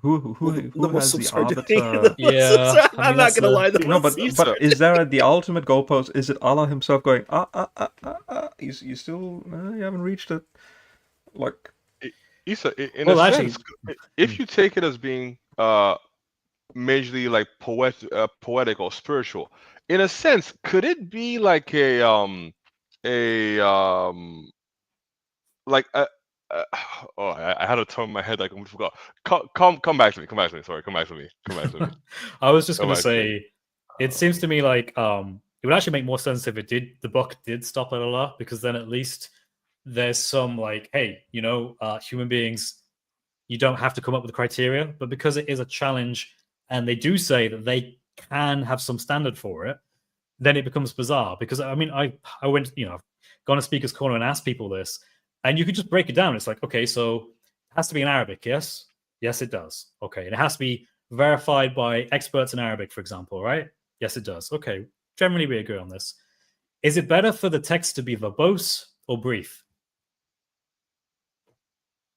Who the has Muslims the are arbiter? doing. Yeah, I'm not gonna lie. No, but is there the ultimate goalpost? Is it Allah himself going, you still, you haven't reached it? Like, Isa, in a sense, if you take it as being majorly like poetic or spiritual, in a sense, could it be like I had a term in my head, I completely forgot. Come back to me. Sorry, come back to me. I was just going to say, it seems to me like it would actually make more sense if the book did stop at Allah, because then at least there's some, like, hey, human beings, you don't have to come up with criteria, but because it is a challenge and they do say that they can have some standard for it, then it becomes bizarre. Because I mean, I went, I've gone to Speaker's Corner and asked people this, and you could just break it down. It's like, okay, so it has to be in Arabic, yes? Yes, it does. Okay, and it has to be verified by experts in Arabic, for example, right? Yes, it does. Okay, generally we agree on this. Is it better for the text to be verbose or brief?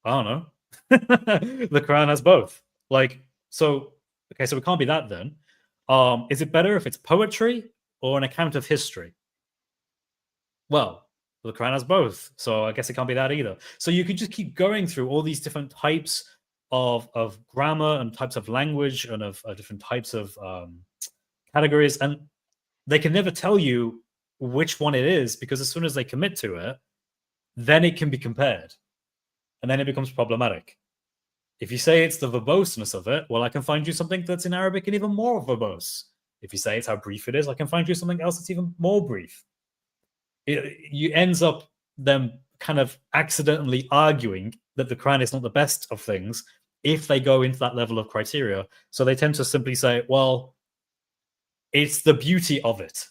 I don't know. The Quran has both. Like, so, okay, so it can't be that then. Is it better if it's poetry or an account of history? Well, the Quran has both, so I guess it can't be that either. So you could just keep going through all these different types of grammar and types of language and of different types of categories, and they can never tell you which one it is, because as soon as they commit to it, then it can be compared, and then it becomes problematic. If you say it's the verboseness of it, well, I can find you something that's in Arabic and even more verbose. If you say it's how brief it is, I can find you something else that's even more brief. It ends up them kind of accidentally arguing that the Quran is not the best of things if they go into that level of criteria. So they tend to simply say, well, it's the beauty of it.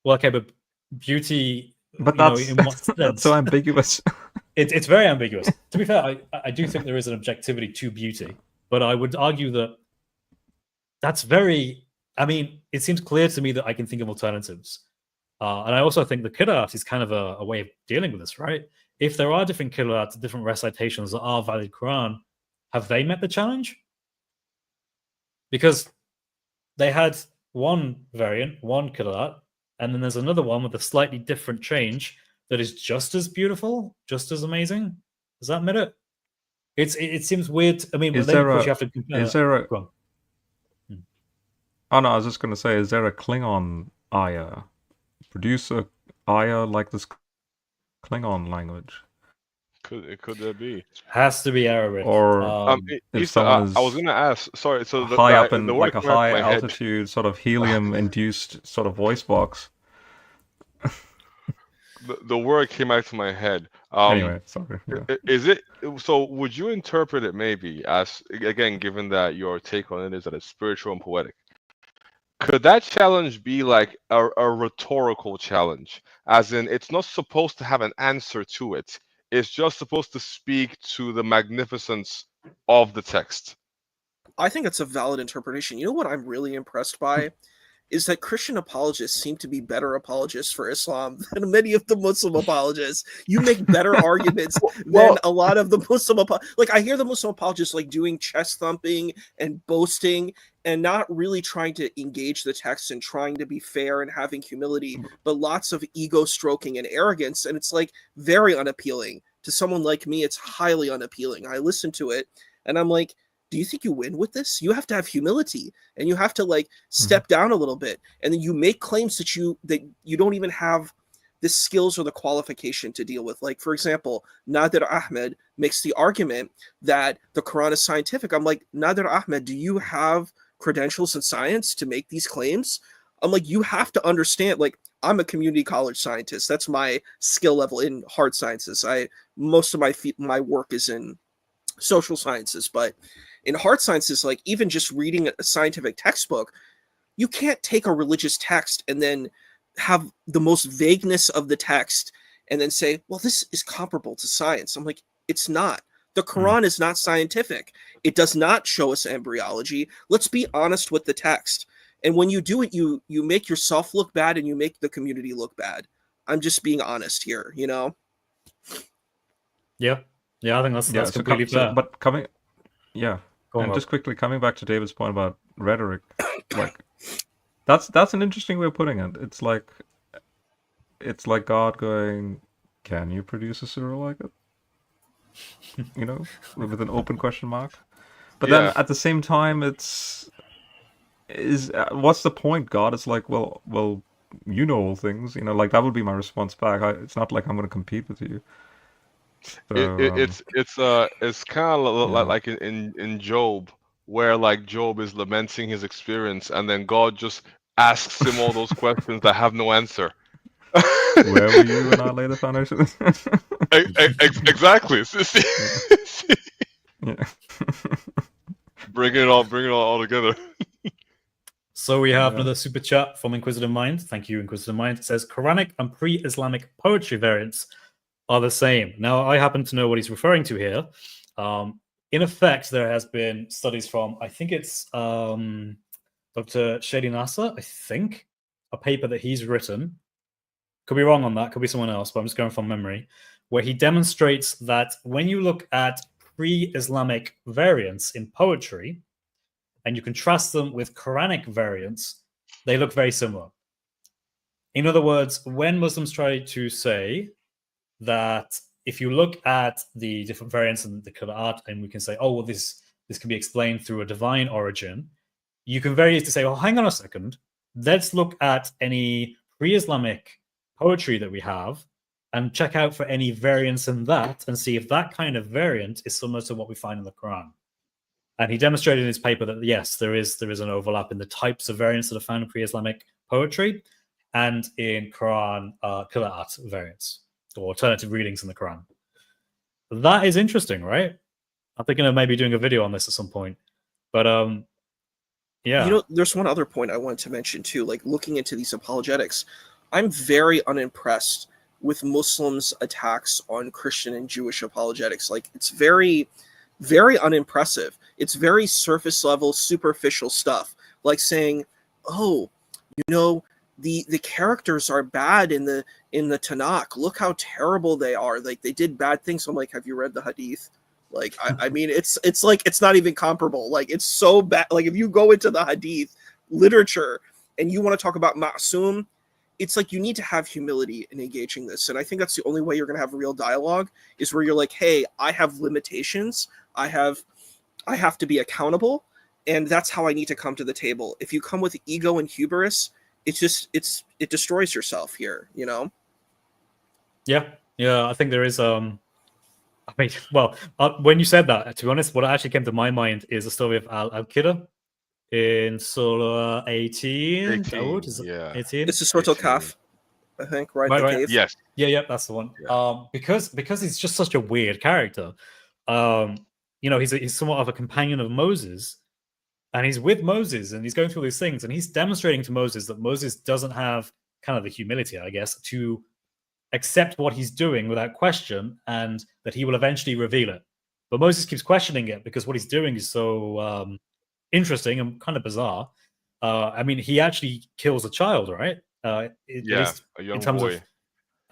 Well, okay, but beauty, but that's, in what sense? That's so ambiguous. It's very ambiguous. To be fair, I do think there is an objectivity to beauty, but I would argue that that's very, I mean, it seems clear to me that I can think of alternatives. And I also think the Qira'at is kind of a way of dealing with this, right? If there are different Qira'at, different recitations that are valid Quran, have they met the challenge? Because they had one variant, one Qira'at, and then there's another one with a slightly different change that is just as beautiful, just as amazing. Does that matter? It seems weird. I mean, is then there of course you have to compare. Is there a? Oh no, I was just going to say, is there a Klingon ayah? Produce a ayah like this Klingon language? Could there be? Has to be Arabic. Or if someone is I was going to ask. Sorry, so high up in the like a high head. altitude sort of helium induced sort of voice box. the word came out to my head. Anyway, sorry. Yeah. Is it so? Would you interpret it maybe as, again, given that your take on it is that it's spiritual and poetic? Could that challenge be like a rhetorical challenge, as in it's not supposed to have an answer to it? It's just supposed to speak to the magnificence of the text. I think it's a valid interpretation. You know what I'm really impressed by? Is that Christian apologists seem to be better apologists for Islam than many of the Muslim apologists. You make better arguments than a lot of the Muslim like I hear the Muslim apologists like doing chest thumping and boasting and not really trying to engage the text and trying to be fair and having humility, but lots of ego stroking and arrogance. And it's like very unappealing to someone like me. It's highly unappealing. I listen to it and I'm like, do you think you win with this? You have to have humility and you have to like step down a little bit. And then you make claims that you don't even have the skills or the qualification to deal with. Like, for example, Nadir Ahmed makes the argument that the Quran is scientific. I'm like, Nadir Ahmed, do you have credentials in science to make these claims? I'm like, you have to understand, like, I'm a community college scientist. That's my skill level in hard sciences. Most of my work is in social sciences, but in hard sciences, like even just reading a scientific textbook, you can't take a religious text and then have the most vagueness of the text and then say, well, this is comparable to science. I'm like, it's not. The Quran is not scientific. It does not show us embryology. Let's be honest with the text. And when you do it, you make yourself look bad and you make the community look bad. I'm just being honest here, you know? Yeah. Yeah, I think that's completely fair. But just quickly coming back to David's point about rhetoric, like that's an interesting way of putting it. It's like God going, "Can you produce a surah like it?" You know, with an open question mark. But then at the same time, what's the point? God is like, well, you know all things. You know, like that would be my response back. It's not like I'm going to compete with you. So, it's kind of like in Job, where like Job is lamenting his experience, and then God just asks him all those questions that have no answer. Where were you when I laid the foundation? Exactly. Yeah. Bring it all together. So we have another super chat from Inquisitive Mind. Thank you, Inquisitive Mind. It says Quranic and pre-Islamic poetry variants are the same. Now, I happen to know what he's referring to here. In effect, there has been studies from, I think it's Dr. Shadi Nasser, I think, a paper that he's written. Could be wrong on that, could be someone else, but I'm just going from memory, where he demonstrates that when you look at pre-Islamic variants in poetry, and you contrast them with Quranic variants, they look very similar. In other words, when Muslims try to say that if you look at the different variants in the Qira'at and we can say, oh, well, this can be explained through a divine origin, you can very easily say, well, hang on a second, let's look at any pre-Islamic poetry that we have and check out for any variants in that and see if that kind of variant is similar to what we find in the Quran. And he demonstrated in his paper that, yes, there is an overlap in the types of variants that are found in pre-Islamic poetry and in Quran Qira'at variants, or alternative readings in the Quran. That is interesting, right? I'm thinking of maybe doing a video on this at some point. But yeah. You know, there's one other point I wanted to mention too, like looking into these apologetics. I'm very unimpressed with Muslims' attacks on Christian and Jewish apologetics. Like, it's very, very unimpressive. It's very surface level, superficial stuff. Like saying, oh, you know, the characters are bad in the Tanakh. Look how terrible they are. Like, they did bad things. I'm like, have you read the Hadith? Like, I mean, it's like, it's not even comparable. Like, it's so bad. Like, if you go into the Hadith literature and you want to talk about Ma'sum, it's like you need to have humility in engaging this. And I think that's the only way you're going to have a real dialogue, is where you're like, hey, I have limitations. I have to be accountable. And that's how I need to come to the table. If you come with ego and hubris, it destroys yourself here, you know? Yeah. I think there is, when you said that, to be honest, what actually came to my mind is the story of Al-Qidr in Surah 18. Dawood, is it 18? It's a Surah Al-Kahf. I think, right? Right, the right. cave. Yes. Yeah, that's the one. Because he's just such a weird character. He's somewhat of a companion of Moses, and he's with Moses, and he's going through these things, and he's demonstrating to Moses that Moses doesn't have kind of the humility, I guess, to accept what he's doing without question, and that he will eventually reveal it. But Moses keeps questioning it because what he's doing is so interesting and kind of bizarre. I mean, he actually kills a child, right? At least a young in terms boy. of,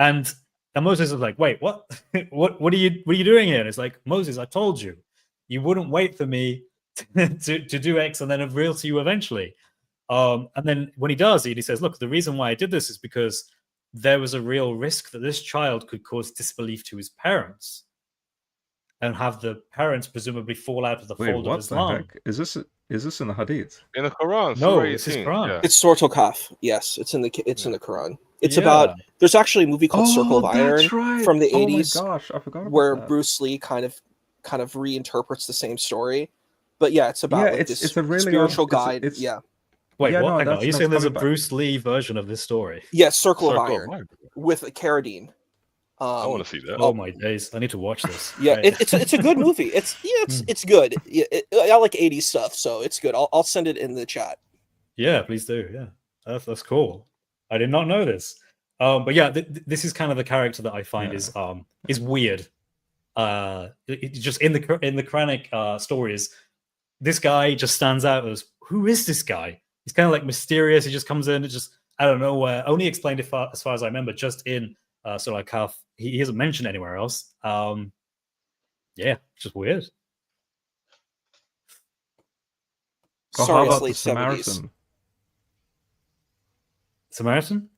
and Moses is like, "Wait, what? what are you doing here?" And it's like, Moses, I told you, you wouldn't wait for me to do X and then reveal to you eventually. And then when he does it, he says, "Look, the reason why I did this is because there was a real risk that this child could cause disbelief to his parents, and have the parents presumably fall out of the Wait, fold of what the Islam." heck? Is this in the Hadith? In the Quran, No, Surah it's his 18. Quran. Yeah. It's Suratul Kahf. Yes, it's in the Quran. It's Yeah. about. There's actually a movie called Circle of Iron that's right. from the Oh my 80s gosh, I forgot about where that. Bruce Lee kind of reinterprets the same story. But yeah, it's about like this it's a really spiritual odd, guide. it's yeah. Wait, Yeah, what? no, Hang on. Are you that's saying there's a coming back. Bruce Lee version of this story? Yeah, Circle of Circle Iron of Iron. with Carradine. I want to see that. Oh my days! I need to watch this. Yeah, Right. it's a good movie. It's good. Yeah, I like 80s stuff, so it's good. I'll send it in the chat. Yeah, please do. Yeah, that's cool. I did not know this. But yeah, this is kind of the character that I find is weird. Just in the Quranic stories, this guy just stands out as, who is this guy? He's kind of like mysterious. He just comes in and just out of nowhere. Only explained it as far as I remember, just in Surah Al-Kahf. He isn't mentioned anywhere else. Yeah, just weird. Oh, Sorry, how it's about the late 70s. Samaritan? Samaritan?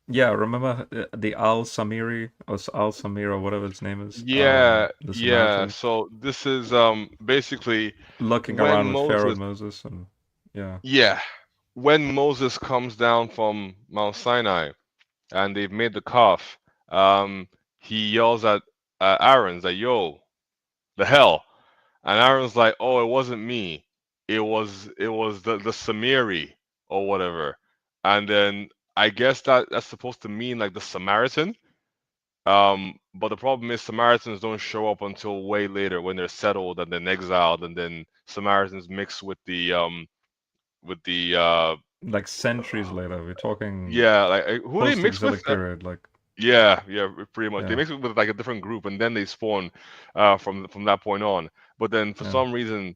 Yeah, remember the Al-Samiri or Al-Samir or whatever his name is? Yeah, the yeah. Samaritan. So this is basically Looking when around with Pharaoh and Moses- Moses and yeah. yeah, when Moses comes down from Mount Sinai and they've made the calf, he yells at Aaron's like, "Yo, the hell!" And Aaron's like, "Oh, it wasn't me. It was the Samiri or whatever." And then I guess that's supposed to mean like the Samaritan. But the problem is Samaritans don't show up until way later when they're settled and then exiled, and then Samaritans mix with the Like centuries later, we're talking yeah, like who they mix post-exilic with? period, like Yeah, pretty much. Yeah. They mix it with like a different group, and then they spawn from that point on. But then for Yeah. some reason,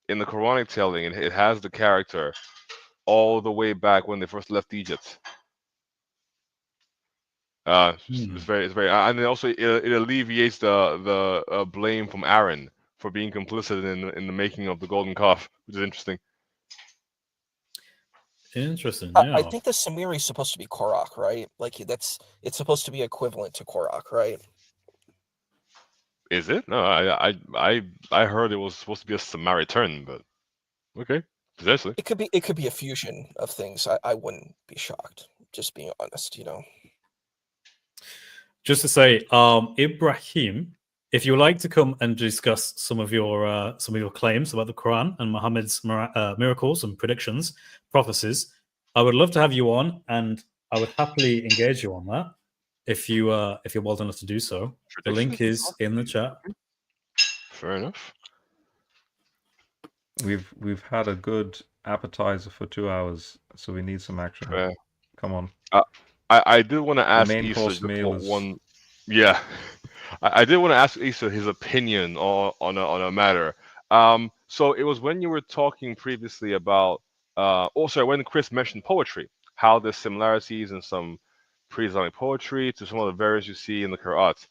in the Quranic telling, it has the character all the way back when they first left Egypt. It's very, and it also it alleviates the blame from Aaron for being complicit in the making of the golden calf, which is interesting. Interesting. Yeah. I think the Samiri is supposed to be Korach, right? Like it's supposed to be equivalent to Korach, right? Is it? No, I heard it was supposed to be a Samaritan, but okay, potentially. It could be a fusion of things. I wouldn't be shocked. Just being honest, Just to say, Ibrahim, if you would like to come and discuss some of your claims about the Quran and Muhammad's miracles and predictions, prophecies, I would love to have you on, and I would happily engage you on that if you're bold enough to do so. The link is in the chat. Fair enough. we've had a good appetizer for 2 hours, so we need some action. Yeah. Come on. I did want to ask main Issa course just meal is- one. Yeah, I did want to ask Issa his opinion on a matter. So it was when you were talking previously about when Chris mentioned poetry, how there's similarities in some pre-Islamic poetry to some of the variants you see in the Qira'at.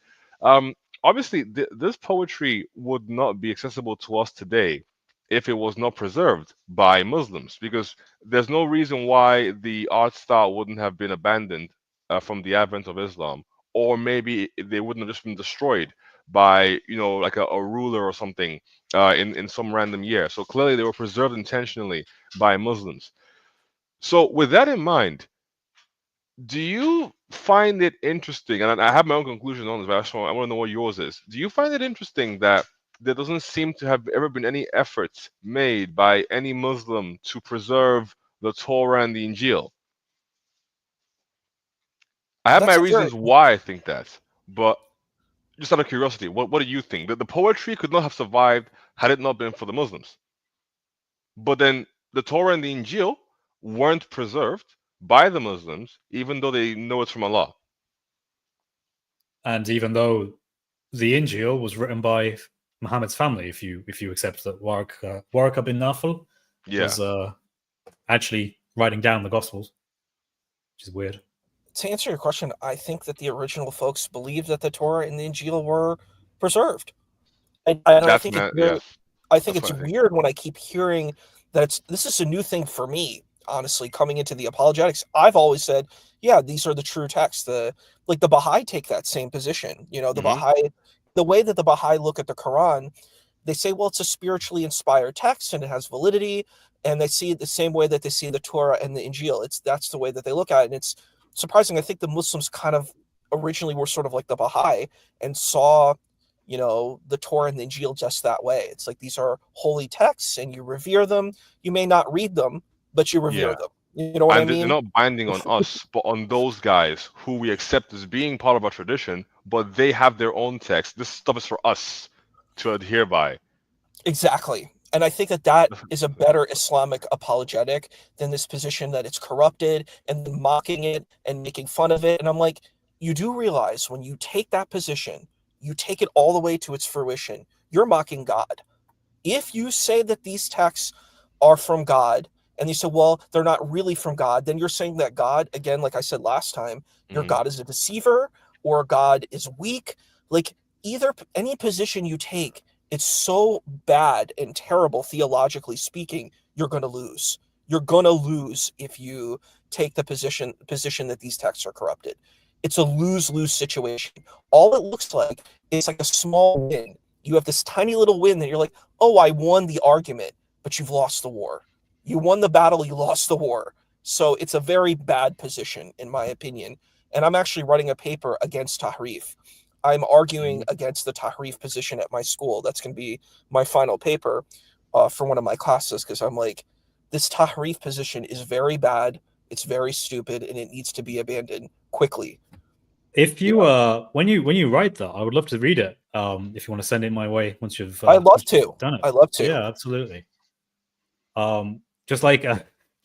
Obviously, this poetry would not be accessible to us today if it was not preserved by Muslims, because there's no reason why the art style wouldn't have been abandoned from the advent of Islam, or maybe they wouldn't have just been destroyed by like a ruler or something in some random year. So clearly they were preserved intentionally by Muslims. So with that in mind, do you find it interesting, and I have my own conclusion on this, but I want to know what yours is. Do you find it interesting that there doesn't seem to have ever been any efforts made by any Muslim to preserve the Torah and the Injil? I have my That's a reasons very- why I think that, but just out of curiosity, what do you think? That the poetry could not have survived had it not been for the Muslims. But then the Torah and the Injil weren't preserved by the Muslims, even though they know it's from Allah. And even though the Injil was written by Muhammad's family, if you accept that Waraka bin Nawfal Yeah. was actually writing down the Gospels, which is weird. To answer your question, I think that the original folks believed that the Torah and the Injil were preserved. And I That's think not, it's very, yes. I think That's it's what I think. weird when I keep hearing that this is a new thing for me, honestly, coming into the apologetics. I've always said, yeah, these are the true texts. The Baha'i take that same position. You know, the Mhm. Baha'i, the way that the Baha'i look at the Quran, they say, well, it's a spiritually inspired text and it has validity, and they see it the same way that they see the Torah and the Injil. That's the way that they look at it. And it's surprising. I think the Muslims kind of originally were sort of like the Baha'i and saw, you know, the Torah and the Injil just that way. It's like these are holy texts and you revere them. You may not read them, but you revere Yeah. them. You know what I And they're mean? not binding on us, but on those guys who we accept as being part of our tradition, but they have their own text. This stuff is for us to adhere by. Exactly. And I think that is a better Islamic apologetic than this position that it's corrupted and then mocking it and making fun of it. And I'm like, you do realize when you take that position, you take it all the way to its fruition, you're mocking God. If you say that these texts are from God and you say, well, they're not really from God, then you're saying that God, again, like I said last time, your Mhm. God is a deceiver or God is weak. Like any position you take, it's so bad and terrible theologically speaking, you're going to lose. You're going to lose if you take the position that these texts are corrupted. It's a lose-lose situation. All it looks like is like a small win. You have this tiny little win that you're like, oh, I won the argument, but you've lost the war. You won the battle, you lost the war. So it's a very bad position, in my opinion. And I'm actually writing a paper against Tahrif. I'm arguing against the Tahrif position at my school. That's going to be my final paper for one of my classes, because I'm like, this Tahrif position is very bad, it's very stupid, and it needs to be abandoned quickly. If you when you write that, I would love to read it. If you want to send it my way once you've I'd love to. done it. I'd love to. Yeah, absolutely. Just like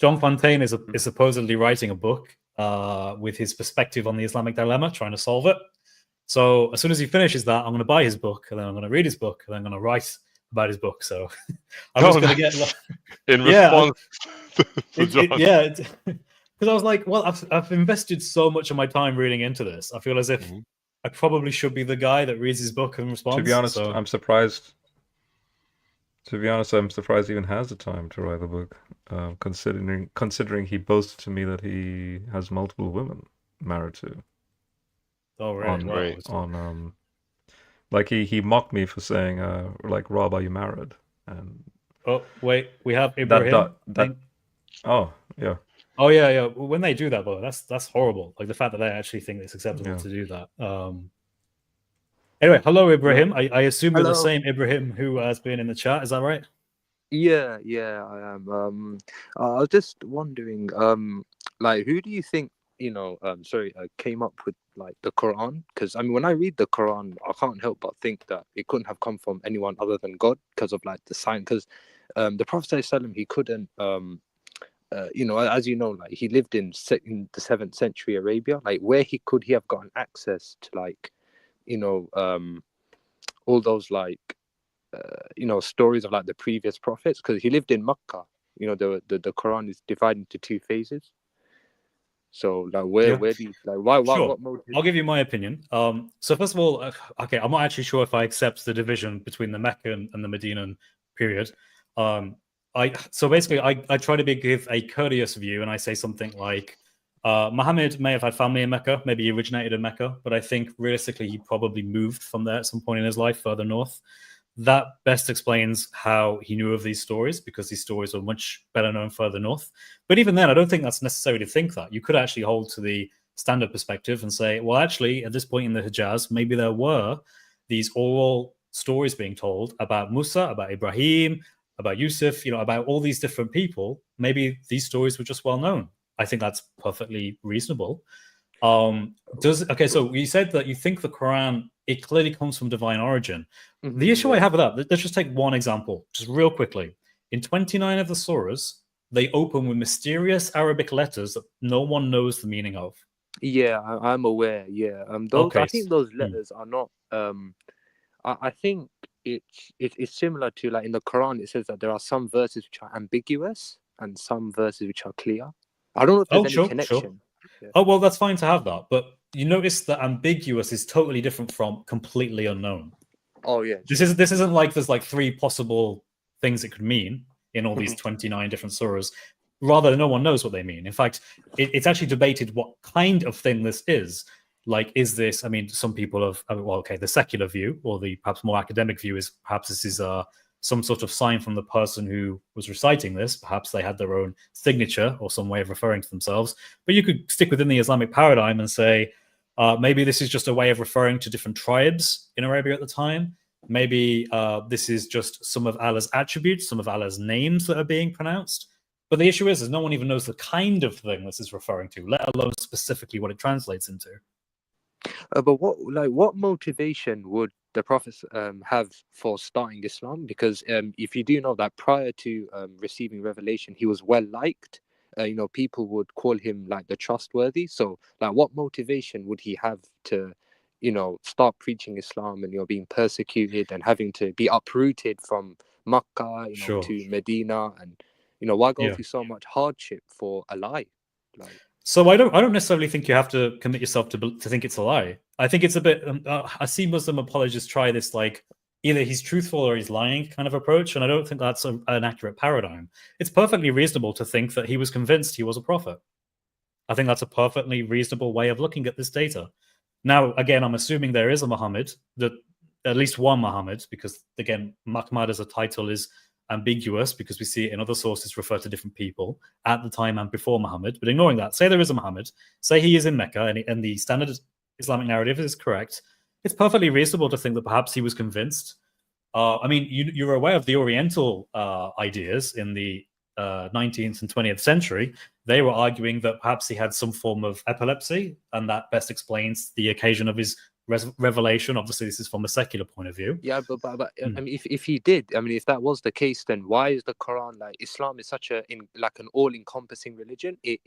John Fontaine is supposedly writing a book with his perspective on the Islamic dilemma, trying to solve it. So as soon as he finishes that, I'm going to buy his book, and then I'm going to read his book, and then I'm going to write about his book. So I was going to get in yeah, response to John. because I was like, well, I've invested so much of my time reading into this. I feel as if I probably should be the guy that reads his book and responds. To be honest, so. I'm surprised. To be honest, I'm surprised he even has the time to write the book, considering he boasts to me that he has multiple women married to. Oh, really? Like he mocked me for saying, like, Rob, are you married? And oh, wait, we have Ibrahim. Oh, yeah. Oh, yeah. When they do that, though, that's horrible. Like the fact that they actually think it's acceptable to do that. Anyway, hello, Ibrahim. I assume you're the same Ibrahim who has been in the chat. Is that right? Yeah, I am. I was just wondering, like, who do you think, came up with like the Quran? Because I mean, when I read the Quran, I can't help but think that it couldn't have come from anyone other than God, because of like the sign. Because the Prophet ﷺ, he couldn't, as you know, like he lived in the 7th century Arabia. Like, where could he have gotten access to, like, all those like stories of like the previous prophets? Because he lived in Makkah. The Quran is divided into 2 phases. So like where do you like why sure. what mode I'll give you my opinion. So first of all, okay, I'm not actually sure if I accept the division between the Meccan and the Medinan period. So basically I try to give a courteous view, and I say something like Muhammad may have had family in Mecca, maybe he originated in Mecca, but I think realistically he probably moved from there at some point in his life further north. That best explains how he knew of these stories, because these stories are much better known further north. But even then, I don't think that's necessary to think that. You could actually hold to the standard perspective and say, well, actually, at this point in the Hijaz, maybe there were these oral stories being told about Musa, about Ibrahim, about Yusuf, about all these different people. Maybe these stories were just well known. I think that's perfectly reasonable. So you said that you think the Quran, it clearly comes from divine origin. The issue I Yeah. have with that, let's just take one example, just real quickly. In 29 of the surahs, they open with mysterious Arabic letters that no one knows the meaning of. Yeah, I'm aware. Yeah, those Okay, I think those letters are not. I think it's similar to, like, in the Quran. It says that there are some verses which are ambiguous and some verses which are clear. I don't know if there's any sure. connection. Yeah. Oh, well, that's fine to have that. But you notice that ambiguous is totally different from completely unknown. Oh yeah. This isn't like there's like 3 possible things it could mean in all these 29 different surahs. Rather, no one knows what they mean. In fact, it's actually debated what kind of thing this is. Like, is this, I mean, some people have, the secular view, or the perhaps more academic view, is perhaps this is some sort of sign from the person who was reciting this. Perhaps they had their own signature or some way of referring to themselves. But you could stick within the Islamic paradigm and say, maybe this is just a way of referring to different tribes in Arabia at the time. Maybe this is just some of Allah's attributes, some of Allah's names that are being pronounced. But the issue is no one even knows the kind of thing this is referring to, let alone specifically what it translates into. But what motivation would the Prophet have for starting Islam? Because if you do know that prior to receiving revelation, he was well liked. People would call him like the trustworthy. So, like, what motivation would he have to, start preaching Islam and being persecuted and having to be uprooted from Makkah, Sure. to Medina, and why go Yeah. through so much hardship for a lie? Like, So I don't necessarily think you have to commit yourself to think it's a lie. I think it's a bit. I see Muslim apologists try this, like, either he's truthful or he's lying kind of approach, and I don't think that's an accurate paradigm. It's perfectly reasonable to think that he was convinced he was a prophet. I think that's a perfectly reasonable way of looking at this data. Now, again, I'm assuming there is a Muhammad, that at least one Muhammad, because again, Muhammad as a title is ambiguous because we see it in other sources refer to different people at the time and before Muhammad. But ignoring that, say there is a Muhammad, say he is in Mecca, and the standard Islamic narrative is correct. It's perfectly reasonable to think that perhaps he was convinced. I mean, you're aware of the Oriental ideas in the 19th and 20th century. They were arguing that perhaps he had some form of epilepsy, and that best explains the occasion of his revelation. Obviously, this is from a secular point of view. yeah, but I mean, if he did, I mean, if that was the case, then why is the Quran, like, Islam is such an all-encompassing religion? It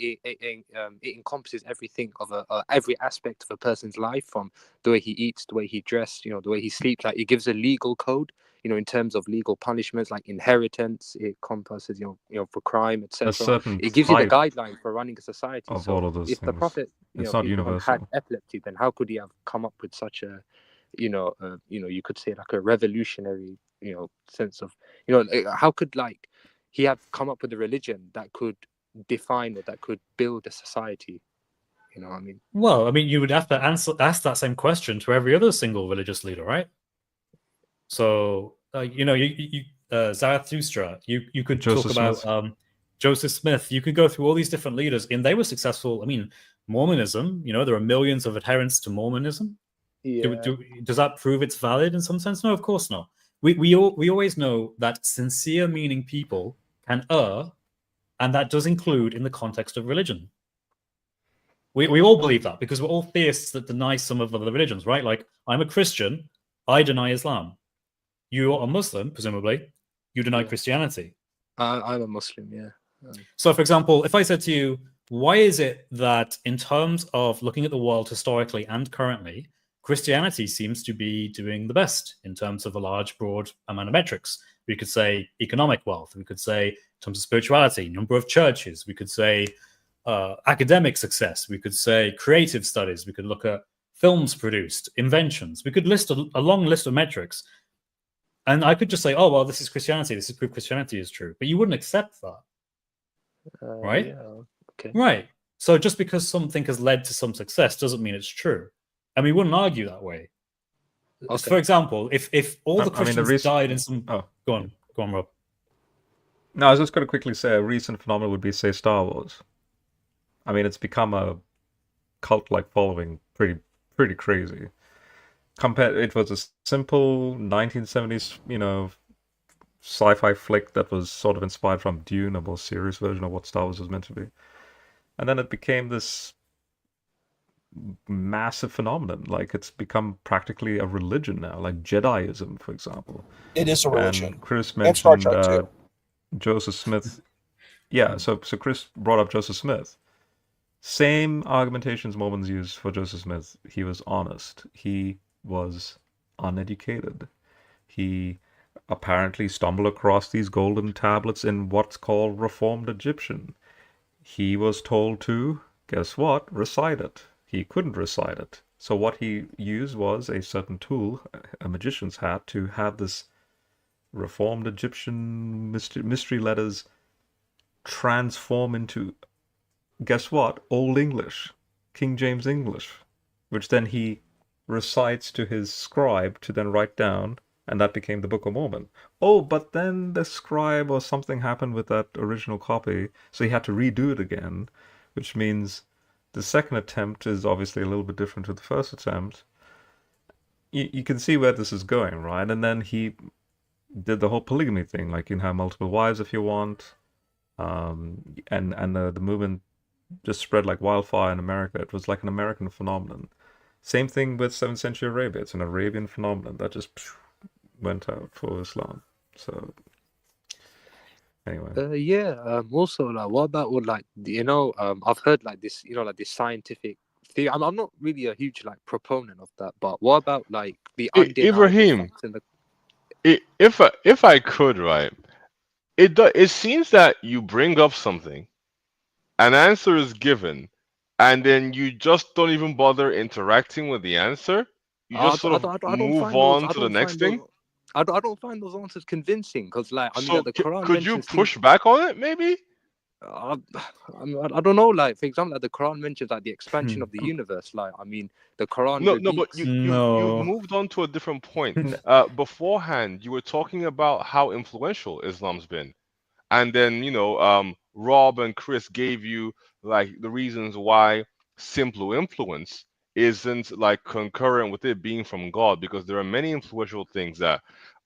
encompasses everything of every aspect of a person's life, from the way he eats, the way he dressed, the way he sleeps. Like, it gives a legal code, in terms of legal punishments, like inheritance. It encompasses, for crime, etc. certain It gives you the type guidelines for running a society. of So all of those if the things. Prophet, It's not had universal. epilepsy, then how could he have come up with such a, you could say, like, a revolutionary, sense of, how could, like, he have come up with a religion that could define, or that could build a society? You know what I mean? Well, I mean, you would have to ask that same question to every other single religious leader, right? So, Zarathustra, you could Joseph talk Smith. about Joseph Smith. You could go through all these different leaders, and they were successful. I mean, Mormonism, there are millions of adherents to Mormonism. Yeah. Does that prove it's valid in some sense? No, of course not. We always know that sincere meaning people can err, and that does include in the context of religion. We all believe that because we're all theists that deny some of the religions, right? Like, I'm a Christian, I deny Islam. You're a Muslim, presumably, you deny Christianity. I'm a Muslim, yeah. So, for example, if I said to you, why is it that in terms of looking at the world historically and currently, Christianity seems to be doing the best in terms of a large, broad amount of metrics? We could say economic wealth. We could say in terms of spirituality, number of churches. We could say academic success. We could say creative studies. We could look at films produced, inventions. We could list a long list of metrics. And I could just say, oh, well, this is Christianity. This is proof Christianity is true. But you wouldn't accept that. Right? Yeah, okay. Right. So just because something has led to some success doesn't mean it's true. And we wouldn't argue that way. Okay. For example, if all the Christians died in some... Oh. Go on, Rob. No, I was just going to quickly say a recent phenomenon would be, say, Star Wars. I mean, it's become a cult-like following, pretty crazy. It was a simple 1970s, sci-fi flick that was sort of inspired from Dune, a more serious version of what Star Wars was meant to be. And then it became this massive phenomenon. Like it's become practically a religion now, like Jediism, for example. It is a religion. And Chris And Star mentioned Trek too. Joseph Smith. Yeah, so Chris brought up Joseph Smith. Same argumentations Mormons use for Joseph Smith. He was honest. He was uneducated. He apparently stumbled across these golden tablets in what's called Reformed Egyptian. He was told to, guess what, recite it. He couldn't recite it. So what he used was a certain tool, a magician's hat, to have this Reformed Egyptian mystery letters transform into, guess what, Old English, King James English, which then he recites to his scribe to then write down, and that became the Book of Mormon. Oh, but then the scribe or something happened with that original copy, so he had to redo it again, which means the second attempt is obviously a little bit different to the first attempt. You can see where this is going, right? And then he did the whole polygamy thing, like you can have multiple wives if you want, and the movement just spread like wildfire in America. It was like an American phenomenon. Same thing with 7th century Arabia. It's an Arabian phenomenon that just went out for Islam. So anyway, also, like, what about like I've heard like this, like this scientific theory. I'm not really a huge like proponent of that, but what about like the Ibrahim, if I could, right? It seems that you bring up something, an answer is given, and then you just don't even bother interacting with the answer. You just sort of move on to the next thing. I don't find those answers convincing, because like I mean, the Quran could you push back on it, maybe? I don't know. Like, for example, like the Quran mentions like the expansion of the universe. Like, I mean, the Quran. No, but you moved on to a different point. Beforehand, you were talking about how influential Islam's been, and then Rob and Chris gave you like the reasons why simple influence isn't like concurrent with it being from God, because there are many influential things that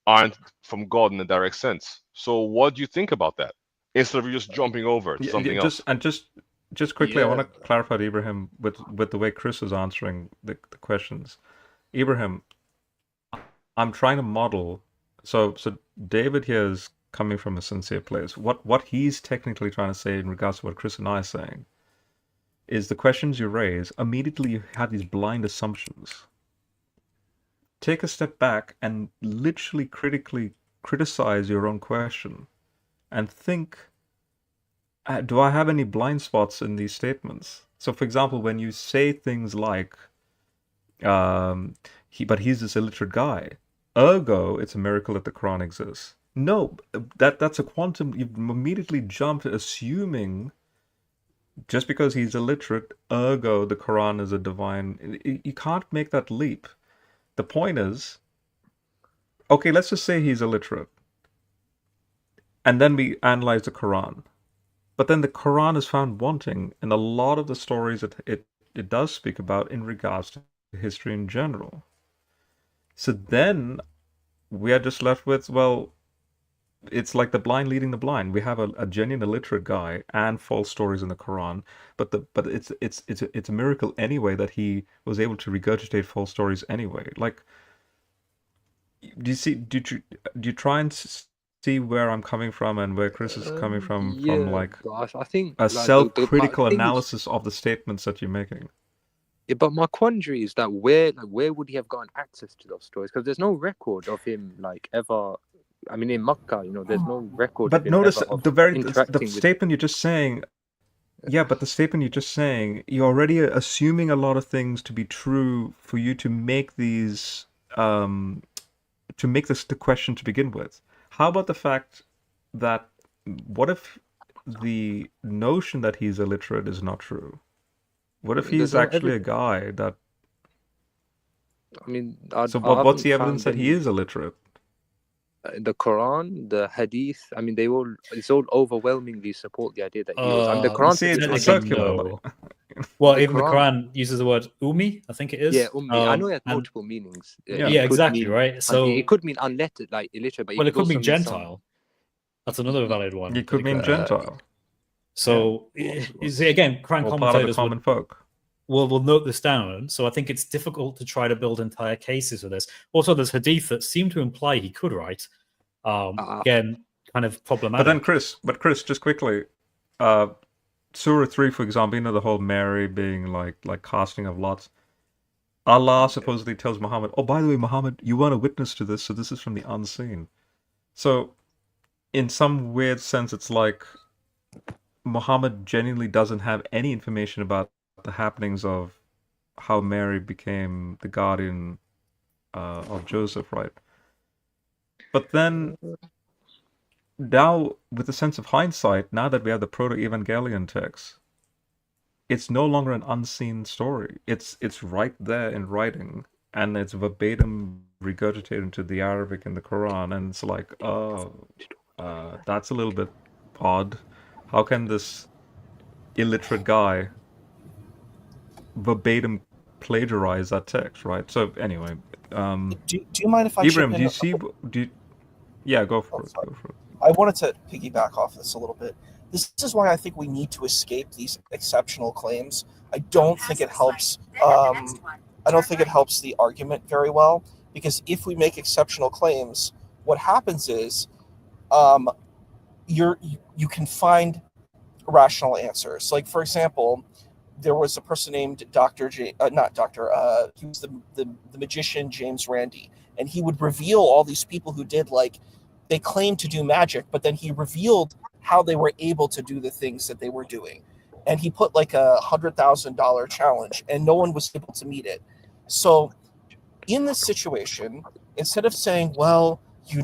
aren't from God in a direct sense. So what do you think about that? Instead of just jumping over to something else. And just quickly, I want to clarify to Ibrahim with the way Chris is answering the questions. Ibrahim, I'm trying to model. So David here is coming from a sincere place. What he's technically trying to say in regards to what Chris and I are saying is the questions you raise, immediately you have these blind assumptions. Take a step back and literally critically criticize your own question and think, do I have any blind spots in these statements? So, for example, when you say things like, but he's this illiterate guy, ergo, it's a miracle that the Quran exists. No, that's a quantum. You immediately jump assuming just because he's illiterate, ergo the Quran is a divine. You can't make that leap. The point is, okay, let's just say he's illiterate, and then we analyze the Quran. But then the Quran is found wanting in a lot of the stories that it does speak about in regards to history in general. So then we are just left with, well, it's like the blind leading the blind. We have a genuine illiterate guy and false stories in the Quran, but it's a miracle anyway that he was able to regurgitate false stories anyway. Like, do you try and see where I'm coming from and where Chris is coming from like I think a like, self-critical analysis of the statements that you're making? Yeah, but my quandary is that where would he have gotten access to those stories? Because there's no record of him like ever. I mean, in Makkah, there's no record. But notice the with... statement you're just saying. Yeah, but the statement you're just saying, you're already assuming a lot of things to be true for you to make these, to make this the question to begin with. How about the fact that, what if the notion that he's illiterate is not true? What if he's actually a guy that? I mean, what's the evidence that he is illiterate? The Quran, the Hadith. I mean, it's all overwhelmingly support the idea that he was. And the Quran, it's circular. No. Well, even the Quran uses the word ummi, I think it is. Yeah, ummi. I know it has multiple meanings. Yeah, exactly, right? So it could mean unlettered, like illiterate. But it could mean Gentile. That's another valid one. It could mean Gentile. So you see, again, Quran or commentators part of the common folk. we'll note this down. So I think it's difficult to try to build entire cases for this. Also, there's hadith that seem to imply he could write. Again, kind of problematic. But Chris, just quickly, Surah 3, for example, you know, the whole Mary being like casting of lots. Allah supposedly tells Muhammad, oh, by the way, Muhammad, you weren't a witness to this, so this is from the unseen. So, in some weird sense, it's like Muhammad genuinely doesn't have any information about the happenings of how Mary became the guardian of Joseph, right? But then, now, with a sense of hindsight, now that we have the Proto-Evangelion text, it's no longer an unseen story. It's right there in writing, and it's verbatim regurgitated into the Arabic in the Quran, and it's like, that's a little bit odd. How can this illiterate guy verbatim plagiarize that text, right? So anyway, Do you mind if I Ibrahim, chip in? Yeah, go for it. I wanted to piggyback off this a little bit. This is why I think we need to escape these exceptional claims. I don't think it helps. I don't think it helps the argument very well, because if we make exceptional claims, what happens is you can find rational answers. Like, for example, there was a person named he was the magician James Randi, and he would reveal all these people who did, like, they claimed to do magic, but then he revealed how they were able to do the things that they were doing. And he put like a $100,000 challenge, and no one was able to meet it. So in this situation, instead of saying, well, he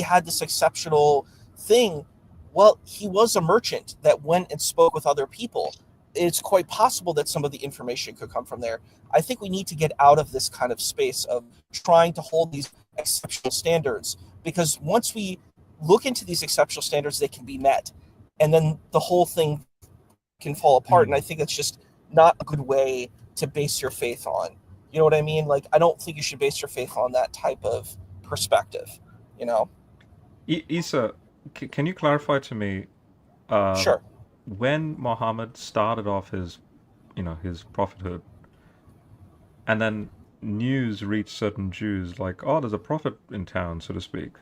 had this exceptional thing, well, he was a merchant that went and spoke with other people. It's quite possible that some of the information could come from there. I think we need to get out of this kind of space of trying to hold these exceptional standards, because once we look into these exceptional standards, they can be met, and then the whole thing can fall apart. And I think that's just not a good way to base your faith on. You know what I mean? Like, I don't think you should base your faith on that type of perspective, you know? Isa, can you clarify to me, Sure. when Muhammad started off his prophethood, and then news reached certain Jews like, oh, there's a prophet in town, so to speak.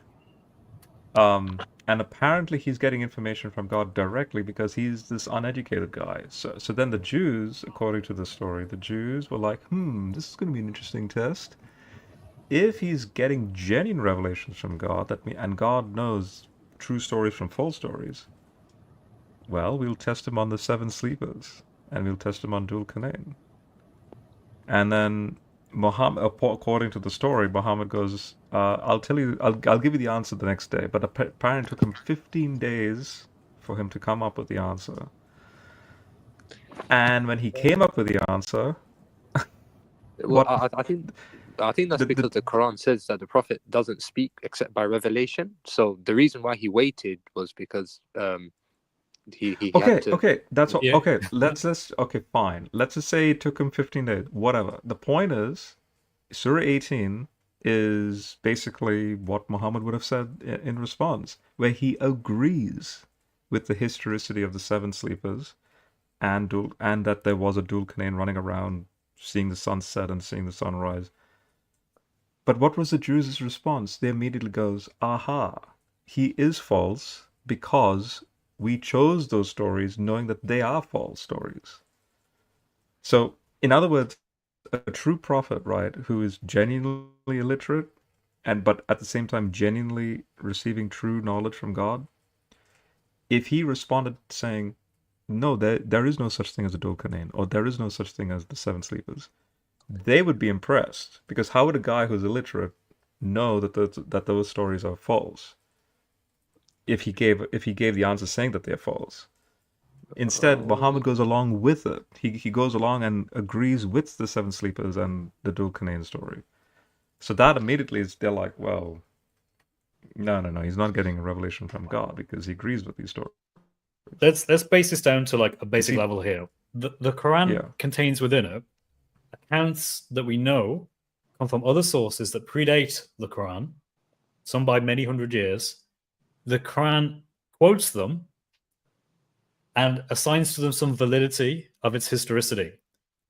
And apparently he's getting information from God directly because he's this uneducated guy. So then the Jews, according to the story, the Jews were like, this is going to be an interesting test. If he's getting genuine revelations from God, and God knows true stories from false stories, well, we'll test him on the 7 sleepers, and we'll test him on Dhul Qurnayn. And then Muhammad, according to the story, Muhammad goes, I'll give you the answer the next day. But apparently it took him 15 days for him to come up with the answer. And when he came up with the answer... I think that's because the Quran says that the Prophet doesn't speak except by revelation. So the reason why he waited was because he had to... Okay, that's all. Yeah. Okay, okay, fine. Let's just say it took him 15 days. Whatever. The point is, Surah 18 is basically what Muhammad would have said in response, where he agrees with the historicity of the 7 sleepers and that there was a Dhul Qurnayn running around seeing the sun set and seeing the sun rise. But what was the Jews' response? They immediately goes, aha, he is false because we chose those stories knowing that they are false stories. So, in other words, a true prophet, right, who is genuinely illiterate, but at the same time genuinely receiving true knowledge from God, if he responded saying, no, there is no such thing as a Dhul Qurnayn, or there is no such thing as the 7 sleepers, they would be impressed, because how would a guy who's illiterate know that those stories are false if he gave the answer saying that they're false? Instead, Muhammad goes along with it. He goes along and agrees with the 7 sleepers and the Dhul Qurnayn story. So that immediately they're like, well, no, he's not getting a revelation from God because he agrees with these stories. Let's base this down to like a basic level here. The Quran contains within it accounts that we know come from other sources that predate the Quran, some by many hundred years. The Quran quotes them and assigns to them some validity of its historicity,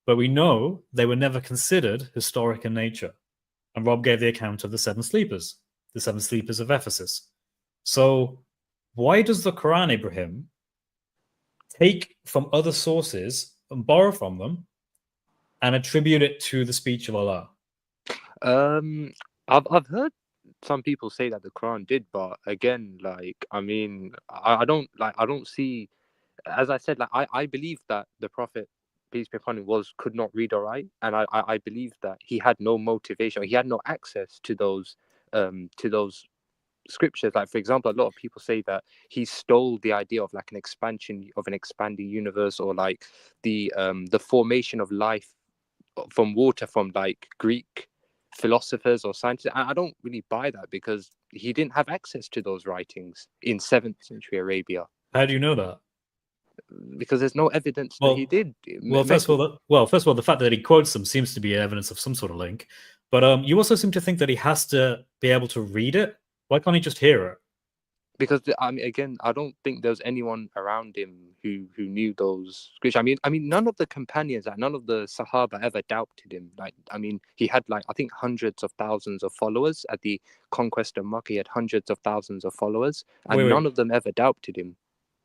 but we know they were never considered historic in nature. And Rob gave the account of the seven sleepers of Ephesus. So why does the Quran, Ibrahim, take from other sources and borrow from them and attribute it to the speech of Allah? I've heard some people say that the Quran did, but again, like, I mean, I don't see, as I said, like, I believe that the Prophet, peace be upon him, could not read or write, and I believe that he had no motivation, he had no access to those scriptures. Like, for example, a lot of people say that he stole the idea of like an expansion of an expanding universe, or like the formation of life from water from like Greek philosophers or scientists. I don't really buy that, because he didn't have access to those writings in 7th century Arabia. How do you know that? Because there's no evidence that he did. Well, first of all, the fact that he quotes them seems to be evidence of some sort of link. But you also seem to think that he has to be able to read it. Why can't he just hear it? Because I mean, again, I don't think there's anyone around him who knew those scriptures. I mean, none of the companions, like none of the Sahaba ever doubted him. Like, I mean, he had like, I think, hundreds of thousands of followers at the conquest of Makkah. He had hundreds of thousands of followers, and none of them ever doubted him.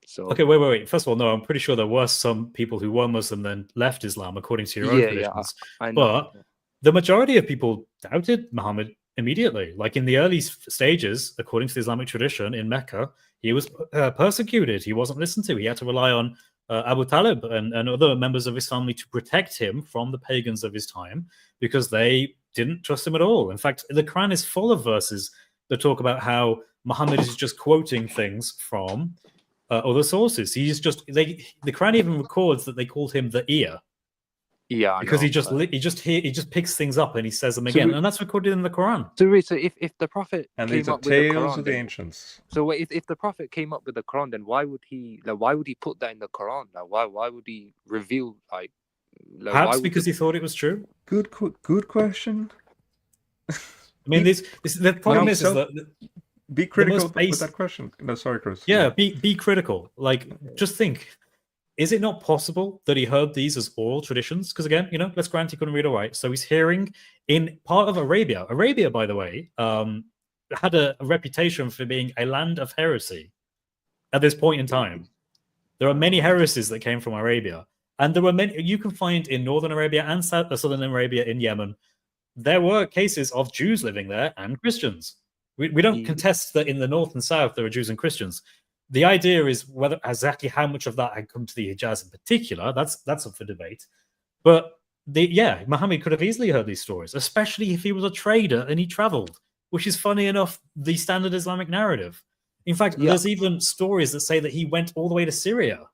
So okay, wait. First of all, no, I'm pretty sure there were some people who were Muslim then left Islam according to your own traditions. I know. But the majority of people doubted Muhammad immediately. Like in the early stages, according to the Islamic tradition in Mecca, he was persecuted. He wasn't listened to. He had to rely on Abu Talib and other members of his family to protect him from the pagans of his time, because they didn't trust him at all. In fact, the Quran is full of verses that talk about how Muhammad is just quoting things from other sources. The Quran even records that they called him the ear. Yeah, because he just picks things up and he says them again, and that's recorded in the Quran. So if the Prophet these are tales of the ancients. So if the Prophet came up with the Quran, then why would he put that in the Quran? Like, why would he reveal perhaps because he thought it was true? Good question. I mean, the problem is that be critical with that question. No, sorry, Chris. Yeah, be critical. Like, just think. Is it not possible that he heard these as oral traditions? Because again, let's grant he couldn't read or write. So he's hearing in part of Arabia. Arabia, by the way, had a reputation for being a land of heresy at this point in time. There are many heresies that came from Arabia. And there were many you can find in northern Arabia and southern Arabia in Yemen. There were cases of Jews living there and Christians. We don't contest that in the north and south there are Jews and Christians. The idea is whether exactly how much of that had come to the Hijaz in particular. That's up for debate. But Muhammad could have easily heard these stories, especially if he was a trader and he traveled, which is funny enough the standard Islamic narrative. In fact, there's even stories that say that he went all the way to Syria.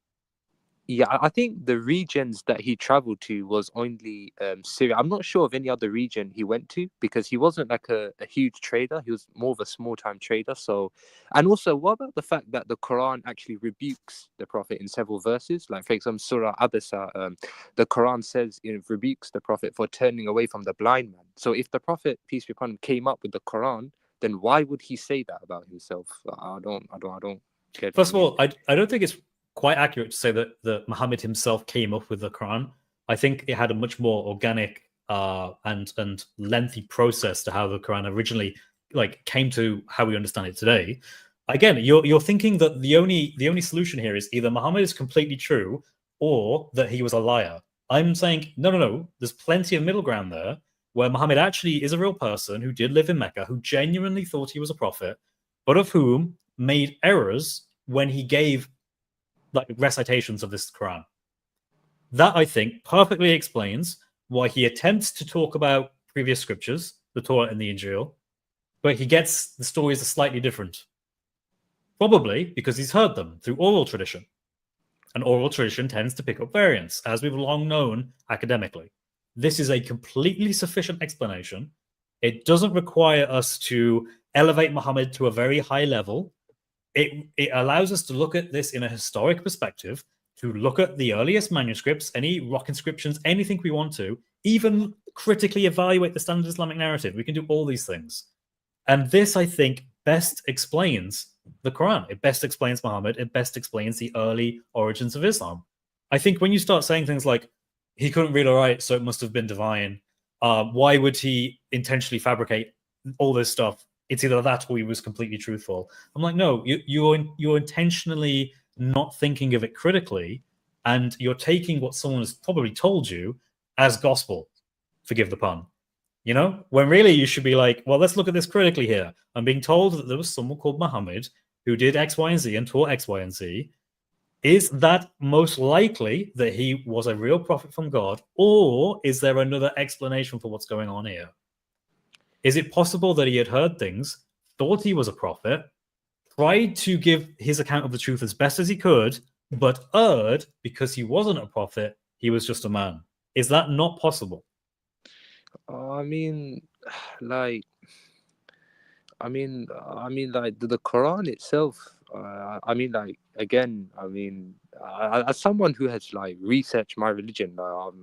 Yeah, I think the regions that he traveled to was only Syria. I'm not sure of any other region he went to, because he wasn't like a huge trader. He was more of a small-time trader. So, and also, what about the fact that the Quran actually rebukes the Prophet in several verses? Like, for example, Surah Abasa, the Quran says it rebukes the Prophet for turning away from the blind man. So if the Prophet, peace be upon him, came up with the Quran, then why would he say that about himself? I don't get it. First of all, I don't think it's quite accurate to say that Muhammad himself came up with the Quran. I think it had a much more organic and lengthy process to how the Quran originally came to how we understand it today. Again, you're thinking that the only solution here is either Muhammad is completely true or that he was a liar. I'm saying no. There's plenty of middle ground there, where Muhammad actually is a real person who did live in Mecca, who genuinely thought he was a prophet, but of whom made errors when he gave recitations of this Quran. That, I think, perfectly explains why he attempts to talk about previous scriptures, the Torah and the Injil, but he gets the stories are slightly different. Probably because he's heard them through oral tradition. And oral tradition tends to pick up variants, as we've long known academically. This is a completely sufficient explanation. It doesn't require us to elevate Muhammad to a very high level. It allows us to look at this in a historic perspective, to look at the earliest manuscripts, any rock inscriptions, anything we want to, even critically evaluate the standard Islamic narrative. We can do all these things. And this, I think, best explains the Quran. It best explains Muhammad. It best explains the early origins of Islam. I think when you start saying things like he couldn't read or write, so it must have been divine. Why would he intentionally fabricate all this stuff? It's either that or he was completely truthful. I'm like, no, you're intentionally not thinking of it critically, and you're taking what someone has probably told you as gospel. Forgive the pun. You know, when really you should be like, well, let's look at this critically here. I'm being told that there was someone called Muhammad who did X, Y, and Z and taught X, Y, and Z. Is that most likely that he was a real prophet from God, or is there another explanation for what's going on here? Is it possible that he had heard things, thought he was a prophet, tried to give his account of the truth as best as he could, but erred because he wasn't a prophet, he was just a man? Is that not possible? I mean, like, like the Quran itself. I mean, like, again, as someone who has like researched my religion, like,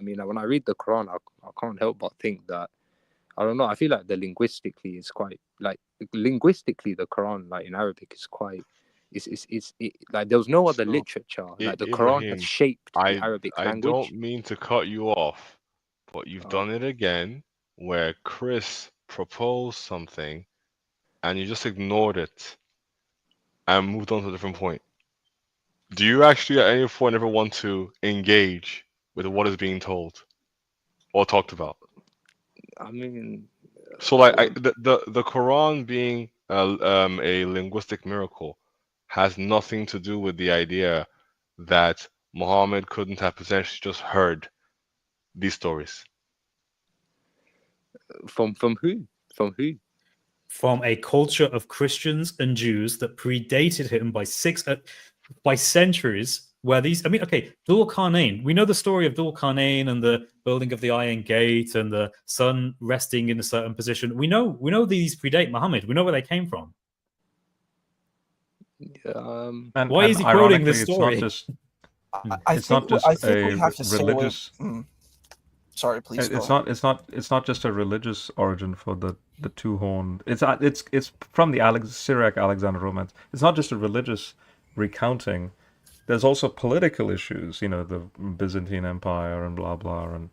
when I read the Quran, I can't help but think that, I don't know. I feel like linguistically, the Quran, like in Arabic, is quite. Like there was no other So, literature. Like the Quran has Ibrahim, shaped the I Arabic I language. don't mean to cut you off, but you've done it again, where Chris proposed something and you just ignored it and moved on to a different point. Do you actually at any point ever want to engage with what is being told or talked about? I mean, So, like, the Quran being a linguistic miracle has nothing to do with the idea that Muhammad couldn't have potentially just heard these stories. from who? From who? From a culture of Christians and Jews that predated him by centuries. Where these, I mean, okay, Dhul Qarnayn. We know the story of Dhul Qarnayn and the building of the Iron Gate and the sun resting in a certain position. We know these predate Muhammad. We know where they came from. And, Why is he quoting this story? It's not just I think we a have to stay away. religious. Sorry, please go. It's not just a religious origin for the two-horned. It's from the Syriac Alexander Romance. It's not just a religious recounting. There's also political issues. You know, the Byzantine Empire and blah blah, and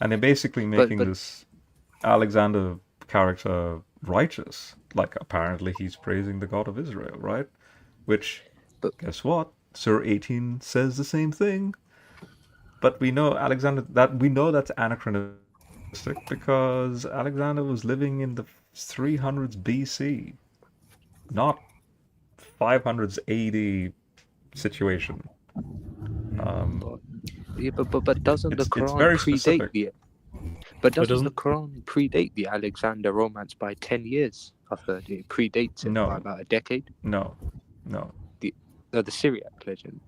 they're basically making this Alexander character righteous. Like apparently he's praising the God of Israel, right? Which, guess what? Surah 18 says the same thing. But we know that's anachronistic because Alexander was living in the 300s BC, not 500s AD situation. But doesn't the Quran very predate specific. the Quran predate the Alexander Romance by 10 years? I've heard it predates it by about a decade. No. The Syriac legend.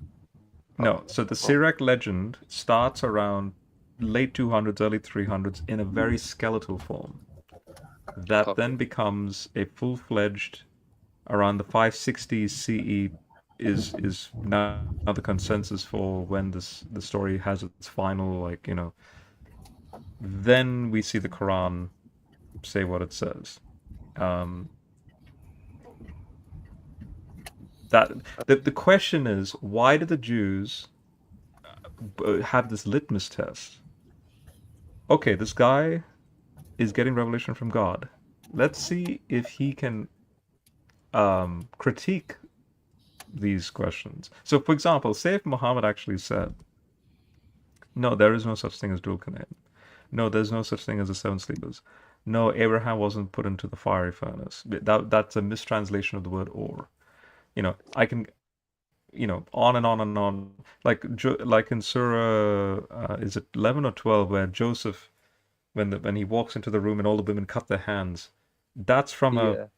No, so the Syriac legend starts around late 200s, early 300s in a very skeletal form. That then becomes a full-fledged around the 560s CE is now the consensus for when the story has its final, like, you know. Then we see the Quran say what it says. The question is, why do the Jews have this litmus test? Okay, this guy is getting revelation from God. Let's see if he can critique these questions. So, for example, say if Muhammad actually said, no, there is no such thing as Dhul Qarnayn. No, there's no such thing as the seven sleepers. No, Abraham wasn't put into the fiery furnace. That's a mistranslation of the word or. You know, I can, you know, on and on and on. Like in Surah, is it 11 or 12, where Joseph, when he walks into the room and all the women cut their hands, that's from a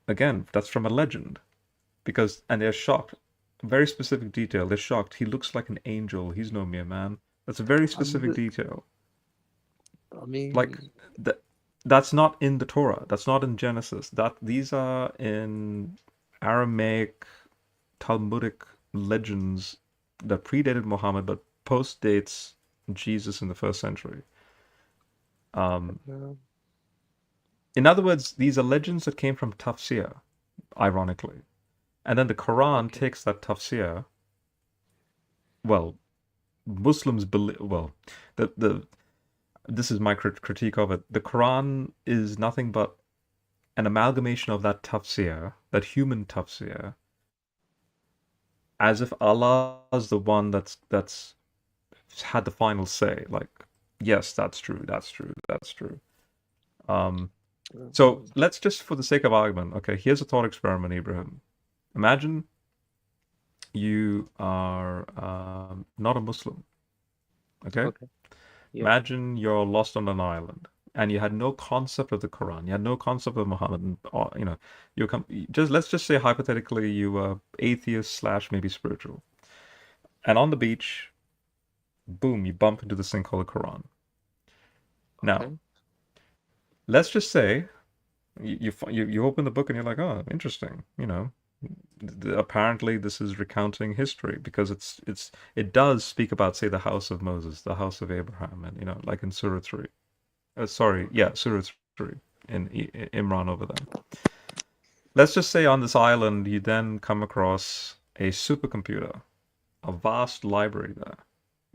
legend, and they're shocked. Very specific detail. They're shocked. He looks like an angel. He's no mere man. That's a very specific detail. I mean, like that's not in the Torah. That's not in Genesis. These are in Aramaic, Talmudic legends that predated Muhammad but post-dates Jesus in the 1st century. In other words, these are legends that came from tafsir, ironically. And then the Quran takes that tafsir, well, Muslims believe. Well, the this is my critique of it. The Quran is nothing but an amalgamation of that tafsir, that human tafsir, as if Allah is the one that's had the final say. Like, yes, that's true, that's true, that's true. So let's just, for the sake of argument, okay, here's a thought experiment, Ibrahim. Imagine you are not a Muslim, okay? Yeah. Imagine you're lost on an island and you had no concept of the Quran, you had no concept of Muhammad, or let's just say hypothetically you were atheist / maybe spiritual, and on the beach, boom, you bump into this thing called the Quran. Now, let's just say you open the book and you're like, oh, interesting, apparently this is recounting history, because it does speak about, say, the house of Moses, the house of Abraham, and like in Surah 3. Surah 3 in Imran over there. Let's just say on this island you then come across a supercomputer, a vast library there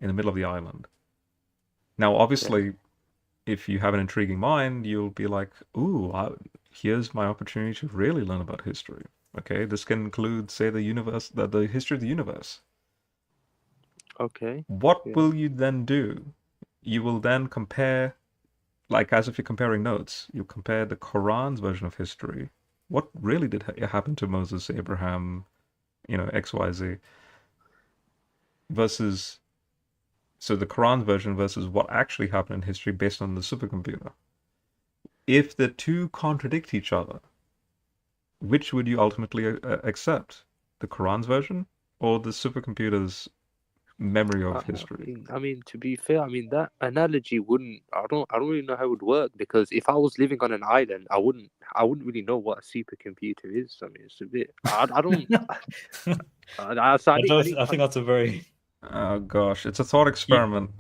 in the middle of the island. Now, obviously, if you have an intriguing mind, you'll be like, ooh, here's my opportunity to really learn about history. Okay, this can include, say, the universe, the history of the universe. Okay. What will you then do? You will then compare, like as if you're comparing notes. You compare the Quran's version of history. What really did happen to Moses, Abraham, XYZ, versus, so the Quran's version versus what actually happened in history based on the supercomputer. If the two contradict each other, which would you ultimately accept? The Quran's version or the supercomputer's memory of history? I mean, to be fair, I mean that analogy wouldn't. I don't really know how it would work, because if I was living on an island, I wouldn't really know what a supercomputer is. I mean, it's a bit. I don't. I think that's a very. Oh gosh, it's a thought experiment.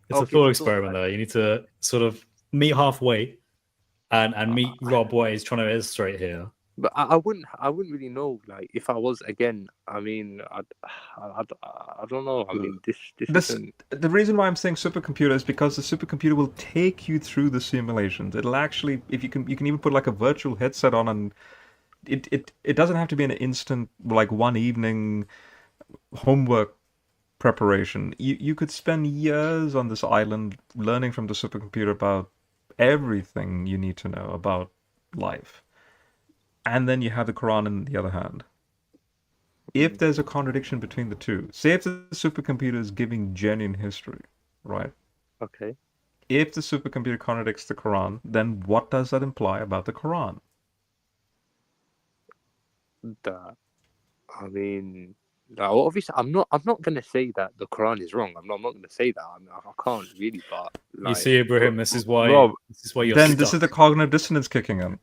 It's a thought experiment there. You need to sort of meet halfway, and meet Rob what he's trying to illustrate here. But I wouldn't really know, like, if I was, again, I mean, I don't know. I mean, this isn't... The reason why I'm saying supercomputer is because the supercomputer will take you through the simulations. It'll actually, if you can even put like a virtual headset on, and it doesn't have to be an instant, like one evening homework preparation. You could spend years on this island learning from the supercomputer about everything you need to know about life. And then you have the Quran in the other hand. If there's a contradiction between the two, say if the supercomputer is giving genuine history, right? Okay. If the supercomputer contradicts the Quran, then what does that imply about the Quran? I mean, well, obviously, I'm not going to say that the Quran is wrong. I'm not going to say that. I mean, I can't really. But you see, Ibrahim, this is why. Rob, you're then stuck. This is the cognitive dissonance kicking in.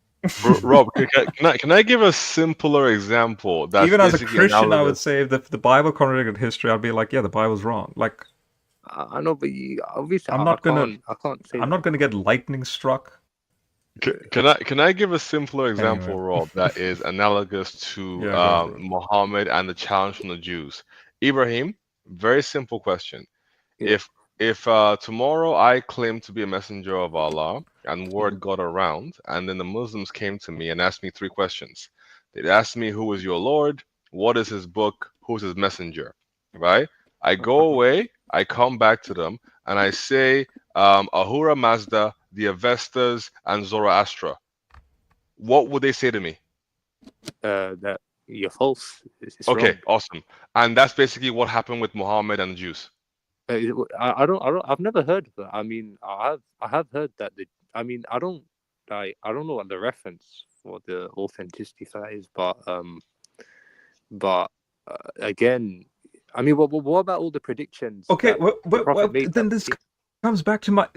Rob, can I give a simpler example? That's even as a Christian, analogous. I would say if the Bible contradicted history, I'd be like, yeah, the Bible's wrong. Like, I know, but obviously, I can't say. I'm not gonna get lightning struck. Can I give a simpler example, Rob, that is analogous to Muhammad and the challenge from the Jews? Ibrahim, very simple question. Yeah. If tomorrow I claim to be a messenger of Allah and word got around, and then the Muslims came to me and asked me 3 questions. They'd ask me, who is your Lord? What is his book? Who's his messenger? Right? I go away, I come back to them, and I say, Ahura Mazda, the Avestas, and Zoroastra. What would they say to me? That you're false. It's okay, wrong. Awesome. And that's basically what happened with Muhammad and the Jews. I've never heard of that. I mean, I have heard that. I don't know what the reference for the authenticity for that is, but again, I mean, what about all the predictions? Okay, then this comes back to my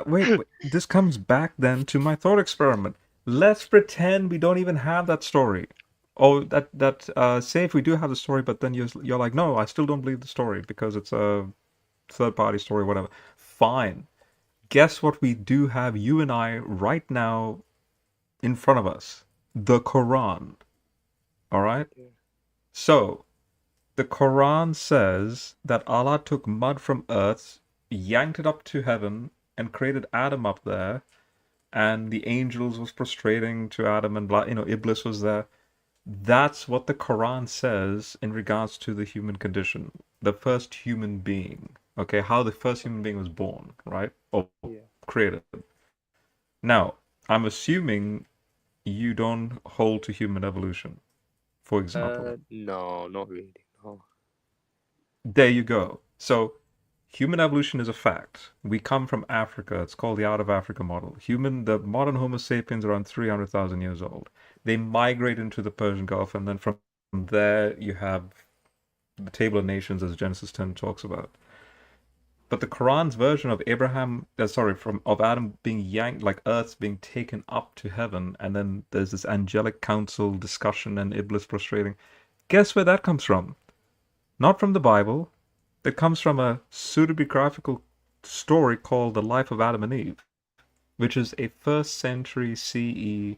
wait. This comes back then to my thought experiment. Let's pretend we don't even have that story. Oh, that say if we do have the story, but then you're like, no, I still don't believe the story because it's a third-party story, whatever. Fine. Guess what we do have, you and I, right now in front of us? The Quran. All right? Yeah. So, The Quran says that Allah took mud from earth, yanked it up to heaven, and created Adam up there, and the angels was prostrating to Adam, and Iblis was there. That's what the Quran says in regards to the human condition, the first human being. Okay, how the first human being was born, right? Or created. Now, I'm assuming you don't hold to human evolution, for example. No, not really. No. There you go. So, human evolution is a fact. We come from Africa. It's called the out of Africa model. The modern Homo sapiens are around 300,000 years old. They migrate into the Persian Gulf, and then from there you have the Table of Nations, as Genesis 10 talks about. But the Quran's version of of Adam being yanked, like earth being taken up to heaven, and then there's this angelic council discussion and Iblis prostrating. Guess where that comes from? Not from the Bible. It comes from a pseudepigraphical story called The Life of Adam and Eve, which is a 1st century CE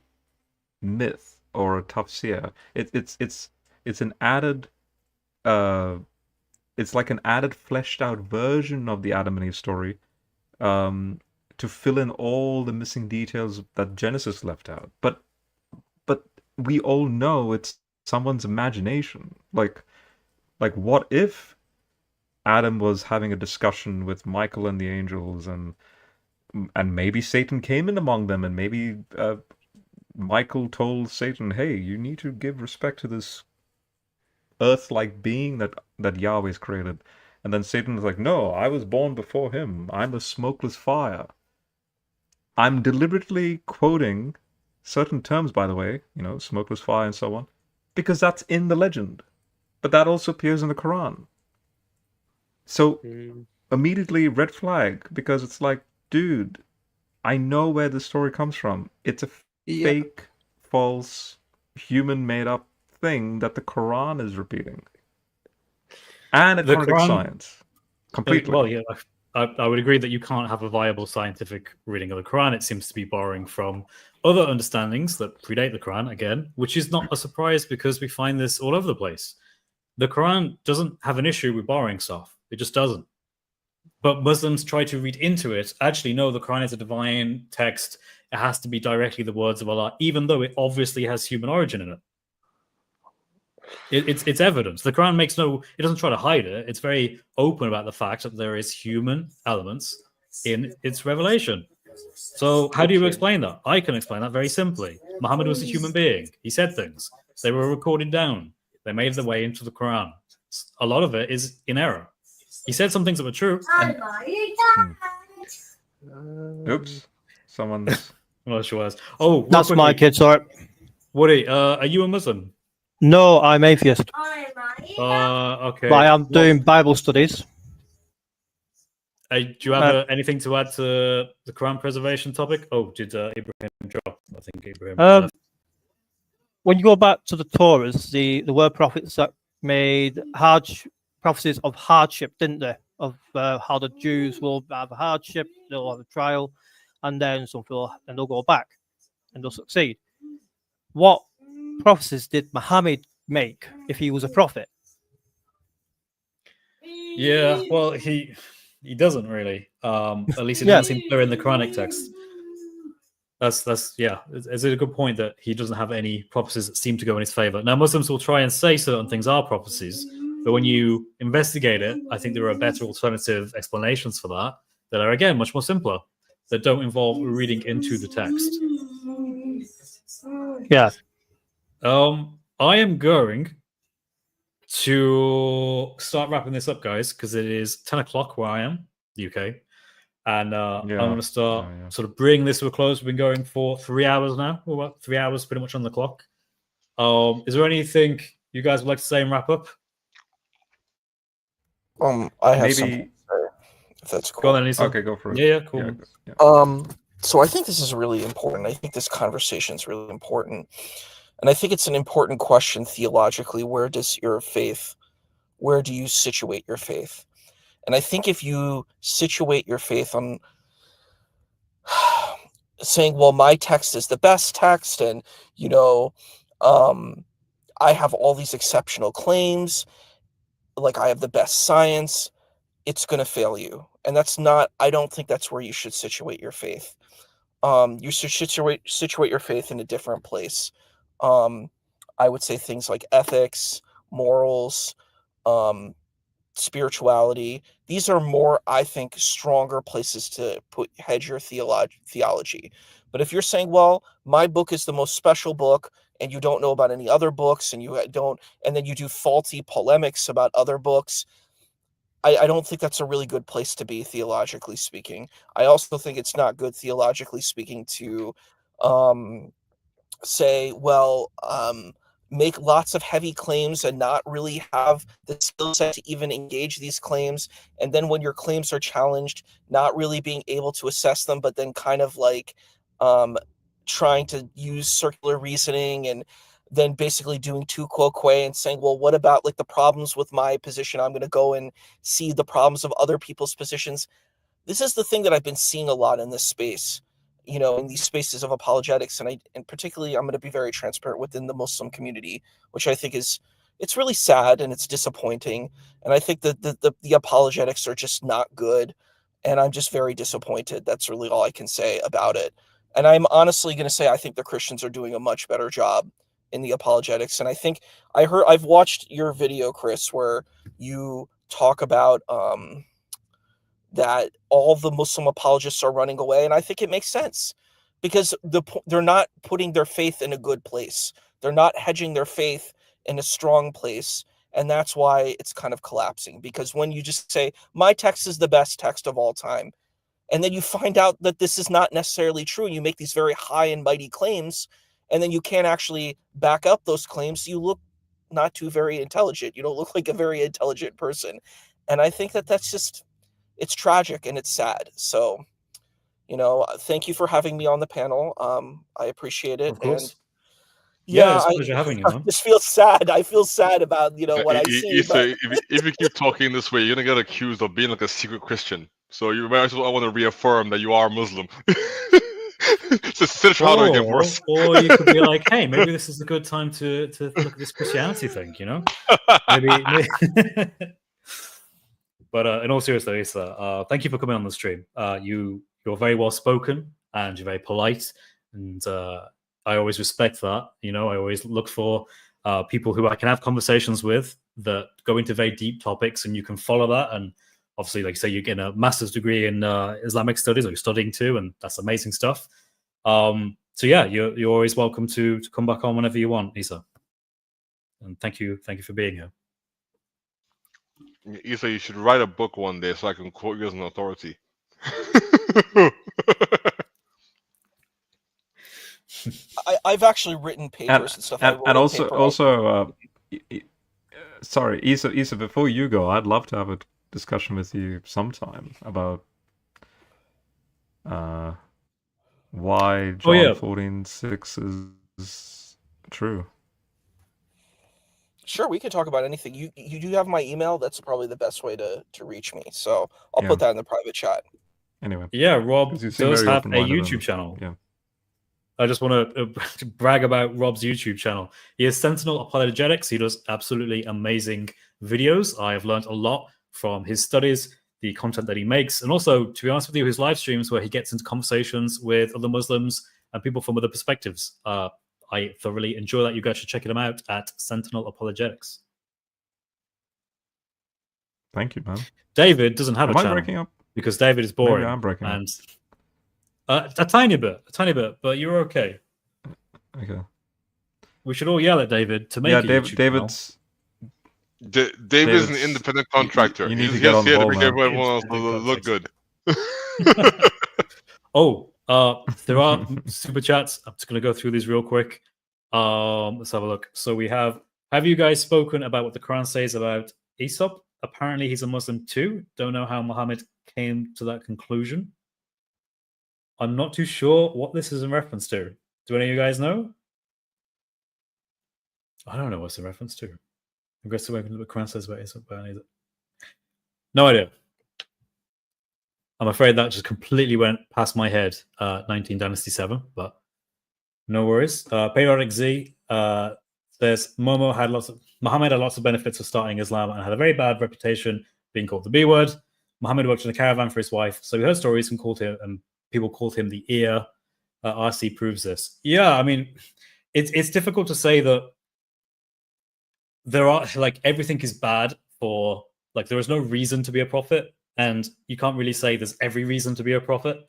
myth or a tafsir. It's an added it's like an added fleshed out version of the Adam and Eve story, to fill in all the missing details that Genesis left out. But we all know it's someone's imagination. Like what if Adam was having a discussion with Michael and the angels, and maybe Satan came in among them, and maybe Michael told Satan, "Hey, you need to give respect to this earth-like being that Yahweh's created." And then Satan was like, "No, I was born before him. I'm a smokeless fire." I'm deliberately quoting certain terms, by the way, smokeless fire and so on, because that's in the legend. But that also appears in the Quran. So immediately red flag, because it's like, dude, I know where the story comes from. It's a fake, false, human-made-up thing that the Quran is repeating, and it contradicts science completely. Well, yeah, I would agree that you can't have a viable scientific reading of the Quran. It seems to be borrowing from other understandings that predate the Quran, again, which is not a surprise because we find this all over the place. The Quran doesn't have an issue with borrowing stuff. It just doesn't. But Muslims try to read into it. Actually, no, the Quran is a divine text. It has to be directly the words of Allah, even though it obviously has human origin in it. It's evidence. The Quran it doesn't try to hide it. It's very open about the fact that there is human elements in its revelation. So how do you explain that? I can explain that very simply. Muhammad was a human being. He said things. They were recorded down. They made their way into the Quran. A lot of it is in error. He said some things that were true. Oops. Someone's... I'm not sure. Oh, that's my kid, sorry. Woody, are you a Muslim? No, I'm atheist. Okay. But I am doing Bible studies. Do you have anything to add to the Quran preservation topic? Oh, did Ibrahim drop? I think Ibrahim left. When you go back to the Torahs, the word prophets that made prophecies of hardship, didn't they? Of how the Jews will have a hardship, they'll have a trial, and then they'll go back and they'll succeed. What prophecies did Muhammad make if he was a prophet? Yeah, well, he doesn't really. At least it doesn't seem clear in the Quranic text. That's yeah. It's a good point that he doesn't have any prophecies that seem to go in his favor. Now, Muslims will try and say certain things are prophecies, but when you investigate it, I think there are better alternative explanations for that are again much more simpler, that don't involve reading into the text. Yeah. I am going to start wrapping this up, guys, because it is 10 o'clock where I am, UK. And I'm going to start sort of bringing this to a close. We've been going for 3 hours now. Well, about 3 hours pretty much on the clock. Is there anything you guys would like to say and wrap up? I have something to say, if that's cool. Go on, Anissa. Okay, go for it. Yeah, cool. Yeah. So I think this is really important. I think this conversation is really important. And I think it's an important question theologically. Where do you situate your faith? And I think if you situate your faith on saying, well, my text is the best text, and, I have all these exceptional claims, like I have the best science, it's going to fail you. And that's not, I don't think that's where you should situate your faith. You should situate your faith in a different place. I would say things like ethics, morals, spirituality. These are more, I think, stronger places to hedge your theology. But if you're saying, well, my book is the most special book and you don't know about any other books and then you do faulty polemics about other books, I don't think that's a really good place to be, theologically speaking. I also think it's not good, theologically speaking, to say, well, make lots of heavy claims and not really have the skill set to even engage these claims. And then when your claims are challenged, not really being able to assess them, but then kind of like trying to use circular reasoning and then basically doing tu quoque and saying, well, what about like the problems with my position? I'm going to go and see the problems of other people's positions. This is the thing that I've been seeing a lot in this space, in these spaces of apologetics. And particularly, I'm going to be very transparent within the Muslim community, which I think it's really sad and it's disappointing. And I think that the apologetics are just not good. And I'm just very disappointed. That's really all I can say about it. And I'm honestly going to say, I think the Christians are doing a much better job in the apologetics. And I think I've watched your video, Chris, where you talk about that all the Muslim apologists are running away. And I think it makes sense because they're not putting their faith in a good place. They're not hedging their faith in a strong place. And that's why it's kind of collapsing, because when you just say, my text is the best text of all time, and then you find out that this is not necessarily true, and you make these very high and mighty claims, and then you can't actually back up those claims, you look not too very intelligent. You don't look like a very intelligent person. And I think that's just, it's tragic and it's sad. So, thank you for having me on the panel. I appreciate it. Of course. And Yeah, it's a pleasure having you, man. I just feel sad. I feel sad about, what I see. But if you keep talking this way, you're going to get accused of being like a secret Christian. So you might as well want to reaffirm that you are Muslim. Just sit harder again for us. Or you could be like, hey, maybe this is a good time to look at this Christianity thing, Maybe. But in all seriousness, Issa, thank you for coming on the stream. You're very well spoken and you're very polite, and I always respect that. I always look for people who I can have conversations with that go into very deep topics, and you can follow that. And obviously, like you say, you're getting a master's degree in Islamic studies, or you're studying too, and that's amazing stuff. So yeah, you're always welcome to come back on whenever you want, Issa. And thank you for being here. Issa, you should write a book one day so I can quote you as an authority. I've actually written papers and stuff. And also, sorry, Issa, before you go, I'd love to have a discussion with you sometime about why John 14:6 is true. Sure, we can talk about anything. You do have my email. That's probably the best way to reach me. So I'll put that in the private chat. Anyway. Yeah, Rob does have a YouTube channel. Yeah. I just want to brag about Rob's YouTube channel. He has Sentinel Apologetics. He does absolutely amazing videos. I have learned a lot from his studies, the content that he makes, and also, to be honest with you, his live streams where he gets into conversations with other Muslims and people from other perspectives. I thoroughly enjoy that. You guys should check him out at Sentinel Apologetics. Thank you, man. David doesn't have a channel. Am I breaking up? Because David is boring. Maybe I'm breaking up. A tiny bit, but you're okay. Okay. We should all yell at David to make it. David's David's an independent contractor. You need to get on the ball, to make everyone else look good. There are super chats. I'm just going to go through these real quick. Let's have a look. So we have you guys spoken about what the Quran says about Aesop? Apparently he's a Muslim too. Don't know how Muhammad came to that conclusion. I'm not too sure what this is in reference to. Do any of you guys know? I don't know what's in reference to. I'm going to what the Quran says about Aesop. No idea. I'm afraid that just completely went past my head, 19 Dynasty 7, but no worries. Periodic Z There's Muhammad had lots of benefits of starting Islam and had a very bad reputation being called the B word. Muhammad worked in a caravan for his wife, so we heard stories and people called him the ear. RC proves this. Yeah, I mean, it's difficult to say that there are like everything is bad for like there is no reason to be a prophet, and you can't really say there's every reason to be a prophet.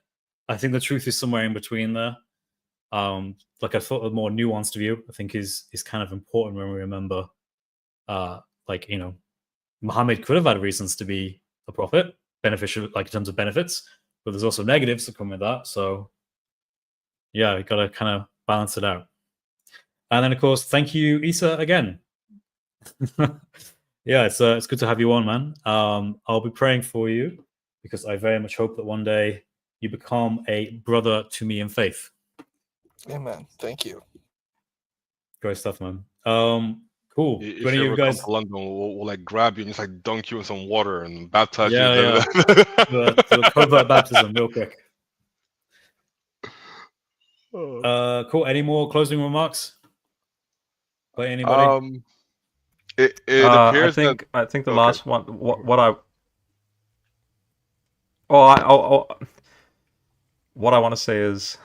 I think the truth is somewhere in between there. Like I thought a more nuanced view, I think is kind of important when we remember, like Muhammad could have had reasons to be a prophet, beneficial, like in terms of benefits, but there's also negatives that come with that. So yeah, you got to kind of balance it out. And then of course, thank you, Isa, again. Yeah, it's good to have you on, man. I'll be praying for you because I very much hope that one day you become a brother to me in faith. Amen. Thank you. Great stuff, man. Cool. If Do any you of ever you guys come to London, we'll like grab you and just like dunk you in some water and baptize you. Yeah. the covert baptism, real quick. Cool. Any more closing remarks by anybody? It appears I think the okay. last one. What I want to say is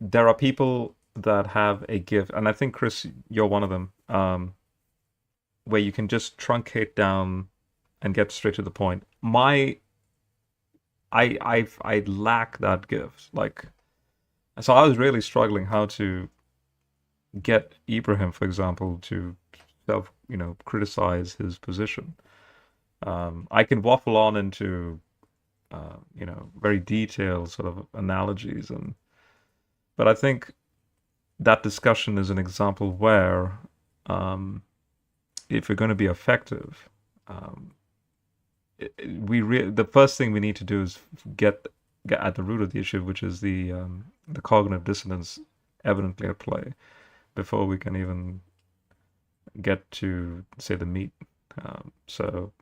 there are people that have a gift, and I think Chris, you're one of them, where you can just truncate down and get straight to the point. I lack that gift. Like, so I was really struggling how to get Ibrahim, for example, to criticize his position. I can waffle on into very detailed sort of analogies, but I think that discussion is an example where if we're going to be effective, the first thing we need to do is get at the root of the issue, which is the cognitive dissonance evidently at play, before we can even get to say the meat. So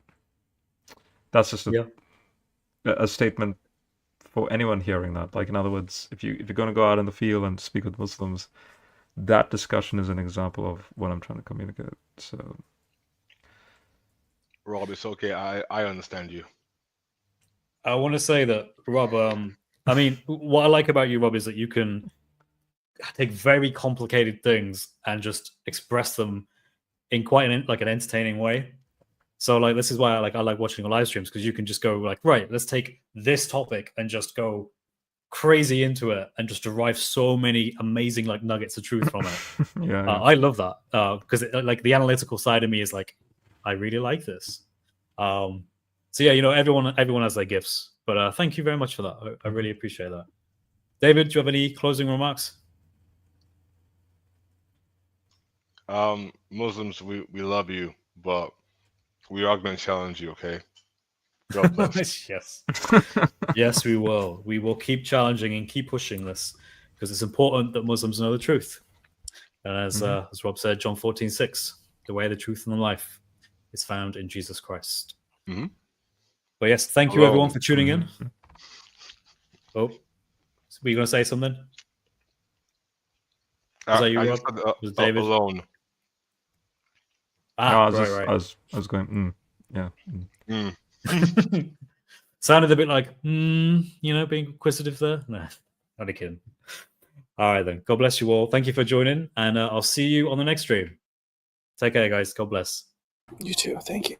that's just a statement for anyone hearing that. Like, in other words, if you're going to go out in the field and speak with Muslims, that discussion is an example of what I'm trying to communicate. So, Rob, it's okay. I understand you. I want to say that, Rob, I mean, what I like about you, Rob, is that you can take very complicated things and just express them in quite an entertaining way. So like, this is why I like watching your live streams, because you can just go like, right, let's take this topic and just go crazy into it and just derive so many amazing like nuggets of truth from it. I love that because like the analytical side of me is like, I really like this. So yeah, everyone has their gifts, but thank you very much for that. I really appreciate that. David, do you have any closing remarks? Muslims, we love you, but we are going to challenge you, okay? God bless. Yes. Yes, we will. We will keep challenging and keep pushing this because it's important that Muslims know the truth. And as Rob said, John 14:6, the way, the truth, and the life is found in Jesus Christ. Mm-hmm. But yes, thank you everyone for tuning in. Oh, were you going to say something? Was that you, Rob? Was David alone? Ah, no, right. I was going. Yeah. Sounded a bit like being inquisitive there. No, not a kidding. All right then. God bless you all. Thank you for joining, and I'll see you on the next stream. Take care, guys. God bless. You too. Thank you.